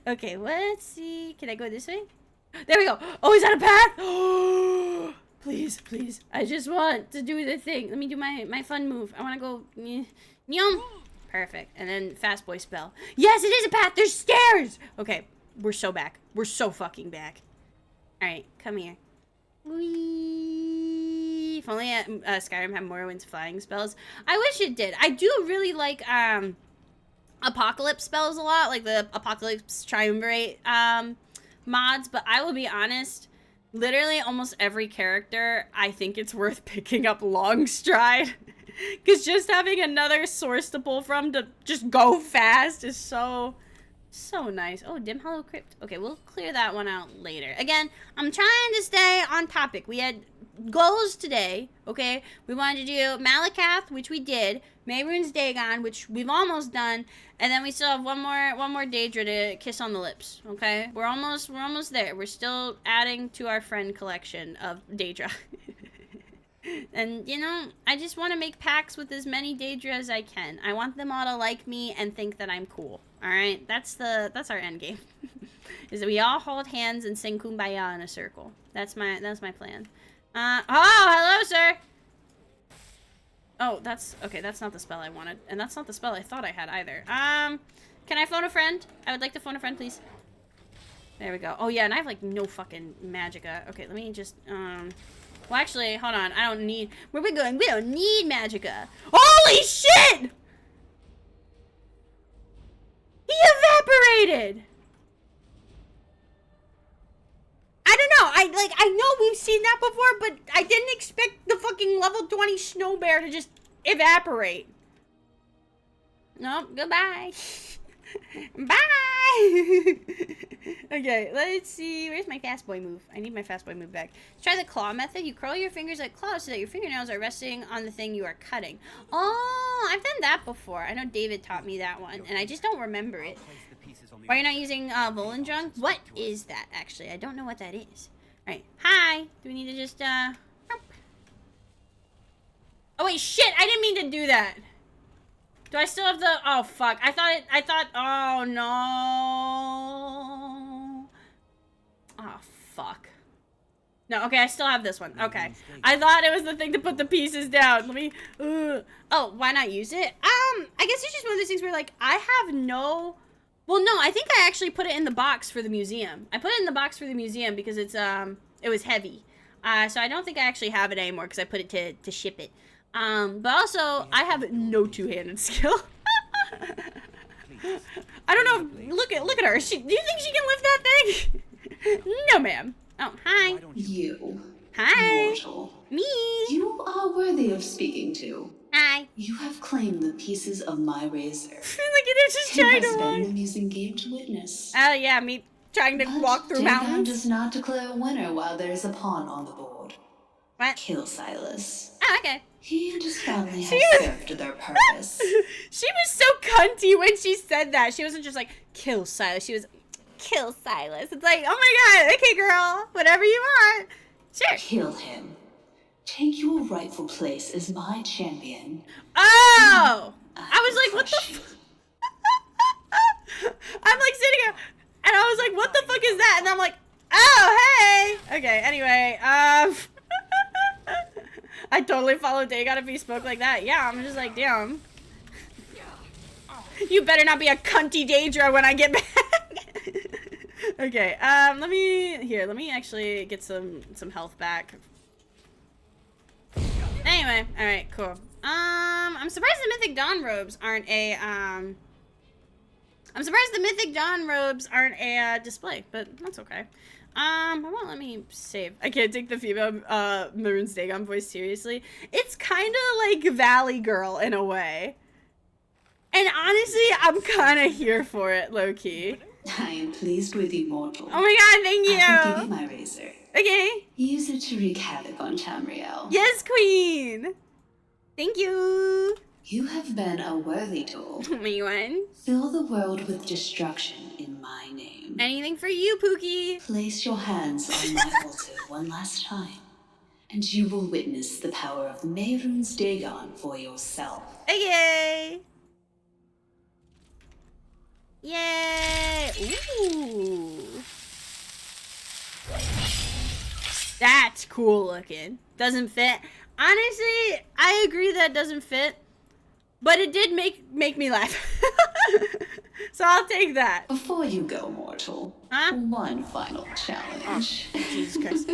Okay, let's see. Can I go this way? There we go. Oh, is that a path? Please, please. I just want to do the thing. Let me do my fun move. I want to go. Yum. Perfect. And then fast boy spell. Yes, it is a path. There's stairs. Okay, we're so back. We're so fucking back. All right, come here. Whee. If only Skyrim had Morrowind's flying spells. I wish it did. I do really like Apocalypse spells a lot, like the Apocalypse Triumvirate mods, but I will be honest, literally almost every character, I think it's worth picking up Long Stride. Because just having another source to pull from to just go fast is so nice. Oh, Dim Hollow Crypt. Okay, we'll clear that one out later. Again, I'm trying to stay on topic. We had goals today, okay? We wanted to do Malacath, which we did, Mehrunes Dagon, which we've almost done, and then we still have one more DAEDRA to kiss on the lips, okay? We're almost there. We're still adding to our friend collection of DAEDRA. And, you know, I just want to make packs with as many DAEDRA as I can. I want them all to like me and think that I'm cool. Alright? That's our end game. Is that we all hold hands and sing Kumbaya in a circle. That's my plan. Oh, hello, sir! Oh, that's not the spell I wanted. And that's not the spell I thought I had either. Can I phone a friend? I would like to phone a friend, please. There we go. Oh, yeah, and I have, like, no fucking magicka. Okay, let me just, well, actually, hold on. I don't need... Where are we going? We don't need magicka. Holy shit! He evaporated! I don't know. I know we've seen that before, but I didn't expect the fucking level 20 snow bear to just evaporate. Nope, goodbye. Bye! Okay, let's see. Where's my fast boy move? I need my fast boy move back. Let's try the claw method. You curl your fingers like claws so that your fingernails are resting on the thing you are cutting. Oh, I've done that before. I know David taught me that one, and I just don't remember it. Why are you not using Volendrung? What is that, actually? I don't know what that is. Alright, hi! Do we need to just, Oh, wait, shit! I didn't mean to do that! Do I still have the... Oh, fuck. I thought... Oh, no. Oh, fuck. No, okay, I still have this one. Okay. I thought it was the thing to put the pieces down. Let me... Oh, why not use it? I guess it's just one of those things where, like, I have no... Well, no, I think I actually put it in the box for the museum. I put it in the box for the museum because it's, it was heavy. So I don't think I actually have it anymore because I put it to ship it. But also, I have no two-handed skill. I don't know. Look at her. Do you think she can lift that thing? No, ma'am. Oh, hi. You. Hi. Mortal. Me. You are worthy of speaking to. Hi. You have claimed the pieces of my razor. Look at her just trying to walk. It has been an amusing game to witness. Oh, yeah, me trying to walk through Dagon mountains. does not declare a winner while there is a pawn on the board. What? Kill Silas. Oh, okay. He and his family have served their purpose. She was so cunty when she said that. She wasn't just like, kill Silas. She was, kill Silas. It's like, oh my god, okay, girl. Whatever you want. Sure. Kill him. Take your rightful place as my champion. Oh! I was like, what the I'm like sitting here, and I was like, what the fuck is that? And I'm like, oh, hey! Okay, anyway, I totally followed Dagon if he spoke like that. Yeah, I'm just like, damn. You better not be a cunty DAEDRA when I get back. Okay, let me actually get some health back. Anyway, alright, cool. I'm surprised the Mythic Dawn robes aren't a, display, but that's okay. It won't let me save. I can't take the female, Mehrunes Dagon voice seriously. It's kind of like Valley Girl in a way. And honestly, I'm kind of here for it, low-key. I am pleased with you, mortal. Oh my god, thank you! I will give you my razor. Okay. Use it to wreak havoc on Tamriel. Yes, queen! Thank you! You have been a worthy tool. Me one. Fill the world with destruction in my name. Anything for you, Pookie. Place your hands on my altar one last time, and you will witness the power of Mehrunes Dagon for yourself. Okay! Yay! Ooh! That's cool looking. Doesn't fit. Honestly, I agree that it doesn't fit, but it did make me laugh. So I'll take that. Before you go, mortal, one final challenge. Oh, Jesus Christ.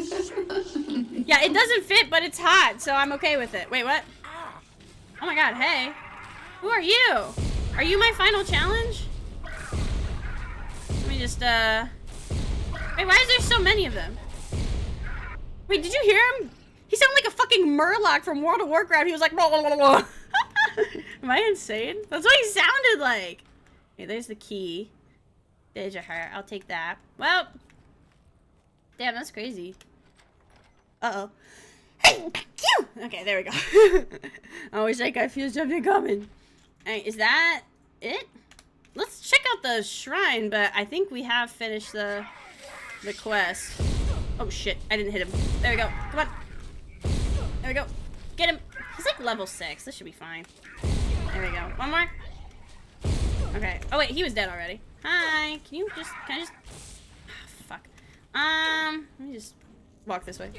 Yeah, it doesn't fit, but it's hot, so I'm okay with it. Wait, what? Oh my god, hey. Who are you? Are you my final challenge? Let me just, Wait, why is there so many of them? Wait, did you hear him? He sounded like a fucking Murloc from World of Warcraft. He was like, blah, blah, blah, blah. Am I insane? That's what he sounded like. Okay, there's the key. There's your heart. I'll take that. Well. Damn, that's crazy. Uh-oh. Hey, okay, there we go. I wish that guy feels something coming. Alright, is that it? Let's check out the shrine, but I think we have finished the quest. Oh shit, I didn't hit him. There we go. Come on. There we go. Get him. He's like level 6. This should be fine. There we go. One more. Okay. Oh wait, he was dead already. Hi. Can I just oh, fuck. Let me just walk this way.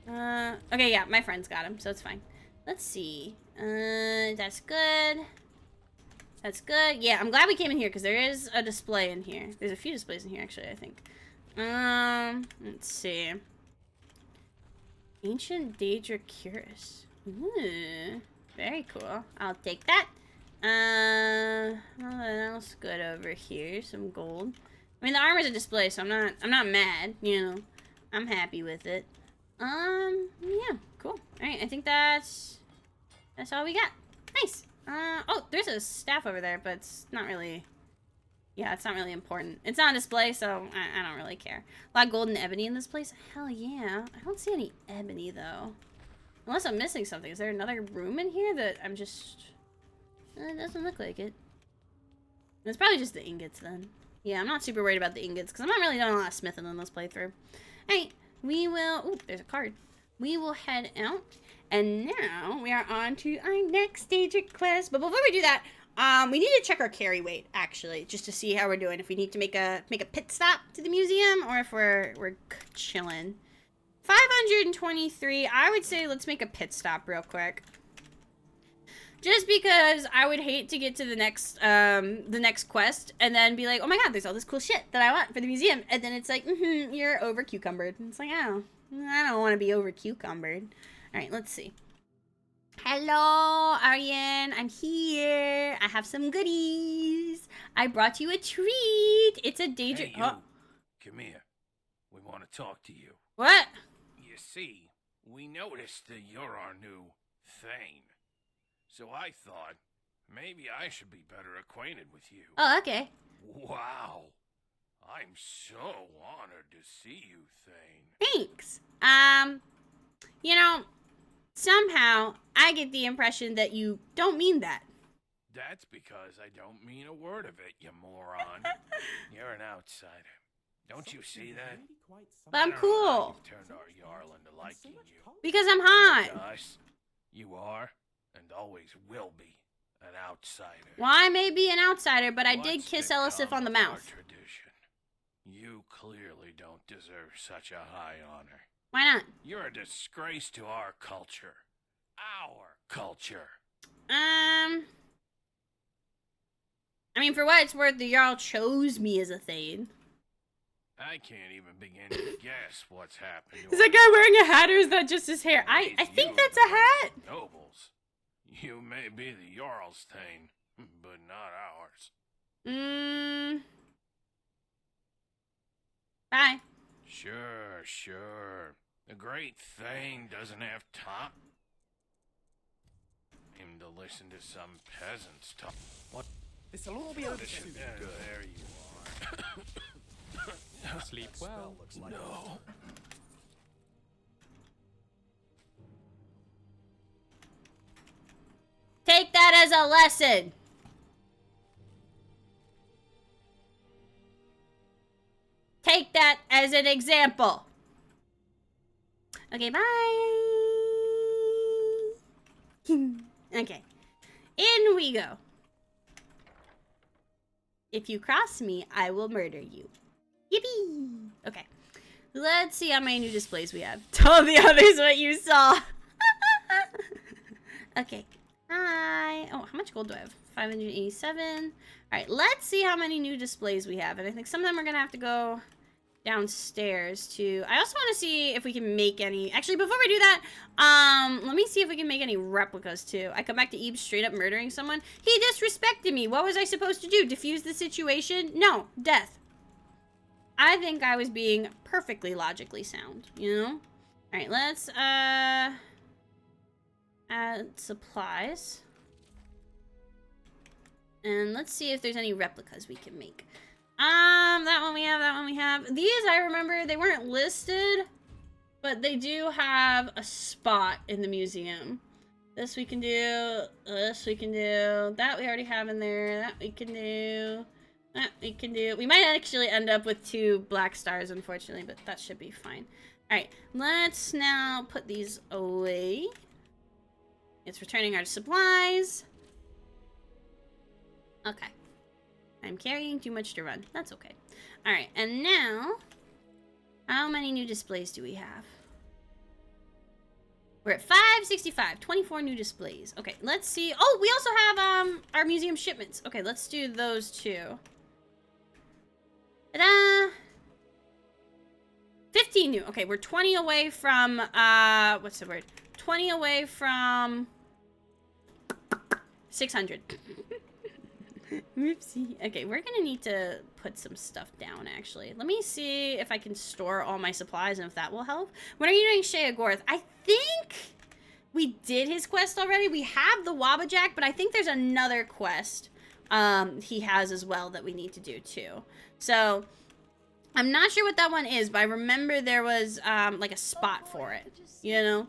Okay, yeah, my friend's got him, so it's fine. Let's see. That's good. That's good. Yeah, I'm glad we came in here because there is a display in here. There's a few displays in here actually, I think. Let's see. Ancient DAEDRA Cuirass. Ooh, very cool. I'll take that. What else good over here? Some gold. I mean, the armor's a display, so I'm not mad. You know, I'm happy with it. Yeah, cool. All right, I think that's all we got. Nice. Oh, there's a staff over there, but it's not really. Yeah, it's not really important. It's on display, so I don't really care. A lot of gold and ebony in this place. Hell yeah. I don't see any ebony though. Unless I'm missing something. Is there another room in here that I'm just... It doesn't look like it. It's probably just the ingots then. Yeah, I'm not super worried about the ingots because I'm not really doing a lot of smithing in this playthrough. Alright, we will... Ooh, there's a card. We will head out. And now we are on to our next stage of quest. But before we do that, we need to check our carry weight, actually, just to see how we're doing. If we need to make a pit stop to the museum or if we're chilling. 523. I would say let's make a pit stop real quick. Just because I would hate to get to the next quest and then be like, oh my god, there's all this cool shit that I want for the museum, and then it's like, you're over cucumbered. And it's like, oh, I don't want to be over cucumbered. All right, let's see. Hello, Aryan. I'm here. I have some goodies. I brought you a treat. It's a DAEDRA. Hey, you. Come here. We want to talk to you. What? You see, we noticed that you're our new Thane. So I thought, maybe I should be better acquainted with you. Oh, okay. Wow. I'm so honored to see you, Thane. Thanks. You know, somehow I get the impression that you don't mean that. That's because I don't mean a word of it, you moron. You're an outsider. Don't you see that? But I'm cool. You've turned our Jarl into liking you. Because I'm hot. To us, you are, and always will be, an outsider. Well, I may be an outsider, but I did kiss Elisif on the mouth. Tradition? You clearly don't deserve such a high honor. Why not? You're a disgrace to our culture. Our culture. I mean, for what it's worth, the Jarl chose me as a Thane. I can't even begin to guess what's happened. Is that guy wearing a hat or is that just his hair? I think that's a hat. Nobles. You may be the Jarl's Thane, but not ours. Bye. Sure. The great Thane doesn't have time to listen to some peasants talk. What? This'll all be over soon. There you are. Sleep well. No. Take that as a lesson. Take that as an example. Okay, bye. Okay. In we go. If you cross me, I will murder you. Yippee! Okay. Let's see how many new displays we have. Tell the others what you saw. Okay. Hi. Oh, how much gold do I have? 587. Alright, let's see how many new displays we have. And I think some of them are going to have to go downstairs too. I also want to see if we can make any... Actually, before we do that, let me see if we can make any replicas too. I come back to Eve straight up murdering someone. He disrespected me. What was I supposed to do? Defuse the situation? No. Death. I think I was being perfectly logically sound, you know? Alright, let's, add supplies. And let's see if there's any replicas we can make. That one we have, that one we have. These, I remember, they weren't listed, but they do have a spot in the museum. This we can do, this we can do, that we already have in there, that we can do, that we can do. We might actually end up with 2 black stars, unfortunately, but that should be fine. Alright, let's now put these away. It's returning our supplies. Okay. I'm carrying too much to run. That's okay. Alright, and now, how many new displays do we have? We're at 565. 24 new displays. Okay, let's see. Oh, we also have our museum shipments. Okay, let's do those too. Ta-da! 15 new. Okay, we're 20 away from, what's the word? 20 away from 600. Oopsie. Okay, we're gonna need to put some stuff down, actually. Let me see if I can store all my supplies and if that will help. When are you doing Sheagorth? I think we did his quest already. We have the Wabbajack, but I think there's another quest he has as well that we need to do, too. So, I'm not sure what that one is, but I remember there was, like, a spot for it, you know?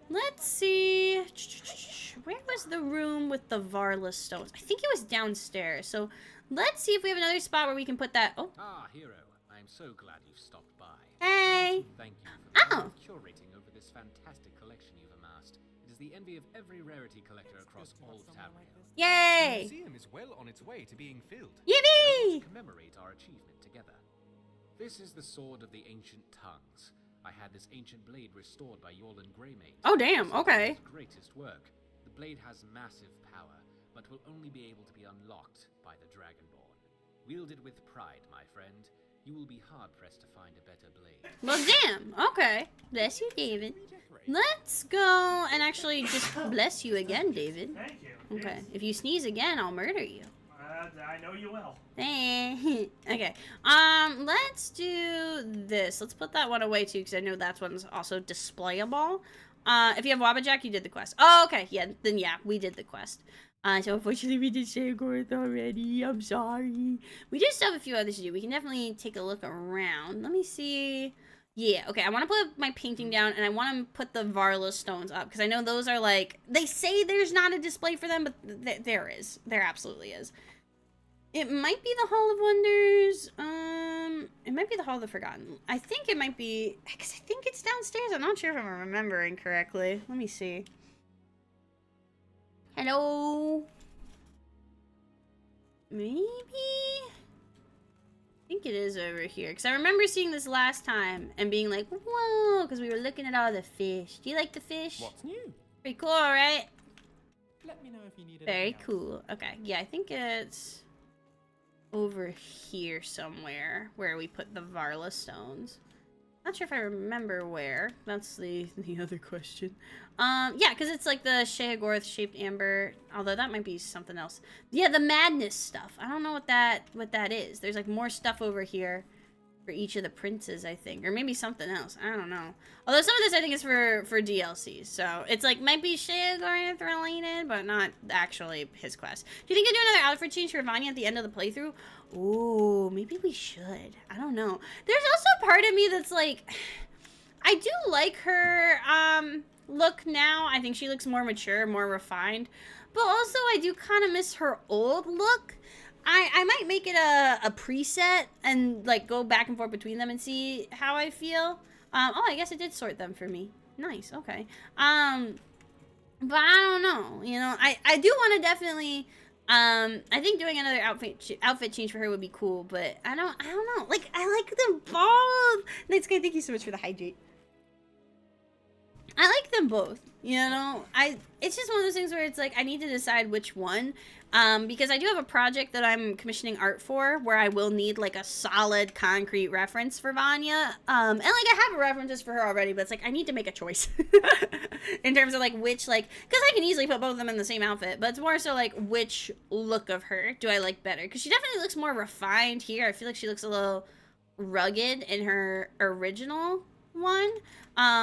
Let's see... Where was the room with the Varla stones? I think it was downstairs. So let's see if we have another spot where we can put that. Oh. Ah, Hero. I'm so glad you've stopped by. Hey. Thank you for curating over this fantastic collection you've amassed. It is the envy of every rarity collector across all of Tamriel. Yay! The museum is well on its way to being filled. Yippee! To commemorate our achievement together. This is the Sword of the Ancient Tongues. I had this ancient blade restored by Yorlan Greymane. Oh, damn. Okay. His greatest work. The blade has massive power, but will only be able to be unlocked by the Dragonborn. Wield it with pride, my friend. You will be hard-pressed to find a better blade. Well, damn. Okay. Bless you, David. Let's go and actually just bless you again, David. Thank you. Okay. If you sneeze again, I'll murder you. I know you will. Okay. Let's do this. Let's put that one away, too, because I know that one's also displayable. If you have Wabbajack, you did the quest. Oh, okay. Yeah, then yeah, we did the quest. So unfortunately we did Sheagorth already. I'm sorry. We do still have a few others to do. We can definitely take a look around. Let me see. Yeah, okay. I want to put my painting down, and I want to put the Varla stones up, because I know those are like... They say there's not a display for them, but there is. There absolutely is. It might be the Hall of Wonders. It might be the Hall of the Forgotten. I think it might be... Because I think it's downstairs. I'm not sure if I'm remembering correctly. Let me see. Hello? Maybe? I think it is over here. Because I remember seeing this last time and being like, whoa, because we were looking at all the fish. Do you like the fish? What's new? Pretty cool, right? Let me know if you need it. Very cool. Okay, yeah, I think it's over here somewhere where we put the Varla stones. Not sure if I remember where. That's the other question. Yeah, because it's like the Sheagorth shaped amber. Although that might be something else. Yeah, the madness stuff. I don't know what that is. There's like more stuff over here for each of the princes, I think, or maybe something else. I don't know. Although some of this I think is for DLC, so it's like might be SKYRIM related, but not actually his quest. Do you think you'll do another outfit change for Vanya at the end of the playthrough? Ooh, maybe we should. I don't know. There's also a part of me that's like, I do like her look now. I think she looks more mature, more refined, but also I do kind of miss her old look. I might make it a preset and like go back and forth between them and see how I feel. Oh, I guess it did sort them for me. Nice, okay. But I don't know, you know, I do want to definitely, I think doing another outfit change for her would be cool, but I don't know. Like, I like them both. Night Sky, thank you so much for the hydrate. I like them both, you know. It's just one of those things where it's like I need to decide which one, because I do have a project that I'm commissioning art for where I will need like a solid concrete reference for Vanya, and like I have references for her already, but it's like I need to make a choice in terms of like which, like, because I can easily put both of them in the same outfit, but it's more so like which look of her do I like better, because she definitely looks more refined here. I feel like she looks a little rugged in her original one.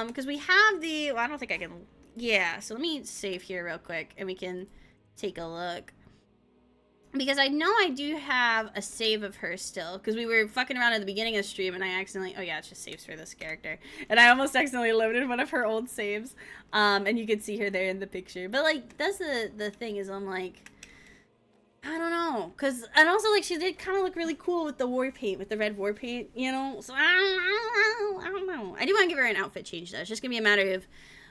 Because we have the, well, I don't think I can, yeah, so let me save here real quick, and we can take a look. Because I know I do have a save of her still, because we were fucking around at the beginning of the stream, and I accidentally, oh yeah, it just saves for this character. And I almost accidentally loaded one of her old saves, and you can see her there in the picture. But, like, that's the thing is I'm like, I don't know, and also, like, she did kind of look really cool with the war paint, with the red war paint, you know, so I don't know. I do want to give her an outfit change, though. It's just gonna be a matter of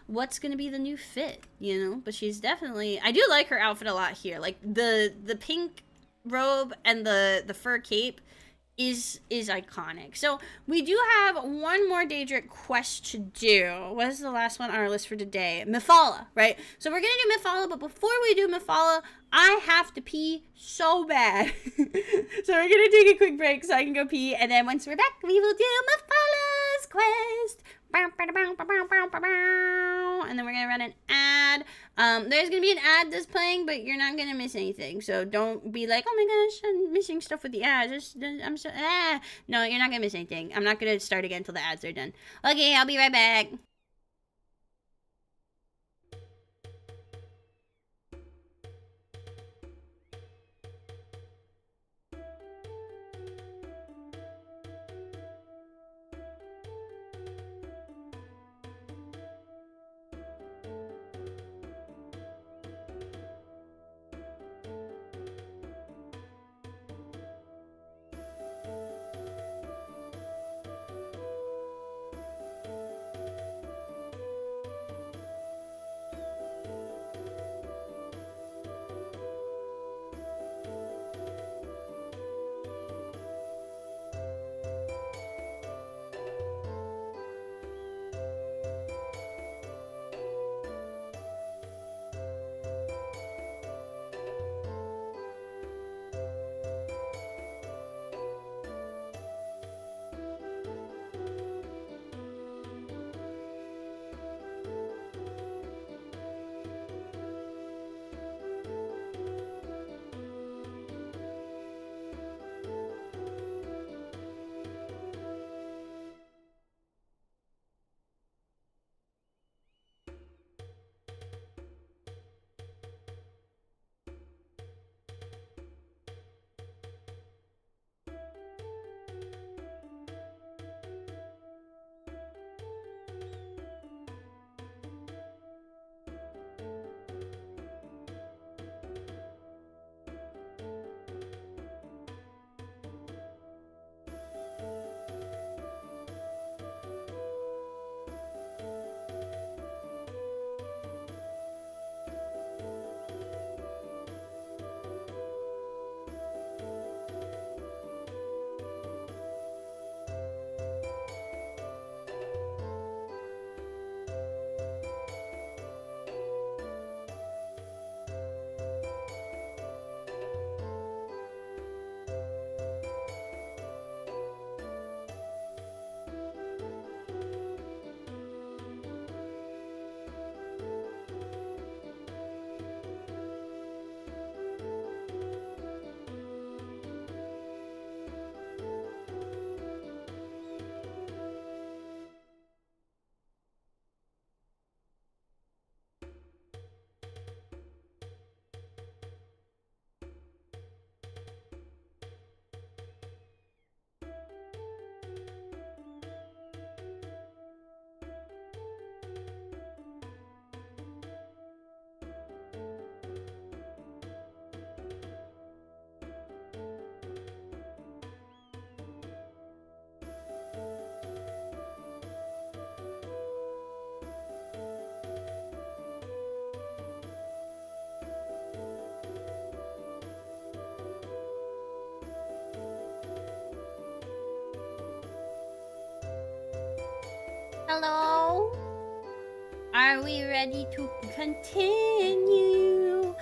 what's gonna be the new fit, you know, but she's definitely, I do like her outfit a lot here, like, the pink robe and the fur cape is iconic. So we do have one more Daedric quest to do. What is the last one on our list for today? Mephala, right? So we're gonna do Mephala, but before we do Mephala, I have to pee so bad. So we're gonna take a quick break so I can go pee, and then once we're back, we will do Mephala's quest. And then we're gonna run an ad. There's gonna be an ad that's playing, but you're not gonna miss anything. So don't be like, oh my gosh, I'm missing stuff with the ads. I'm so No, you're not gonna miss anything. I'm not gonna start again until the ads are done. Okay, I'll be right back. Hello? Are we ready to continue?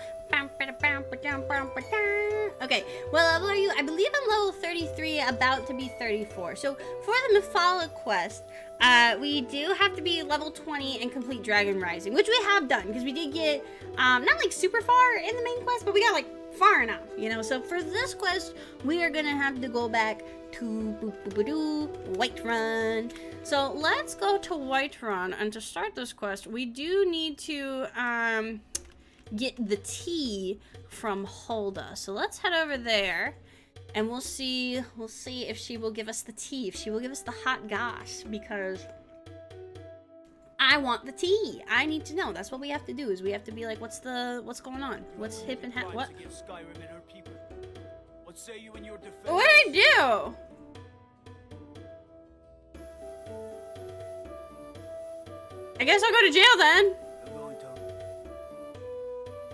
Okay, what level are you? I believe I'm level 33, about to be 34. So for the Mephala quest, we do have to be level 20 and complete Dragon Rising, which we have done, because we did get, not like super far in the main quest, but we got like far enough, you know? So for this quest, we are gonna have to go back to Whiterun. So let's go to Whiterun, and to start this quest, we do need to, get the tea from Hulda. So let's head over there and we'll see if she will give us the tea, if she will give us the hot goss, because I want the tea. I need to know. That's what we have to do, is we have to be like, what's going on? What's hip and hat? What? What say you in your defense? What did I do? I guess I'll go to jail then.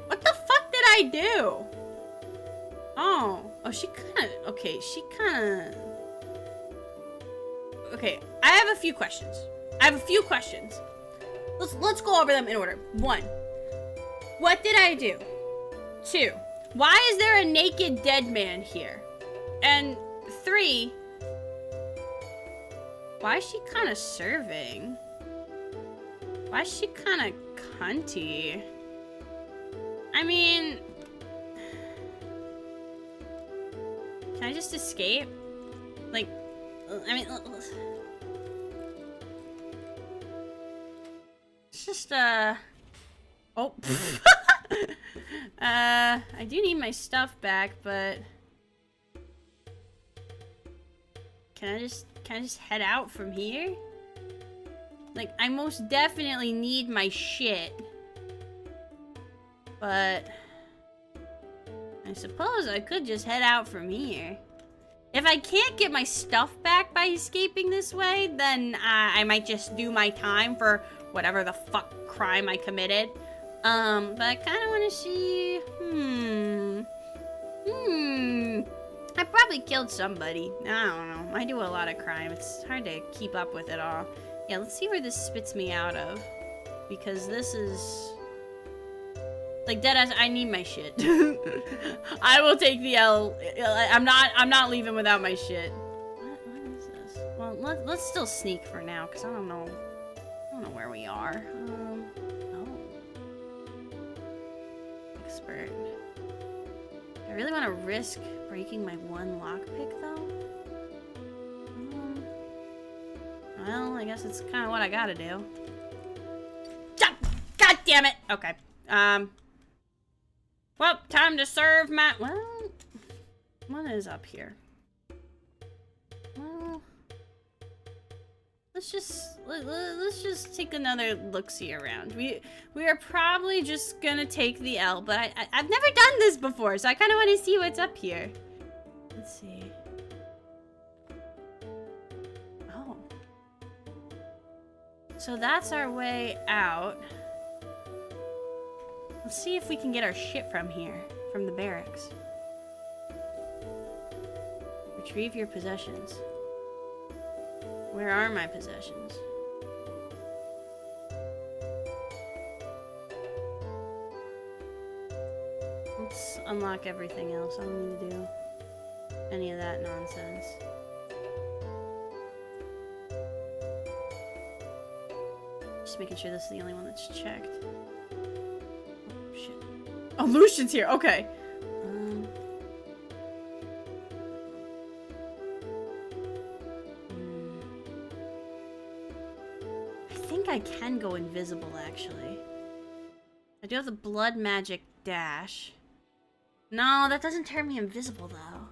What the fuck did I do? Oh, she kinda, okay, okay, I have a few questions. Let's go over them in order. 1, what did I do? 2, why is there a naked dead man here? And 3, why is she kind of serving? Why is she kind of cunty? I mean, can I just escape? Like, I mean, it's just, oh. I do need my stuff back, but can I just head out from here? Like, I most definitely need my shit. But I suppose I could just head out from here. If I can't get my stuff back by escaping this way, then I might just do my time for whatever the fuck crime I committed. But I kind of want to see... I probably killed somebody. I don't know. I do a lot of crime. It's hard to keep up with it all. Yeah, let's see where this spits me out of. Because this is... like, deadass, I need my shit. I will take the L. I'm not leaving without my shit. What is this? Well, let's still sneak for now, because I don't know where we are. Oh. Expert. I really want to risk breaking my 1 lockpick, though. Well, I guess it's kind of what I gotta do. God damn it! Okay. Well, time to serve my... well, what is up here? Well, let's just take another look-see around. We are probably just gonna take the L, but I've never done this before, so I kind of want to see what's up here. Let's see. Oh. So that's our way out. Let's see if we can get our shit from here, from the barracks. Retrieve your possessions. Where are my possessions? Let's unlock everything else. I don't need to do any of that nonsense. Just making sure this is the only one that's checked. Oh, Lucian's here. Okay. I think I can go invisible, actually. I do have the blood magic dash. No, that doesn't turn me invisible, though.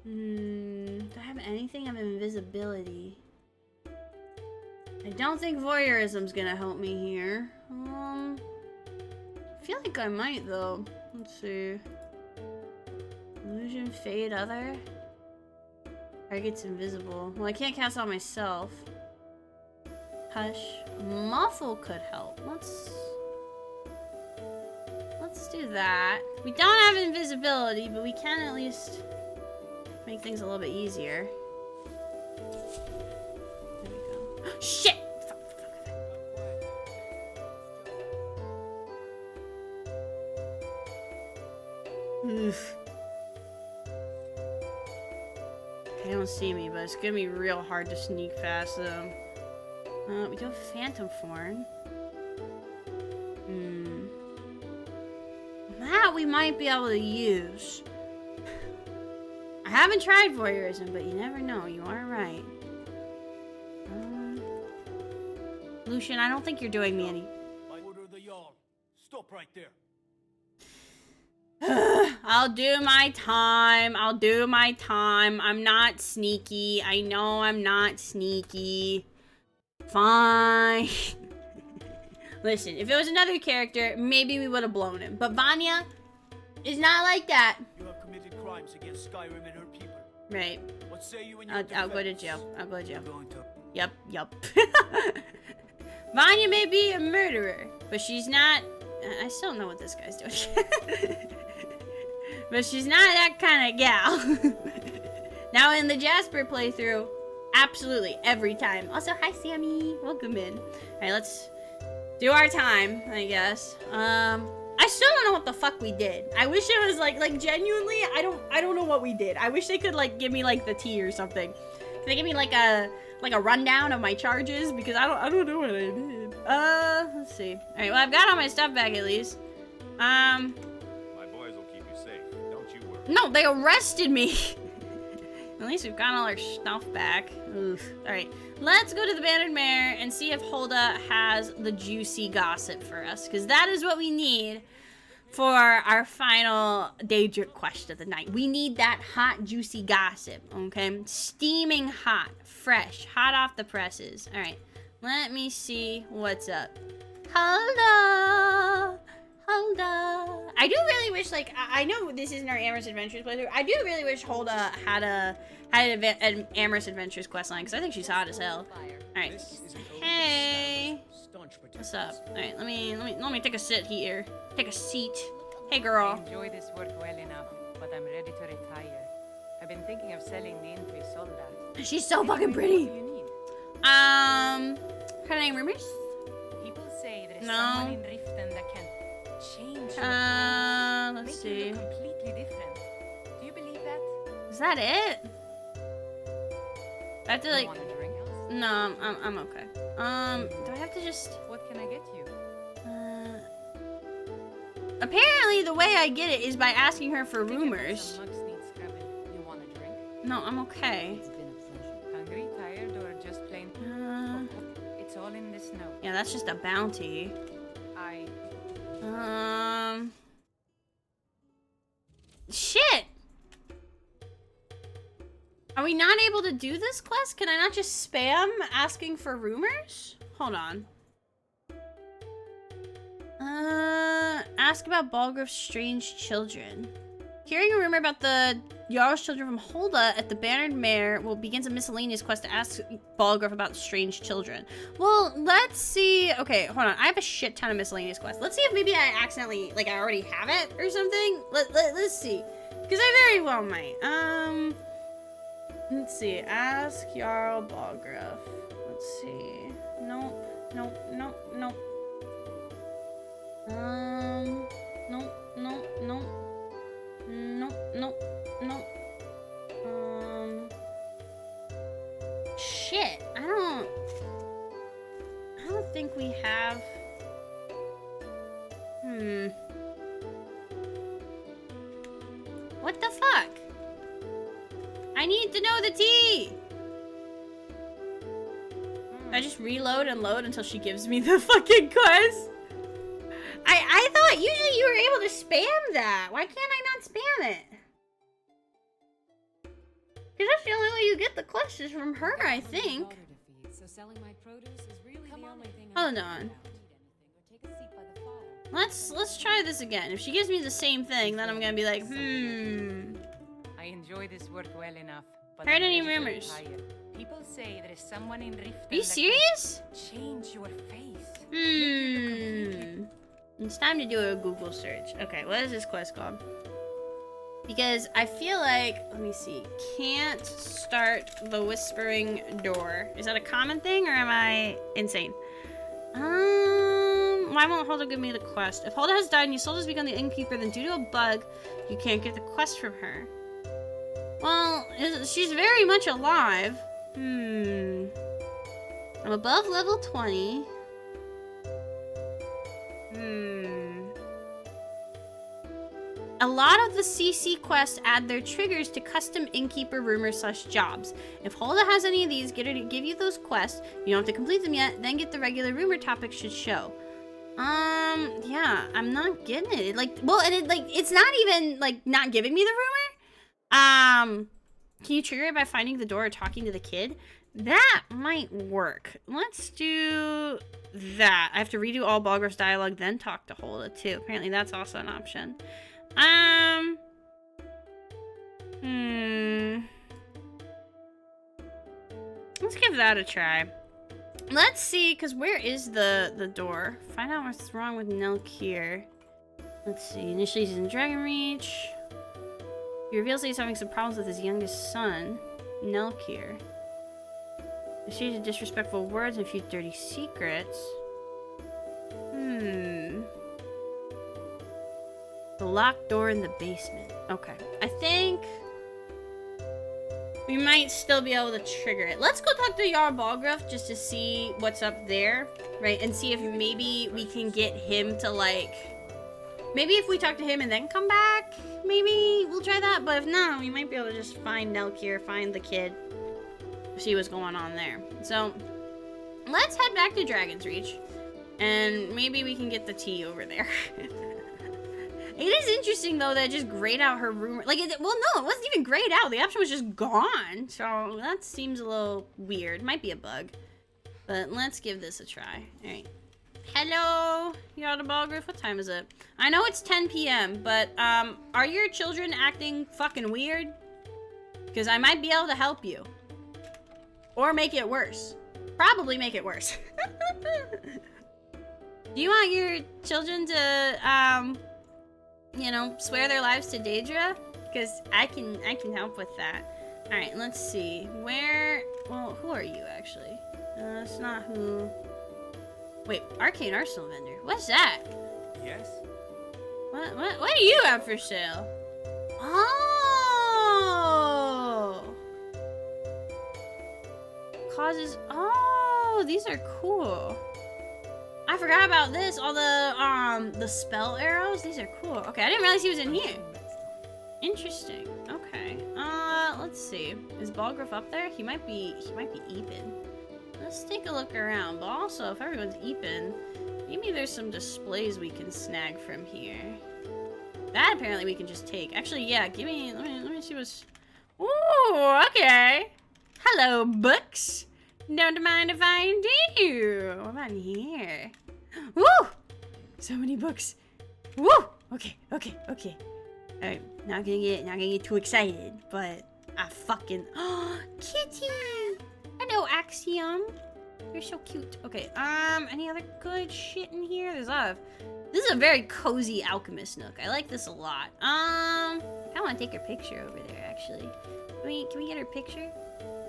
Do I have anything of invisibility? I don't think voyeurism's gonna help me here. I feel like I might, though. Let's see. Illusion, Fade, Other. Target's invisible. Well, I can't cast on myself. Hush. Muffle could help. Let's do that. We don't have invisibility, but we can at least make things a little bit easier. Shit! Oof. They don't see me, but it's gonna be real hard to sneak past them. We do have Phantom Form. That we might be able to use. I haven't tried voyeurism, but you never know. You are right. Lucian, I don't think you're doing me any. By order of the Jarl. Stop right there. I'll do my time. I'll do my time. I'm not sneaky. I know I'm not sneaky. Fine. Listen, if it was another character, maybe we would have blown him. But Vanya is not like that. You have committed crimes against Skyrim and her people. Right. What say you in your I'll go to jail. I'll go to jail. Going to... Yep. Vanya may be a murderer, but she's not... I still don't know what this guy's doing. But she's not that kind of gal. Now in the Jasper playthrough, absolutely, every time. Also, hi Sammy, welcome in. Alright, let's do our time, I guess. I still don't know what the fuck we did. I wish it was like genuinely, I don't know what we did. I wish they could like give me like the tea or something. Can they give me like a rundown of my charges? Because I don't know what I did. Let's see. Alright, well I've got all my stuff back at least. No, they arrested me. At least we've got all our stuff back. Oof. Alright, let's go to the Bannered Mare and see if Hulda has the juicy gossip for us. Because that is what we need for our final DAEDRA quest of the night. We need that hot, juicy gossip, okay? Steaming hot, fresh, hot off the presses. Alright, let me see what's up. Hulda! Hulda. I do really wish, like, I know this isn't our Amorous Adventures playthrough. I do really wish Hulda had an Amorous Adventures questline, because I think she's hot as hell. Alright. Hey. What's up? Alright, let me take a sit here. Take a seat. Hey, girl. I enjoy this work well enough, but I'm ready to retire. I've been thinking of selling the Infri Soldat. She's so fucking pretty. Her name Rumors? People say there is someone in Riften that can change your let's see. Make you look completely different. Do you believe that? Is that it? I have to like. Want a drink? No, I'm okay. Do I have to just? What can I get you? Apparently the way I get it is by asking her for rumors. You want a drink? No, I'm okay. It's been a pleasure. Hungry, tired, or just plain? It's all in this note. Yeah, that's just a bounty. Shit! Are we not able to do this quest? Can I not just spam asking for rumors? Hold on. Ask about Balgruuf's strange children. Hearing a rumor about the Jarl's children from Hulda at the Bannered Mare begins a miscellaneous quest to ask Balgruuf about strange children. Well, let's see. Okay, hold on. I have a shit ton of miscellaneous quests. Let's see if maybe I accidentally, like, I already have it or something. Let's see. Because I very well might. Let's see. Ask Jarl Balgruuf. Let's see. Nope. Nope. Nope. Shit. I don't think we have. What the fuck? I need to know the tea. I just reload and load until she gives me the fucking quest. I thought usually you were able to spam that. Why can't I not spam it? Because that's the only way you get the quests is from her, I think. Hold on. Let's try this again. If she gives me the same thing, then I'm gonna be like, I enjoy this work well enough. But heard any rumors? People say there is someone in Riften. Are you serious? Change your face. It's time to do a Google search. Okay, what is this quest called? Because I feel like, let me see, can't start the whispering door. Is that a common thing or am I insane? Why won't Hulda give me the quest? If Hulda has died and you still has become the innkeeper, then due to a bug, you can't get the quest from her. Well, she's very much alive. I'm above level 20. A lot of the CC quests add their triggers to custom innkeeper rumors / jobs. If Hulda has any of these, get her to give you those quests. You don't have to complete them yet, then get the regular rumor topics should show. Yeah, I'm not getting it. Like, well, and it, like, it's not even, like, not giving me the rumor. Can you trigger it by finding the door or talking to the kid? That might work. Let's do that. I have to redo all Balgruuf's dialogue, then talk to Hulda, too. Apparently that's also an option. Let's give that a try. Let's see, because where is the door? Find out what's wrong with Nelkir. Let's see. Initially, he's in Dragonreach. He reveals that he's having some problems with his youngest son, Nelkir. Exchanged disrespectful words and a few dirty secrets. The locked door in the basement. Okay. I think we might still be able to trigger it. Let's go talk to Jarl Balgruuf just to see what's up there, right? And see if maybe we can get him to, like... Maybe if we talk to him and then come back, maybe we'll try that. But if not, we might be able to just find Nelkir, find the kid, see what's going on there. So, let's head back to Dragon's Reach. And maybe we can get the tea over there. It is interesting, though, that it just grayed out her rumor. Like, well, no, it wasn't even grayed out. The option was just gone. So, that seems a little weird. Might be a bug. But let's give this a try. All right. Hello, Jarl Balgruuf. What time is it? I know it's 10 p.m., but, are your children acting fucking weird? Because I might be able to help you. Or make it worse. Probably make it worse. Do you want your children to, you know, swear their lives to DAEDRA? Because I can help with that. Alright, let's see. Where... Well, who are you, actually? That's not who... Wait, Arcane Arsenal Vendor. What's that? Yes? What do you have for sale? Oh! Causes... Oh, these are cool. I forgot about this. All the spell arrows. These are cool. Okay, I didn't realize he was in here. Interesting. Okay. Let's see. Is Balgruuf up there? He might be eeping. Let's take a look around. But also, if everyone's eeping, maybe there's some displays we can snag from here. That apparently we can just take. Actually, yeah. Let me see what's. Ooh. Okay. Hello, books. Don't mind if I do. What about in here? Woo! So many books. Woo! Okay. Alright, not gonna get too excited, but I fucking Kitty! Hello, Axiom. You're so cute. Okay, any other good shit in here? This is a very cozy alchemist nook. I like this a lot. I kinda wanna take her picture over there, actually. Can we get her picture?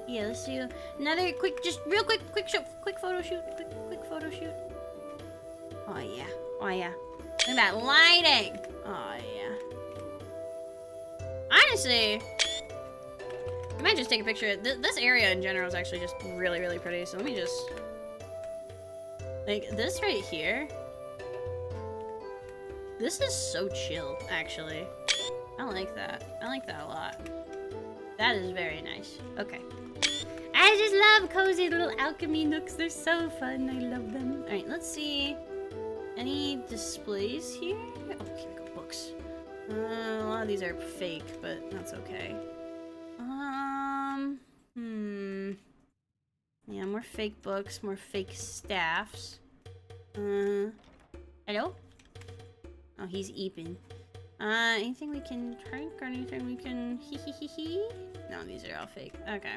Yeah, let's do another quick photo shoot. Quick photo shoot. Oh yeah. Look at that lighting. Oh yeah. Honestly, I might just take a picture. This area in general is actually just really, really pretty. So let me just, like, this right here. This is so chill, actually. I like that. I like that a lot. That is very nice. Okay. I just love cozy little alchemy nooks. They're so fun. I love them. Alright, let's see. Any displays here? Oh, here we go. Books. A lot of these are fake, but that's okay. Yeah, more fake books, more fake staffs. Hello? Oh, he's eeping. Anything we can drink or anything we can hee? No, these are all fake. Okay.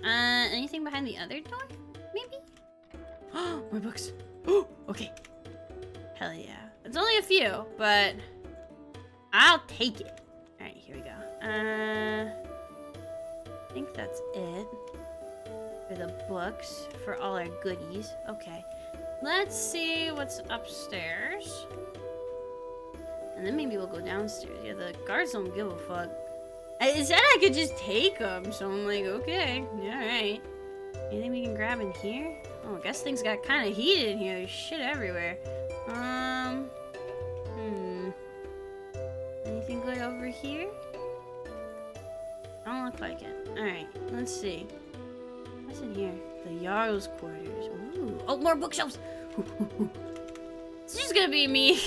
Anything behind the other door? Maybe? Oh, more books. Oh, okay. Hell yeah. It's only a few, but I'll take it. Alright, here we go. I think that's it for the books, for all our goodies. Okay, let's see what's upstairs. And then maybe we'll go downstairs. Yeah, the guards don't give a fuck. It said I could just take them, so I'm like, okay, alright. Anything we can grab in here? Oh, I guess things got kind of heated in here. There's shit everywhere. Anything good over here? Don't look like it. Alright, let's see. What's in here? The Jarl's quarters. Ooh. Oh, more bookshelves! It's just gonna be me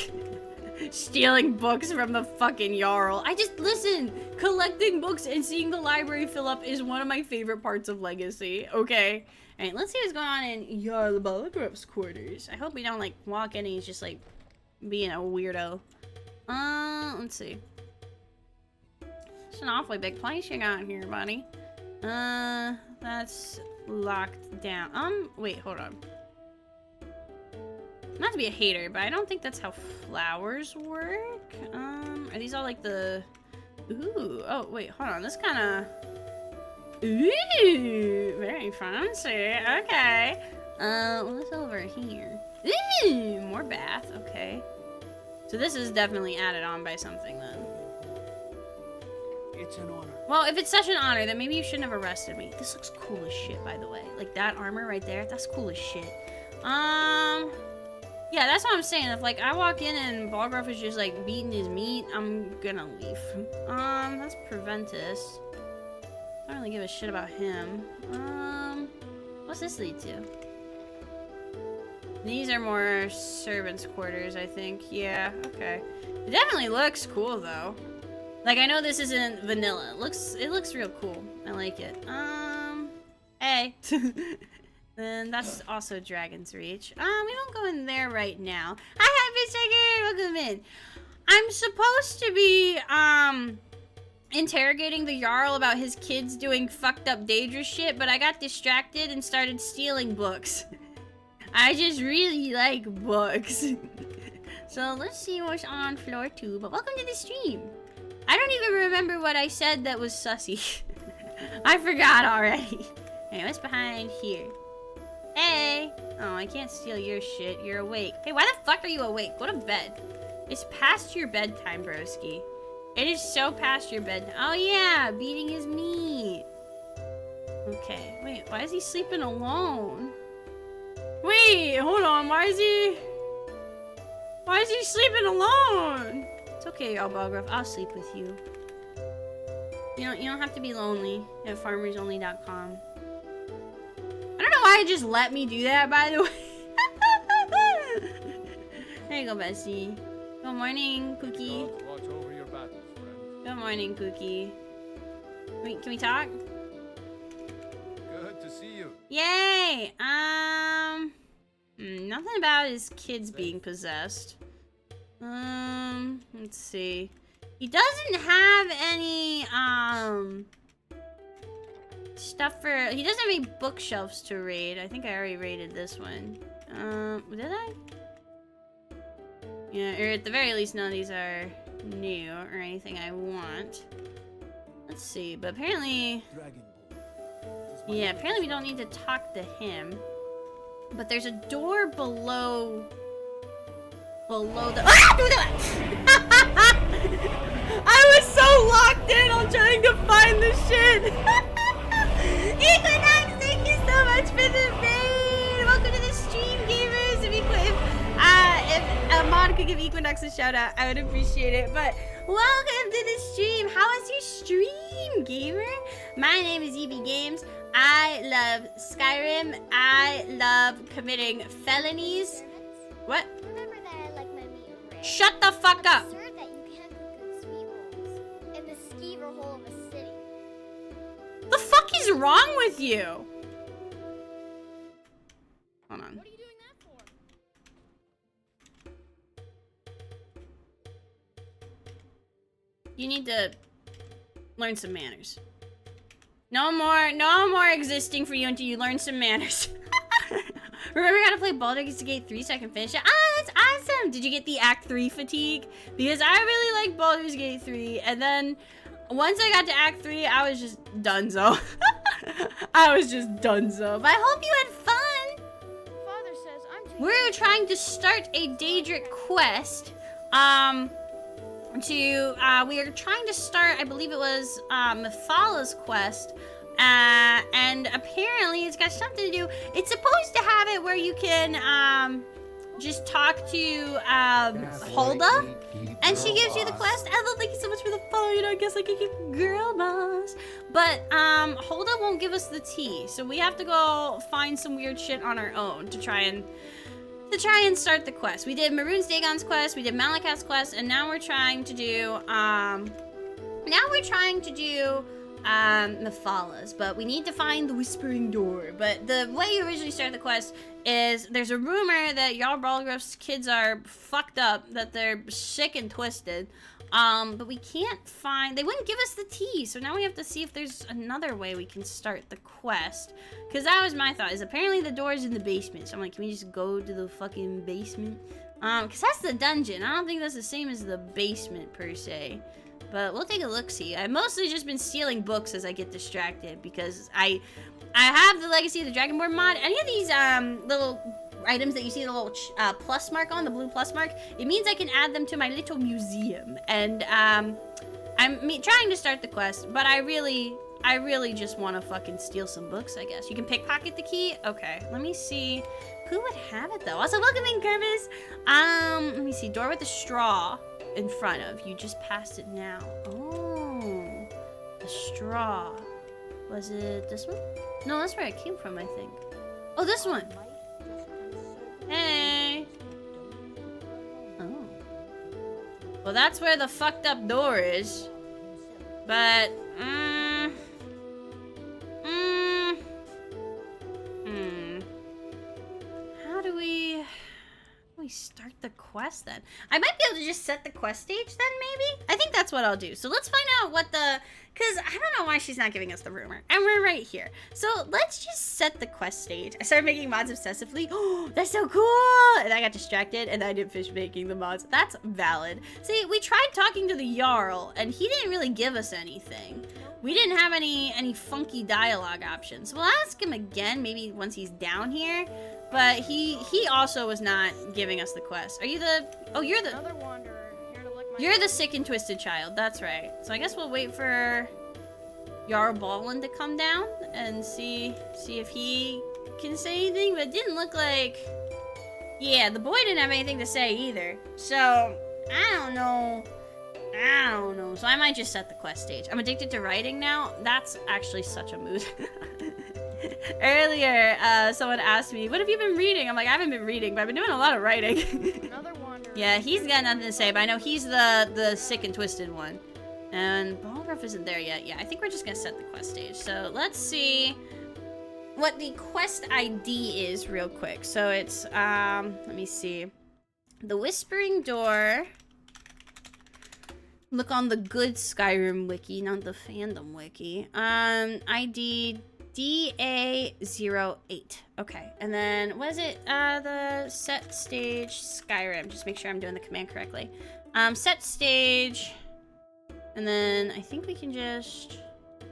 stealing books from the fucking Jarl. Listen, collecting books and seeing the library fill up is one of my favorite parts of Legacy, okay? Alright, let's see what's going on in Jarl Balagrov's quarters. I hope we don't, like, walk in and he's just, like, being a weirdo. Let's see. It's an awfully big place you got here, buddy. That's locked down. Wait, hold on. Not to be a hater, but I don't think that's how flowers work. Are these all like the... Ooh, oh, wait, hold on. This kind of... Ooh, very fancy. Okay. What's over here? Ooh, more bath. Okay. So this is definitely added on by something then. It's an honor. Well, if it's such an honor, then maybe you shouldn't have arrested me. This looks cool as shit, by the way. Like that armor right there, that's cool as shit. Yeah, that's what I'm saying. If like I walk in and Balgrove is just like beating his meat, I'm gonna leave. That's Preventus. I don't really give a shit about him. What's this lead to? These are more servants' quarters, I think. Yeah, okay. It definitely looks cool though. Like I know this isn't vanilla. It looks real cool. I like it. Hey. And that's also Dragon's Reach. We won't go in there right now. Hi, Fish Tiger! Welcome in. I'm supposed to be, interrogating the Jarl about his kids doing fucked up DAEDRA shit, but I got distracted and started stealing books. I just really like books. So let's see what's on floor 2, but welcome to the stream. I don't even remember what I said that was sussy. I forgot already. Hey, what's behind here? Hey! Oh, I can't steal your shit. You're awake. Hey, why the fuck are you awake? Go to bed. It's past your bedtime, broski. It is so past your bedtime. Oh yeah, beating his meat. Okay, wait, why is he sleeping alone? Wait, hold on, why is he sleeping alone? It's okay, y'all, Balgrove. I'll sleep with you. You don't have to be lonely at farmersonly.com. I don't know why it just let me do that, by the way. There you go, Bessie. Good morning, Cookie. Watch over your battles, friend. Good morning, Cookie. Wait, can we talk? Good to see you. Yay! Nothing about his kids being possessed. Let's see. He doesn't have any, stuff for... He doesn't have any bookshelves to raid. I think I already raided this one. Did I? Yeah, or at the very least, none of these are new or anything I want. Let's see, but apparently... Yeah, apparently we don't need to talk to him. But there's a door below the... Ah! Do that! I was so locked in on trying to find the shit! Equinox, thank you so much for the raid! Welcome to the stream, gamers! If Mod could give Equinox a shout out, I would appreciate it. But welcome to the stream! How was your stream, gamer? My name is EB Games. I love Skyrim. I love committing felonies. What? Remember that I like my meat rare. Shut the fuck up! It's absurd that you can't cook good sweet rolls in the skeever hole of a city. The fuck is wrong with you? Hold on. What are you doing that for? You need to learn some manners. No more existing for you until you learn some manners. Remember how to play Baldur's Gate 3 so I can finish it? Ah, that's awesome! Did you get the Act 3 fatigue? Because I really like Baldur's Gate 3, and then once I got to Act 3, I was just donezo. I was just donezo. But I hope you had fun. Father says I'm too We're trying to start a Daedra quest. We are trying to start, I believe it was Mephala's quest. And apparently it's got something to do. It's supposed to have it where you can just talk to Hulda, and she gives you the quest. Ethel, thank you so much for the follow. You know, I guess I could keep girl boss. But Hulda won't give us the tea, so we have to go find some weird shit on our own to try and start the quest. We did Mehrunes Dagon's quest, we did Malacath's quest, and now we're trying to do Mephala's, but we need to find the Whispering Door. But the way you originally start the quest is there's a rumor that Jarl Balgruuf's kids are fucked up, that they're sick and twisted. But we can't find, they wouldn't give us the tea, so now we have to see if there's another way we can start the quest. Because that was my thought, is apparently the door's in the basement. So I'm like, can we just go to the fucking basement? Because that's the dungeon. I don't think that's the same as the basement per se. But we'll take a look-see. I've mostly just been stealing books as I get distracted because I have the Legacy of the Dragonborn mod. Any of these little items that you see the little plus mark on, the blue plus mark, it means I can add them to my little museum. And I'm trying to start the quest, but I really just want to fucking steal some books, I guess. You can pickpocket the key? Okay, let me see. Who would have it, though? Also, welcome in, Kervis. Let me see. Door with a straw in front of. You just passed it now. Oh, a straw. Was it this one? No, that's where it came from, I think. Oh, this one. Hey. Oh. Well, that's where the fucked up door is. But, How do we start the quest then? I might be able to just set the quest stage then, maybe? I think that's what I'll do. So let's find out what because I don't know why she's not giving us the rumor. And we're right here. So let's just set the quest stage. I started making mods obsessively. Oh, that's so cool! And I got distracted and I didn't finish making the mods. That's valid. See, we tried talking to the Jarl and he didn't really give us anything. We didn't have any funky dialogue options. We'll ask him again, maybe once he's down here. But he also was not giving us the quest. Are you the... Oh, you're the... Another wanderer here to lick my You're the sick and twisted child. That's right. So I guess we'll wait for Jarl Balin to come down and see if he can say anything. But it didn't look like... Yeah, the boy didn't have anything to say either. So, I don't know. So I might just set the quest stage. I'm addicted to writing now. That's actually such a mood. Earlier, someone asked me, what have you been reading? I'm like, I haven't been reading, but I've been doing a lot of writing. Another wanderer. Yeah, he's got nothing to say, but I know he's the sick and twisted one. And Balgruuf isn't there yet. Yeah, I think we're just gonna set the quest stage. So let's see what the quest ID is real quick. So it's, let me see. The Whispering Door. Look on the good Skyrim wiki, not the fandom wiki. ID DA08. Okay, and then what is it? The set stage Skyrim. Just make sure I'm doing the command correctly. Set stage, and then I think we can just,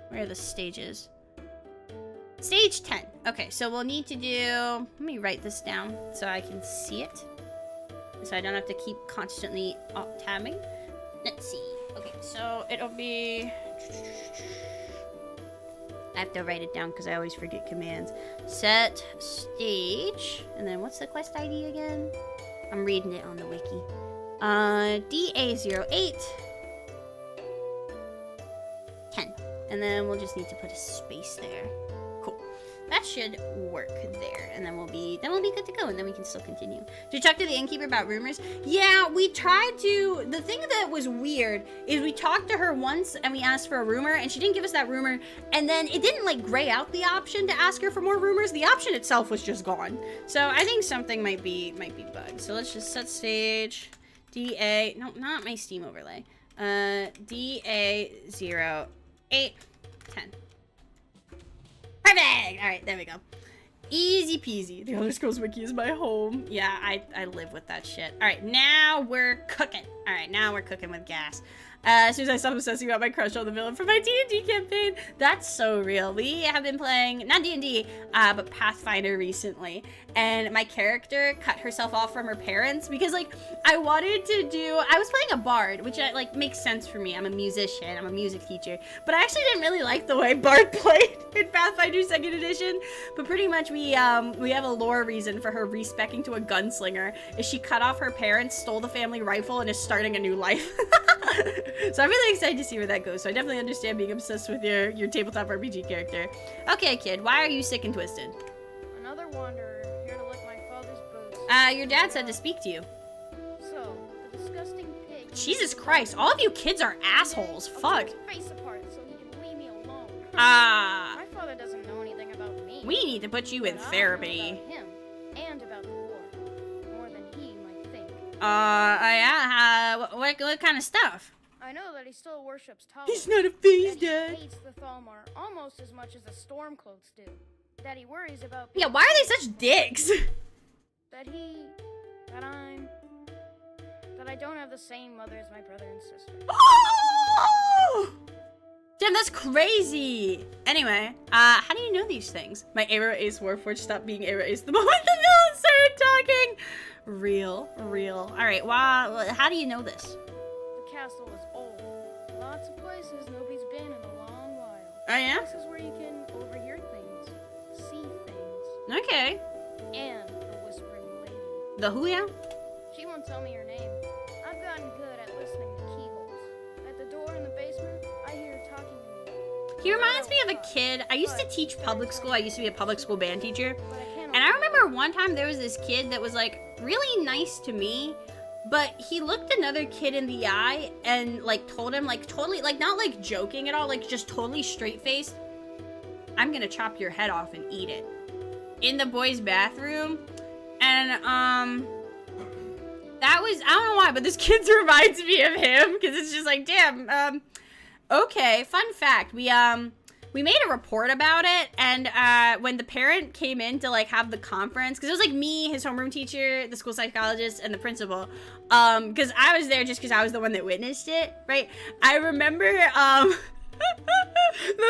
where are the stages? Stage 10. Okay, so we'll need to do, let me write this down so I can see it, so I don't have to keep constantly alt-tabbing. Let's see. Okay, so it'll be, I have to write it down because I always forget commands. Set stage, and then what's the quest ID again? I'm reading it on the wiki. DA08 10, and then we'll just need to put a space there. Cool. That should work there, and then we'll be good to go, and then we can still continue. Did you talk to the innkeeper about rumors? Yeah, we tried to. The thing that was weird is we talked to her once, and we asked for a rumor, and she didn't give us that rumor, and then it didn't, like, gray out the option to ask her for more rumors. The option itself was just gone. So I think something might be bugged. So let's just set stage. DA, no, not my Steam overlay. DA08 10. Perfect! Alright, there we go. Easy peasy. The Elder Scrolls Wiki is my home. Yeah, I live with that shit. Alright, now we're cooking. Alright, now we're cooking with gas. As soon as I stopped obsessing about my crush on the villain for my D&D campaign. That's so real. We have been playing, not D&D, but Pathfinder recently. And my character cut herself off from her parents because, like, I was playing a bard, which, like, makes sense for me. I'm a musician. I'm a music teacher. But I actually didn't really like the way bard played in Pathfinder 2nd Edition. But pretty much we have a lore reason for her respecing to a gunslinger. Is she cut off her parents, stole the family rifle, and is starting a new life. So I'm really excited to see where that goes. So I definitely understand being obsessed with your tabletop RPG character. Okay, kid, why are you sick and twisted? Another wanderer here to lick my father's boots. Your dad said to speak to you. So, the disgusting pig. Jesus Christ, all of you kids are assholes. Fuck. Face apart so he can leave me alone. My father doesn't know anything about me. We need to put you in therapy. About him and about the war. More than he might think. Yeah, what kind of stuff? I know that he still worships Thalmor. He's not a phase, Dad. He hates the Thalmor almost as much as the Stormcloaks do. That he worries about. Yeah, why are they such dicks? That I don't have the same mother as my brother and sister. Oh! Damn, that's crazy. Anyway, how do you know these things? My Aero Ace Warforged stopped being Aero Ace the moment the villain started talking. Real. All right, well, how do you know this? The castle is old. Lots of places nobody's been in a long while. Oh, yeah? Places where you can overhear things, see things. Okay. And the Whispering Lady. The who, yeah? She won't tell me her name. I've gotten good at listening to keyholes. At the door in the basement, I hear her talking to me. He reminds me of a kid. I used to teach public school. I used to be a public school band teacher. And I remember one time there was this kid that was like really nice to me, but he looked another kid in the eye and like told him like totally, like not like joking at all, like just totally straight faced, I'm gonna chop your head off and eat it. In the boys' bathroom. And that was, I don't know why, but this kid reminds me of him because it's just like, damn. Okay, fun fact, we made a report about it, and when the parent came in to like have the conference, because it was like me, his homeroom teacher, the school psychologist, and the principal, because I was there just because I was the one that witnessed it, right? I remember the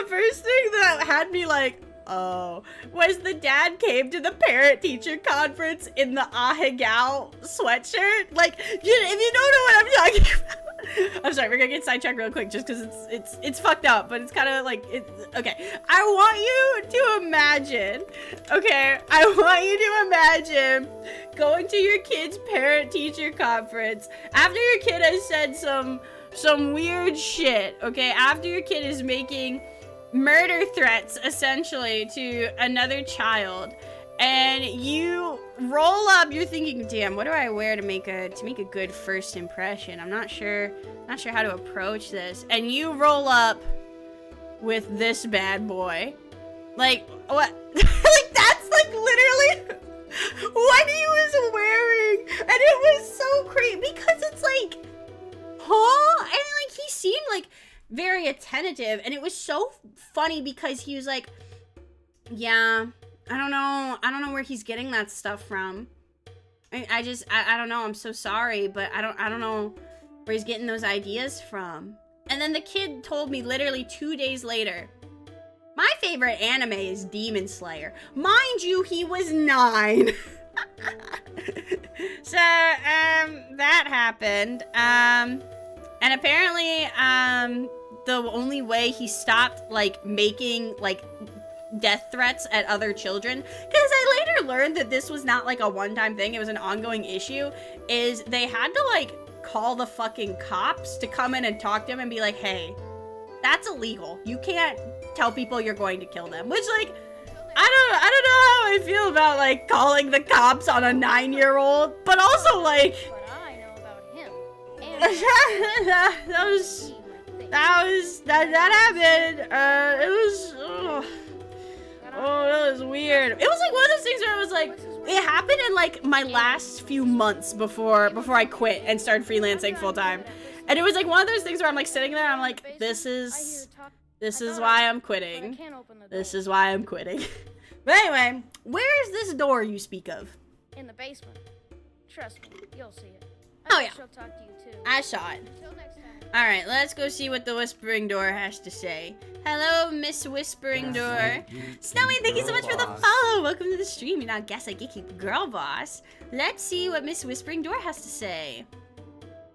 first thing that had me like, oh, was the dad came to the parent-teacher conference in the Ahegao sweatshirt. Like, if you don't know what I'm talking about. I'm sorry, we're gonna get sidetracked real quick just because it's fucked up, but it's kind of like, okay. I want you to imagine, okay? I want you to imagine going to your kid's parent-teacher conference after your kid has said some weird shit, okay? After your kid is making murder threats essentially to another child, and you roll up, you're thinking, damn, what do I wear to make a good first impression? I'm not sure how to approach this. And you roll up with this bad boy. Like, what? Like, that's like literally what he was wearing. And it was so crazy because it's like, huh? And like, he seemed like very attentive, and it was so funny because he was like, yeah, I don't know where he's getting that stuff from. I don't know, I'm so sorry, but I don't know where he's getting those ideas from. And then the kid told me literally 2 days later, my favorite anime is Demon Slayer. Mind you, he was 9. So, that happened. And apparently, the only way he stopped, like, making, like, death threats at other children, because I later learned that this was not, like, a one-time thing, it was an ongoing issue, is they had to, like, call the fucking cops to come in and talk to him and be like, hey, that's illegal. You can't tell people you're going to kill them. Which, like, I don't know how I feel about, like, calling the cops on a 9-year-old, but also, like, But I know about him. And that happened. It was, that was weird. It was like one of those things where it was like, it happened in like my last few months before I quit and started freelancing full time. And it was like one of those things where I'm like sitting there and I'm like, this is why I'm quitting. This is why I'm quitting. But anyway, where is this door you speak of? In the basement. Trust me, you'll see it. Oh yeah. She'll talk to you too. I saw it. Until next time. Alright, let's go see what the Whispering Door has to say. Hello, Miss Whispering Door. Snowy, thank you so much for the follow. Welcome to the stream. You're now Guess I Geeky Girl Boss. Let's see what Miss Whispering Door has to say.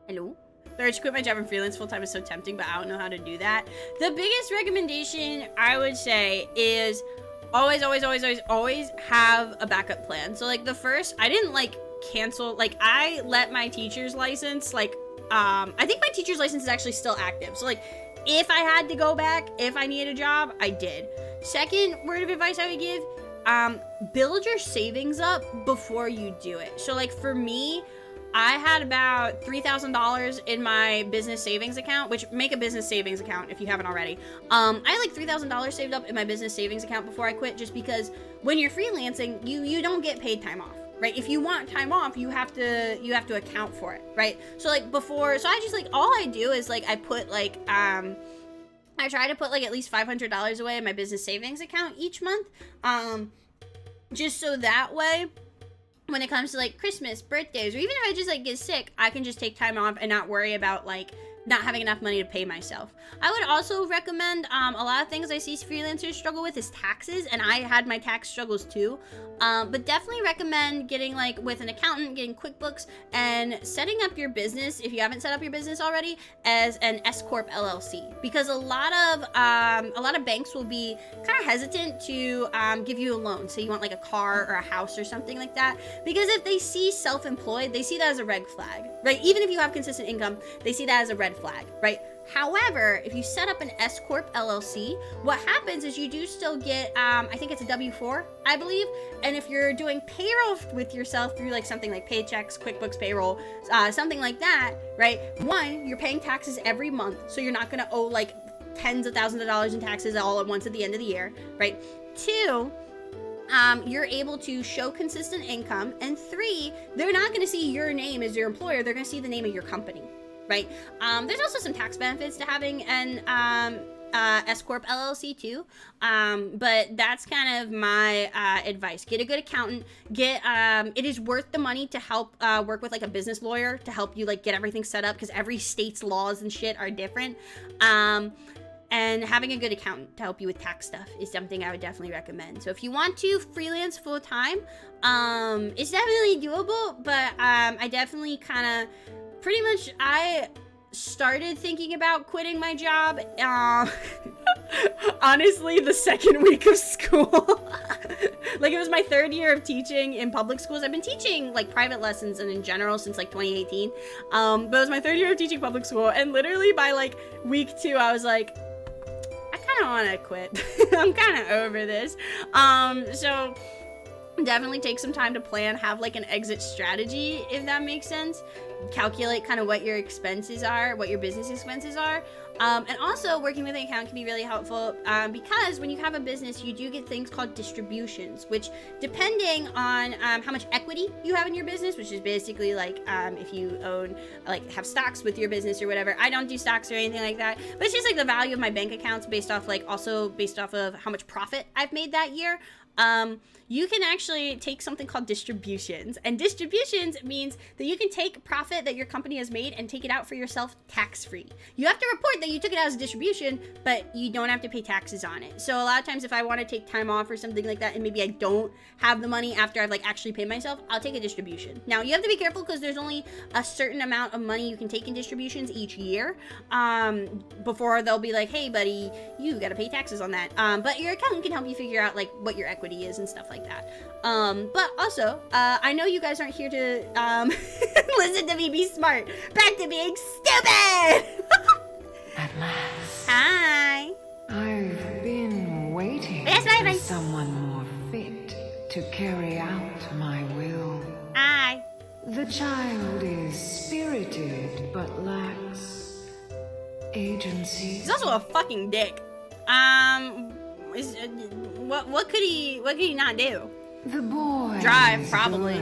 Hello? Third, quit my job and freelance full-time is so tempting, but I don't know how to do that. The biggest recommendation I would say is always have a backup plan. So like the first, I didn't like cancel, like I let my teacher's license, like I think my teacher's license is actually still active. So like if I had to go back, if I needed a job, I did. Second word of advice I would give, build your savings up before you do it. So like for me, I had about $3,000 in my business savings account, which make a business savings account if you haven't already. I had like $3,000 saved up in my business savings account before I quit, just because when you're freelancing, you don't get paid time off, right? If you want time off, you have to account for it, right? So like before, so I just like, all I do is like, I put like, I try to put like at least $500 away in my business savings account each month, just so that way, when it comes to like Christmas, birthdays, or even if I just like get sick, I can just take time off and not worry about like not having enough money to pay myself. I would also recommend, a lot of things I see freelancers struggle with is taxes, and I had my tax struggles too, but definitely recommend getting like with an accountant, getting QuickBooks, and setting up your business, if you haven't set up your business already, as an S-Corp LLC, because a lot of banks will be kind of hesitant to give you a loan. So you want like a car or a house or something like that, because if they see self-employed, they see that as a red flag, right? Even if you have consistent income, they see that as a red flag, right? However, if you set up an S-Corp LLC, what happens is you do still get, I think it's a W-4, I believe, and if you're doing payroll with yourself through like something like Paychex, QuickBooks Payroll, something like that, right? One, you're paying taxes every month, so you're not gonna owe like tens of thousands of dollars in taxes all at once at the end of the year, right? Two, you're able to show consistent income, and three, they're not going to see your name as your employer, they're going to see the name of your company, right? There's also some tax benefits to having an S-Corp LLC too, but that's kind of my advice. Get a good accountant, it is worth the money to help work with like a business lawyer to help you like get everything set up, because every state's laws and shit are different. And having a good accountant to help you with tax stuff is something I would definitely recommend. So if you want to freelance full time, it's definitely doable, but I definitely kind of pretty much, I started thinking about quitting my job, honestly, the second week of school. Like it was my third year of teaching in public schools. I've been teaching like private lessons and in general since like 2018. But it was my third year of teaching public school, and literally by like week 2, I was like, I kind of want to quit. I'm kind of over this. So definitely take some time to plan, have like an exit strategy, if that makes sense. Calculate kind of what your expenses are, what your business expenses are. And also working with an accountant can be really helpful, because when you have a business, you do get things called distributions, which depending on how much equity you have in your business, which is basically like if you own, like have stocks with your business or whatever. I don't do stocks or anything like that, but it's just like the value of my bank accounts based off like also based off of how much profit I've made that year. You can actually take something called distributions, and distributions means that you can take profit that your company has made and take it out for yourself tax-free. You have to report that you took it out as a distribution, but you don't have to pay taxes on it. So a lot of times if I want to take time off or something like that, and maybe I don't have the money after I've like actually paid myself, I'll take a distribution. Now you have to be careful because there's only a certain amount of money you can take in distributions each year, before they'll be like, hey buddy, you gotta pay taxes on that. But your accountant can help you figure out like what your equity is and stuff like that. But also, I know you guys aren't here to listen to me be smart. Back to being stupid! At last. Hi. I've been waiting for someone more fit to carry out my will. Hi. The child is spirited, but lacks agency. He's also a fucking dick. What could he not do? The boy drive, probably.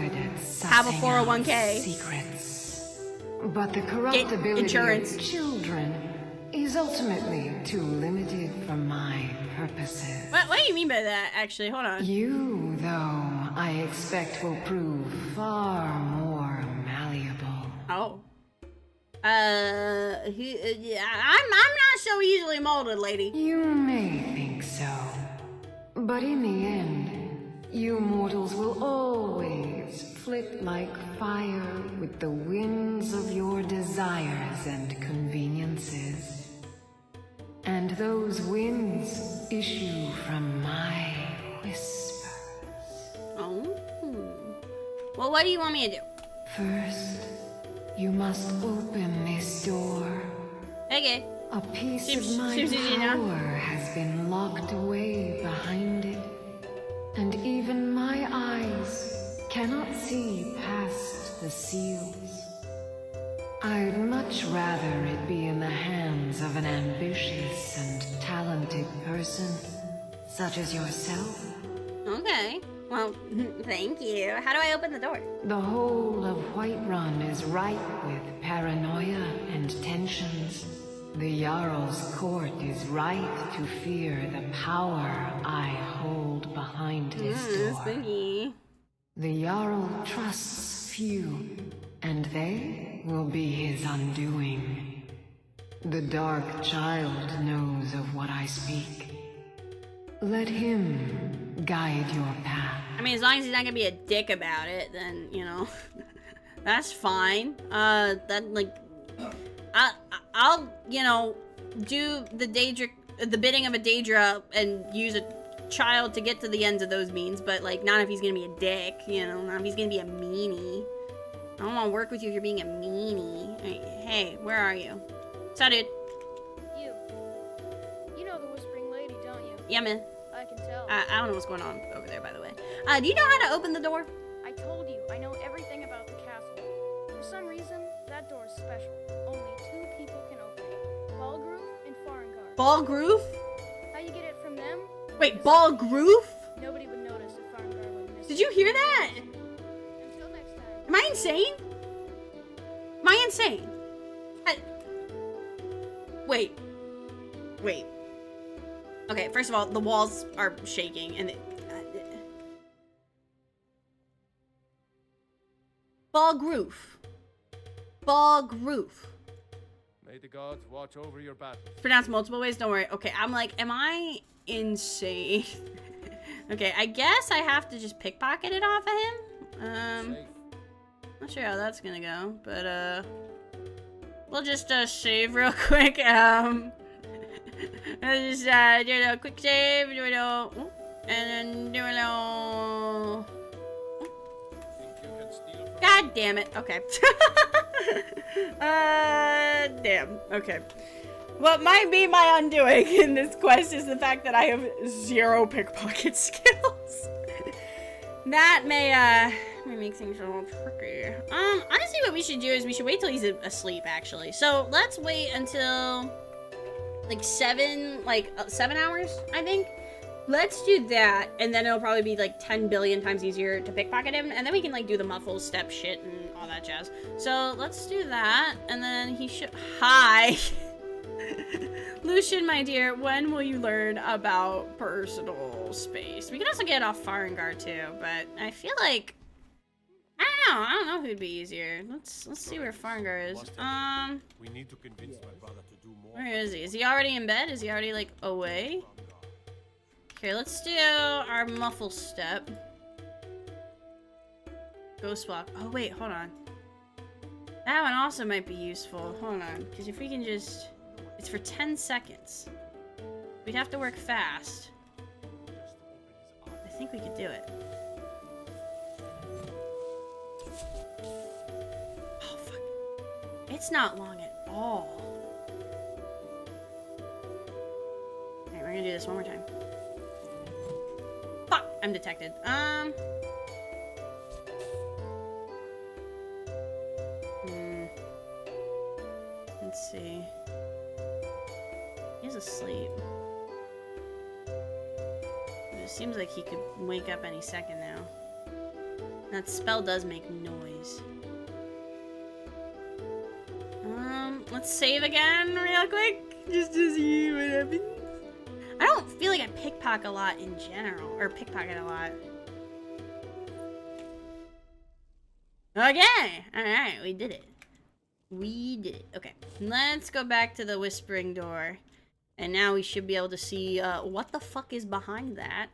Have a 401k. Secrets. But the corruptibility of children is ultimately too limited for my purposes. What do you mean by that, actually? Hold on. You, though, I expect will prove far more malleable. Oh. I'm not so easily molded, lady. You may think so, but in the end, you mortals will always flit like fire with the winds of your desires and conveniences. And those winds issue from my whispers. Oh. Well, what do you want me to do? First, you must open this door. Okay. A piece of my power has been locked away behind it, and even my eyes cannot see past the seals. I'd much rather it be in the hands of an ambitious and talented person, such as yourself. Okay. Well, thank you. How do I open the door? The whole of Whiterun is ripe with paranoia and tensions. The Jarl's court is right to fear the power I hold behind his door. Spooky. The Jarl trusts few, and they will be his undoing. The Dark Child knows of what I speak. Let him guide your path. I mean, as long as he's not gonna be a dick about it, then, you know, that's fine. I'll, you know, do the bidding of a Daedra and use a child to get to the ends of those means, but, like, not if he's gonna be a dick, you know, not if he's gonna be a meanie. I don't wanna work with you if you're being a meanie. Hey, where are you? What's up, dude? You know the Whispering Lady, don't you? Yeah, man. I can tell. I don't know what's going on over there, by the way. Do you know how to open the door? I told you, I know everything about the castle. For some reason, that door is special. Only 2 people can open it. Balgroove and Farengar. Balgroove? How you get it from them? Wait, Balgroove? Nobody would notice if Farengar went missing. Did you hear that? Until next time. Am I insane? Am I insane? Wait. Okay, first of all, the walls are shaking, and Balgroove. May the gods watch over your battles. It's pronounced multiple ways, don't worry. Okay, I'm like, am I insane? Okay, I guess I have to just pickpocket it off of him. Not sure how that's gonna go, but we'll just save real quick. I'll just do a quick save, do a little, and then do a little. God damn it. Okay. Damn. Okay. What might be my undoing in this quest is the fact that I have 0 pickpocket skills. That may make things a little tricky. Honestly, what we should do is we should wait till he's asleep, actually. So let's wait until like 7 hours, I think. Let's do that, and then it'll probably be like 10 billion times easier to pickpocket him, and then we can like do the muffle step shit and all that jazz. So let's do that, and then he should. Hi, Lucian, my dear. When will you learn about personal space? We can also get off Farengar too, but I feel like I don't know who'd be easier. Let's see where Farengar is. We need to convince my brother to do more. Where is he? Is he already in bed? Is he already like away? Okay, let's do our muffle step. Ghost walk. Oh wait, hold on. That one also might be useful. Hold on, because if we can just, it's for 10 seconds. We'd have to work fast. I think we could do it. Oh fuck. It's not long at all. Alright, we're gonna do this one more time. Fuck! I'm detected. Let's see. He's asleep. It seems like he could wake up any second now. That spell does make noise. Let's save again real quick, just to see what happens. I don't feel like I pickpocket a lot in general, or pickpocket a lot. Okay, alright, we did it. We did it. Okay, let's go back to the whispering door. And now we should be able to see what the fuck is behind that.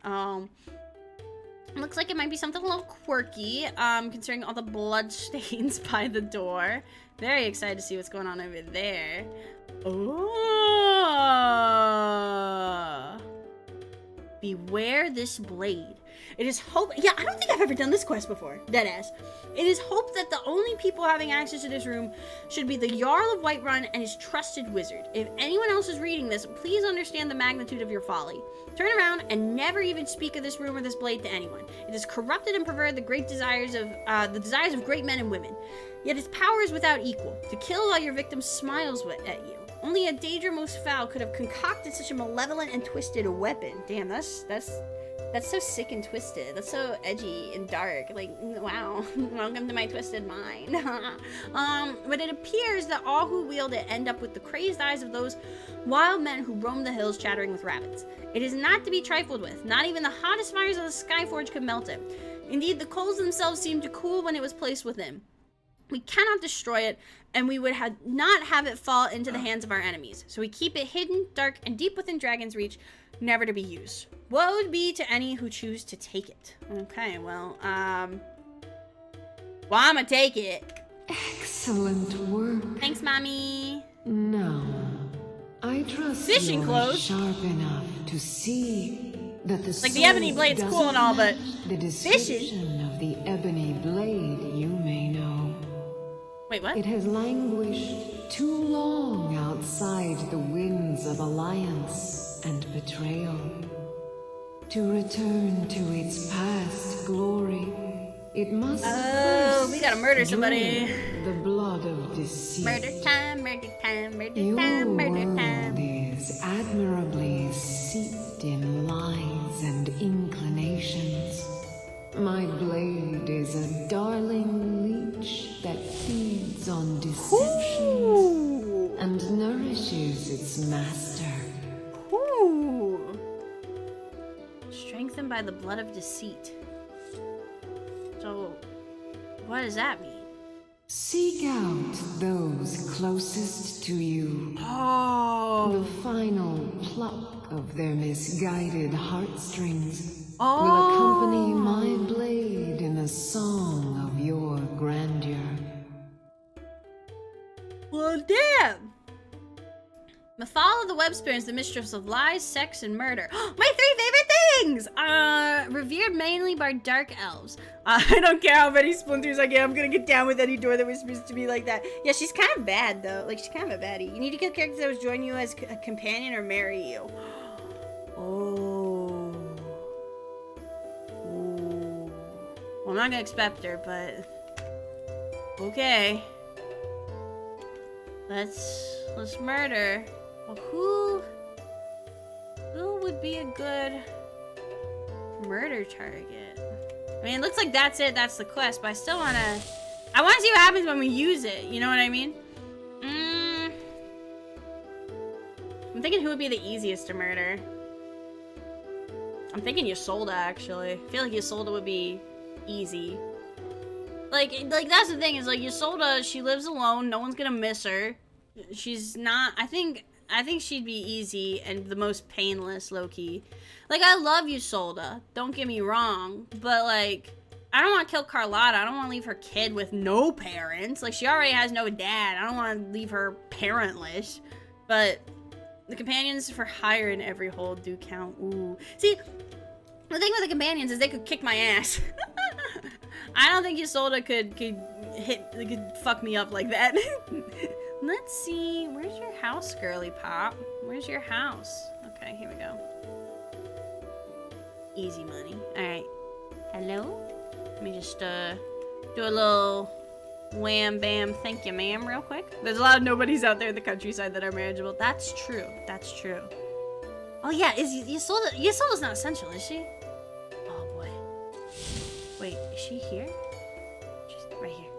Looks like it might be something a little quirky, considering all the blood stains by the door. Very excited to see what's going on over there. Oh! Beware this blade. It is hope. Yeah, I don't think I've ever done this quest before. Deadass. It is hoped that the only people having access to this room should be the Jarl of Whiterun and his trusted wizard. If anyone else is reading this, please understand the magnitude of your folly. Turn around and never even speak of this room or this blade to anyone. It has corrupted and perverted the desires of great men and women. Yet its power is without equal. To kill while your victim smiles at you. Only a Daedra most foul could have concocted such a malevolent and twisted weapon. Damn, that's so sick and twisted. That's so edgy and dark. Like, wow. Welcome to my twisted mind. But it appears that all who wield it end up with the crazed eyes of those wild men who roam the hills chattering with rabbits. It is not to be trifled with. Not even the hottest fires of the Skyforge could melt it. Indeed, the coals themselves seemed to cool when it was placed within. We cannot destroy it, and we would not have it fall into the hands of our enemies. So we keep it hidden, dark, and deep within Dragon's Reach, never to be used. Woe be to any who choose to take it. Okay, well, I'm gonna take it. Excellent work. Thanks, Mommy. Now, I trust Fishing you're clothes. sharp enough to see that the Like, the ebony blade's cool and all, but the description of the ebony blade you may know. Wait, what? It has languished too long outside the winds of alliance and betrayal. To return to its past glory, it must first we gotta murder somebody. drink the blood of deceit. Murder time, murder time, murder Your time, murder time. world is admirably seeped in lies and inclinations. My blade is a darling leech that feeds on deceptions and nourishes its master. Ooh. Strengthened by the blood of deceit. So, what does that mean? Seek out those closest to you. Oh. The final pluck of their misguided heartstrings Oh. will accompany my blade in a song of your grandeur. Well, damn! Mephala the Webspear is the mistress of lies, sex, and murder. My 3 favorite things! Revered mainly by dark elves. I don't care how many splinters I get, I'm gonna get down with any door that whispers to me like that. Yeah, she's kind of bad, though. Like, she's kind of a baddie. You need to kill characters that will join you as a companion or marry you. Oh. Ooh. Well, I'm not gonna accept her, but... okay. Let's murder. Well, who would be a good murder target? I mean, it looks like that's it. That's the quest, but I still want to see what happens when we use it. You know what I mean? I'm thinking who would be the easiest to murder. I'm thinking Ysolda, actually. I feel like Ysolda would be easy. Like that's the thing, is like Ysolda, she lives alone. No one's gonna miss her. She's not, I think she'd be easy and the most painless, low-key. Like, I love Ysolda, don't get me wrong, but like, I don't want to kill Carlotta. I don't want to leave her kid with no parents. Like, she already has no dad. I don't want to leave her parentless. But the companions for hire in every hold do count. Ooh. See, the thing with the companions is they could kick my ass. I don't think Ysolda could fuck me up like that. Let's see. Where's your house, girly pop? Where's your house? Okay, here we go. Easy money. Alright. Hello? Let me just, do a little wham bam thank you ma'am real quick. There's a lot of nobodies out there in the countryside that are marriageable. That's true. That's true. Oh yeah, Ysolda's not essential, is she? Oh boy. Wait, is she here? She's right here.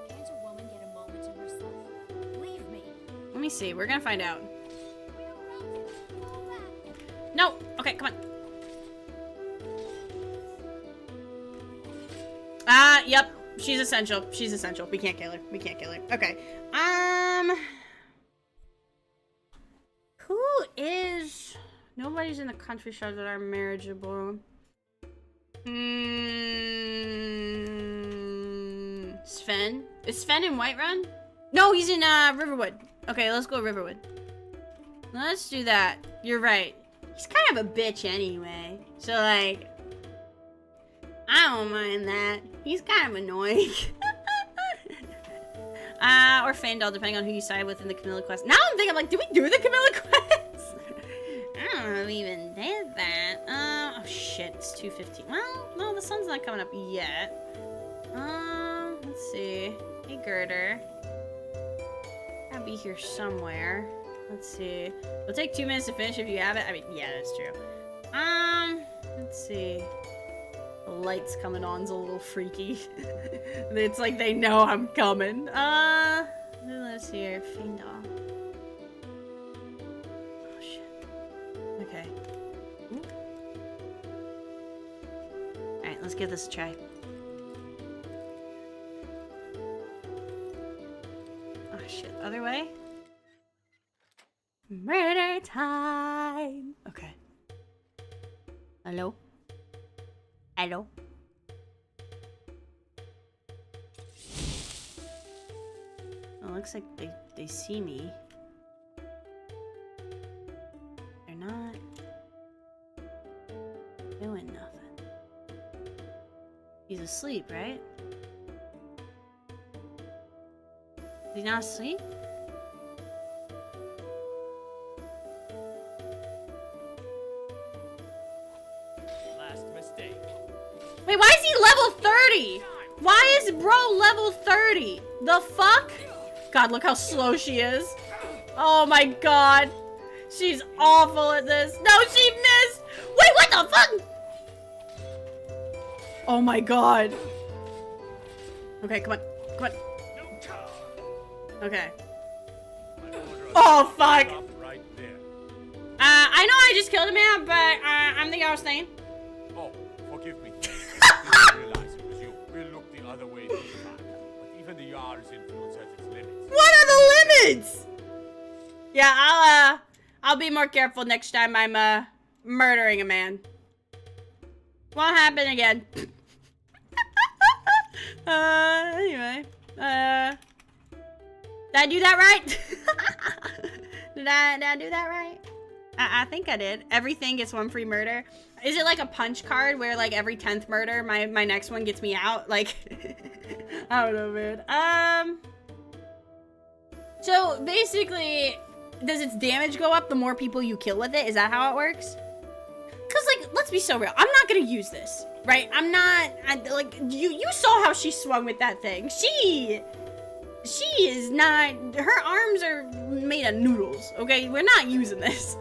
Can't a woman get a moment to herself? Leave me. Let me see. We're gonna find out. No. Okay, come on. Yep. She's essential. She's essential. We can't kill her. We can't kill her. Okay. is... Nobody's in the countryside that are marriageable. Sven? Is Sven in Whiterun? No, he's in Riverwood. Okay, let's go Riverwood. Let's do that. You're right. He's kind of a bitch anyway. So, like... I don't mind that. He's kind of annoying. Or Fandal, depending on who you side with in the Camilla quest. Now I'm thinking, like, did we do the Camilla quest? I don't know if we even did that. Oh shit, it's 2:15. Well, no, the sun's not coming up yet. Let's see. Hey, Girder. I'll be here somewhere. Let's see. It'll take 2 minutes to finish if you have it. I mean, yeah, that's true. Let's see. The light's coming on's a little freaky. It's like they know I'm coming. Let's see here. Fandal. Oh, shit. Okay. Ooh. Alright, let's give this a try. Oh, shit. Other way? Murder time! Okay. Hello? Hello? It looks like they see me. They're not doing nothing. He's asleep, right? Is he not asleep? Last mistake. Wait, why is he level 30? Why is bro level 30? The fuck? God, look how slow she is. Oh my god. She's awful at this. No, she missed. Wait, what the fuck? Oh my god. Okay, come on. Come on. Okay. Oh, fuck. I know I just killed a man, but I'm thinking I was staying. Oh, forgive me. I didn't realize it was you. We'll look the other way this time. But even the Jar's influence has its limits. What are the limits? Yeah, I'll be more careful next time I'm murdering a man. Won't happen again. Anyway, did I do that right? did I do that right? I think I did. Everything gets 1 free murder. Is it like a punch card where like every 10th murder, my next one gets me out? Like, I don't know, man. So basically, does its damage go up the more people you kill with it? Is that how it works? Cause like, let's be so real. I'm not gonna use this, right? Like, you saw how she swung with that thing. She is not, her arms are made of noodles, okay? We're not using this.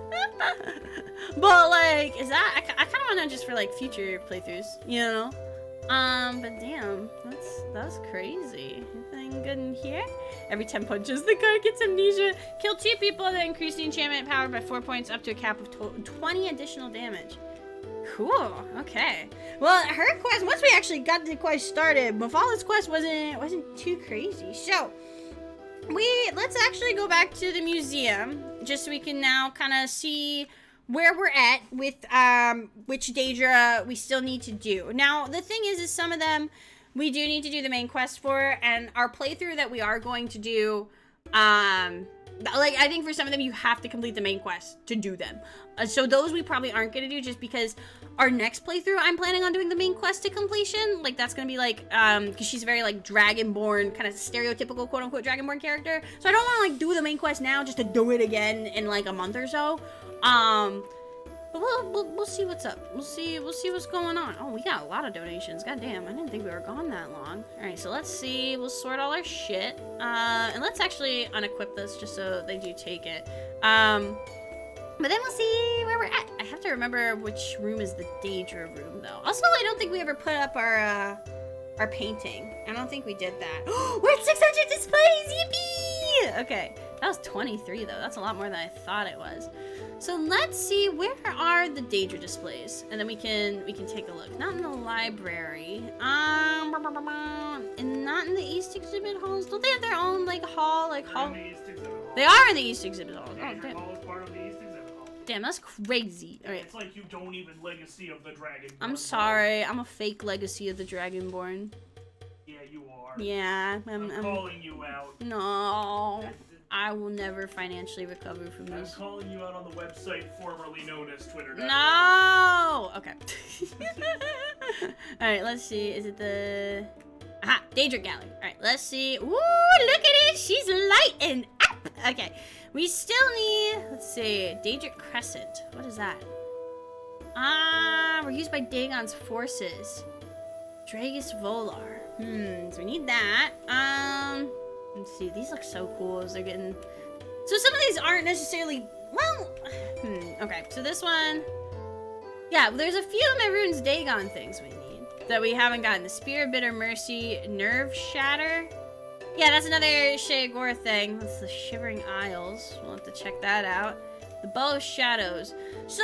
But like, is that, I kind of want to just for like future playthroughs, you know? But damn, that's crazy. Anything good in here? Every 10 punches, the card gets amnesia. Kill 2 people that increase the enchantment power by 4 points up to a cap of 20 additional damage. Cool. Okay. Well, her quest, once we actually got the quest started, Mephala's quest wasn't too crazy. So, let's actually go back to the museum just so we can now kind of see where we're at with which DAEDRA we still need to do. Now, the thing is some of them we do need to do the main quest for, and our playthrough that we are going to do, like, I think for some of them you have to complete the main quest to do them. So those we probably aren't going to do just because our next playthrough I'm planning on doing the main quest to completion. Like, that's going to be like, because she's very like Dragonborn, kind of stereotypical quote unquote Dragonborn character. So I don't want to like do the main quest now just to do it again in like a month or so. But we'll see what's up. We'll see what's going on. Oh, we got a lot of donations. God damn, I didn't think we were gone that long. All right, so let's see. We'll sort all our shit. And let's actually unequip this just so they do take it. But then we'll see where we're at. I have to remember which room is the DAEDRA room, though. Also, I don't think we ever put up our painting. I don't think we did that. We're at 600 displays! Yippee! Okay, that was 23, though. That's a lot more than I thought it was. So let's see, where are the DAEDRA displays? And then we can take a look. Not in the library. And not in the East Exhibit Halls. Don't they have their own, like, hall? Like, hall? In the East Exhibit Hall. They are in the East Exhibit Hall. Oh, DAEDRA damn. Hall is part of the East Exhibit Hall. Damn, that's crazy. All right. It's like you don't even Legacy of the Dragonborn. I'm sorry. I'm a fake Legacy of the Dragonborn. Yeah, you are. Yeah, I'm calling you out. No. I will never financially recover from I'm this. calling you out on the website formerly known as Twitter. No! Okay. Alright, let's see. Is it the... Aha! Daedra Gallery. Alright, let's see. Ooh, look at it! She's lighting up! Okay. We still need... Let's see. Daedric Crescent. What is that? We're used by Dagon's forces. Dragus Volar. So we need that. Let's see. These look so cool as they're getting... So some of these aren't necessarily... Well... Okay, so this one... Yeah, there's a few Mehrunes Dagon things we need that we haven't gotten. The Spear of Bitter Mercy, Nerve Shatter. Yeah, that's another Shayagor thing. That's the Shivering Isles. We'll have to check that out. The Bow of Shadows. So...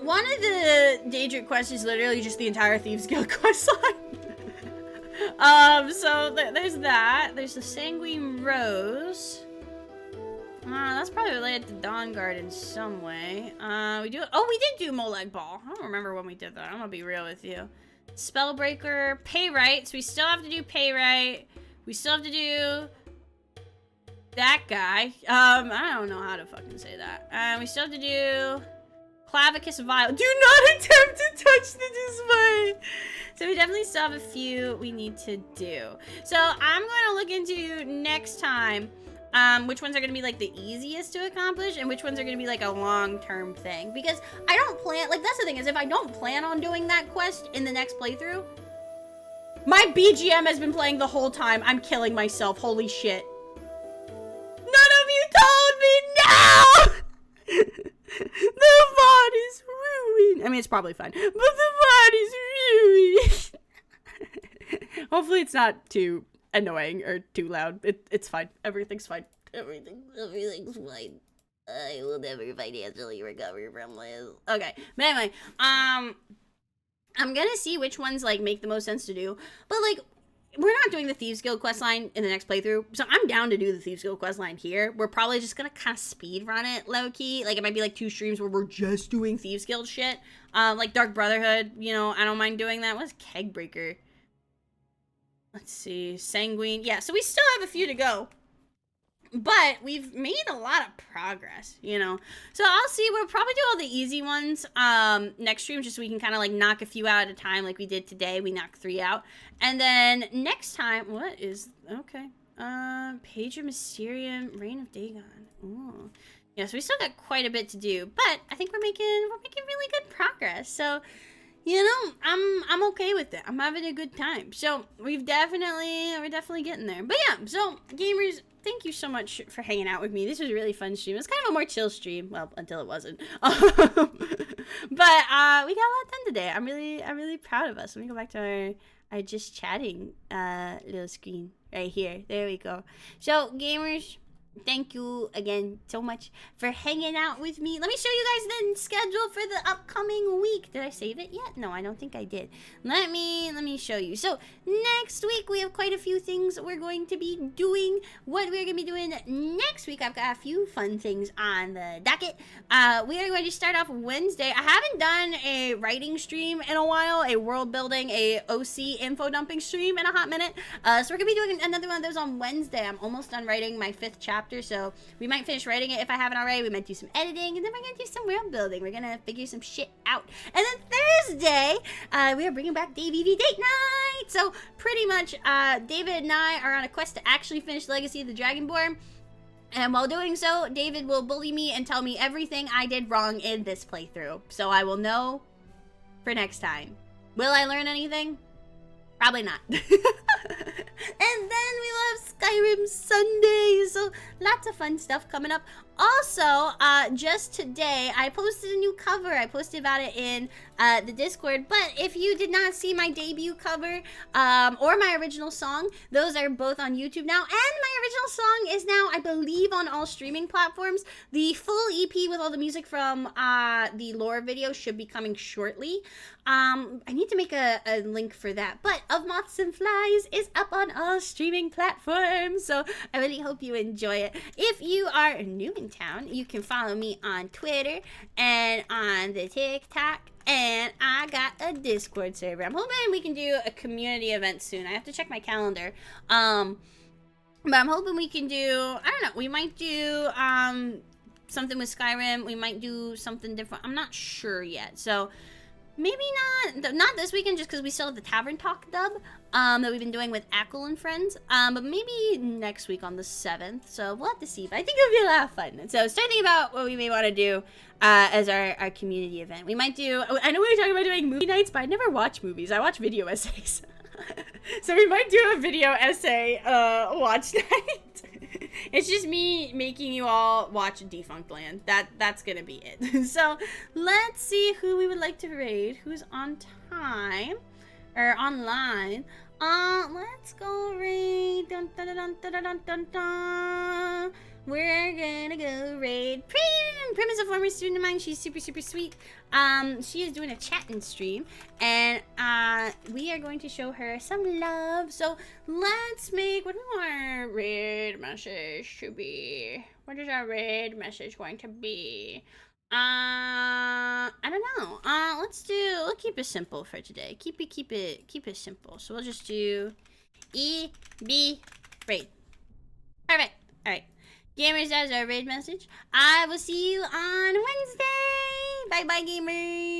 One of the Daedric quests is literally just the entire Thieves Guild quest line. So there's that. There's the Sanguine Rose. That's probably related to Dawnguard in some way. We did do Molag Ball. I don't remember when we did that. I'm gonna be real with you. Spellbreaker, Payright. So we still have to do Payright. We still have to do that guy. I don't know how to fucking say that. We still have to do Clavicus Vial. Do not attempt to touch the display. So we definitely still have a few we need to do. So I'm going to look into next time which ones are going to be like the easiest to accomplish and which ones are going to be like a long-term thing. Because I don't plan, like that's the thing is if I don't plan on doing that quest in the next playthrough, my BGM has been playing the whole time. I'm killing myself. Holy shit. None of you told me no! The VOD is ruined. I mean, it's probably fine, but the VOD is ruined. Hopefully it's not too annoying or too loud. It's fine. Everything's fine. Everything's fine. I will never financially recover from this. Okay, but anyway, I'm gonna see which ones like make the most sense to do. But like, we're not doing the Thieves Guild questline in the next playthrough, so I'm down to do the Thieves Guild questline here. We're probably just gonna kind of speed run it low-key. Like, it might be like 2 streams where we're just doing Thieves Guild shit. Like Dark Brotherhood, you know, I don't mind doing that. What's Kegbreaker? Let's see, Sanguine. Yeah, so we still have a few to go. But we've made a lot of progress, you know. So I'll see. We'll probably do all the easy ones next stream, just so we can kind of like knock a few out at a time, like we did today. We knocked 3 out, and then next time, what is okay? Page of Mysterium, Reign of Dagon. Ooh, yeah. So we still got quite a bit to do, but I think we're making really good progress. So, you know, I'm okay with it. I'm having a good time. So we're definitely getting there. But yeah, so gamers, thank you so much for hanging out with me. This was a really fun stream. It was kind of a more chill stream. Well, until it wasn't. But we got a lot done today. I'm really proud of us. Let me go back to our just chatting little screen right here. There we go. So gamers, thank you again so much for hanging out with me. Let me show you guys the schedule for the upcoming week. Did I save it yet? No, I don't think I did. Let me show you. So next week we have quite a few things we're going to be doing. What we're going to be doing next week, I've got a few fun things on the docket. We are going to start off Wednesday. I haven't done a writing stream in a while, a world building, a OC info dumping stream in a hot minute. So we're going to be doing another one of those on Wednesday. I'm almost done writing my 5th chapter. So we might finish writing it if I haven't already. We might do some editing, and then we're gonna do some world building. We're gonna figure some shit out. And then Thursday, we are bringing back Dave EV Date Night. So pretty much, David and I are on a quest to actually finish Legacy of the Dragonborn. And while doing so, David will bully me and tell me everything I did wrong in this playthrough. So I will know for next time. Will I learn anything? Probably not. And then we'll have Skyrim Sunday, so lots of fun stuff coming up. Also, just today, I posted a new cover. I posted about it in the Discord, but if you did not see my debut cover or my original song, those are both on YouTube now, and my original song is now, I believe, on all streaming platforms. The full EP with all the music from the lore video should be coming shortly. I need to make a link for that, but Of Moths and Flies is up on all streaming platforms, so I really hope you enjoy it. If you are new in Town. You can follow me on Twitter and on the TikTok. And I got a Discord server. I'm hoping we can do a community event soon. I have to check my calendar. But I'm hoping we can do, I don't know, we might do something with Skyrim. We might do something different. I'm not sure yet. So maybe not this weekend, just because we still have the Tavern Talk dub that we've been doing with Ackle and friends. But maybe next week on the 7th. So we'll have to see. But I think it'll be a lot of fun. So start thinking about what we may want to do as our community event. We might do, I know we were talking about doing movie nights, but I never watch movies. I watch video essays. So we might do a video essay watch night. It's just me making you all watch Defunct Land. That's gonna be it. So let's see who we would like to raid. Who's on time or online? Let's go raid. Dun, dun, dun, dun, dun, dun, dun. We're gonna go raid Prim. Prim is a former student of mine. She's super sweet. She is doing a chatting stream, and we are going to show her some love. So let's make, what do we want our raid message to be? What is our raid message going to be? I don't know. We'll keep it simple for today. Keep it simple. So we'll just do EB raid. Perfect. All right. Gamers, that is our raid message. I will see you on Wednesday. Bye-bye, gamers.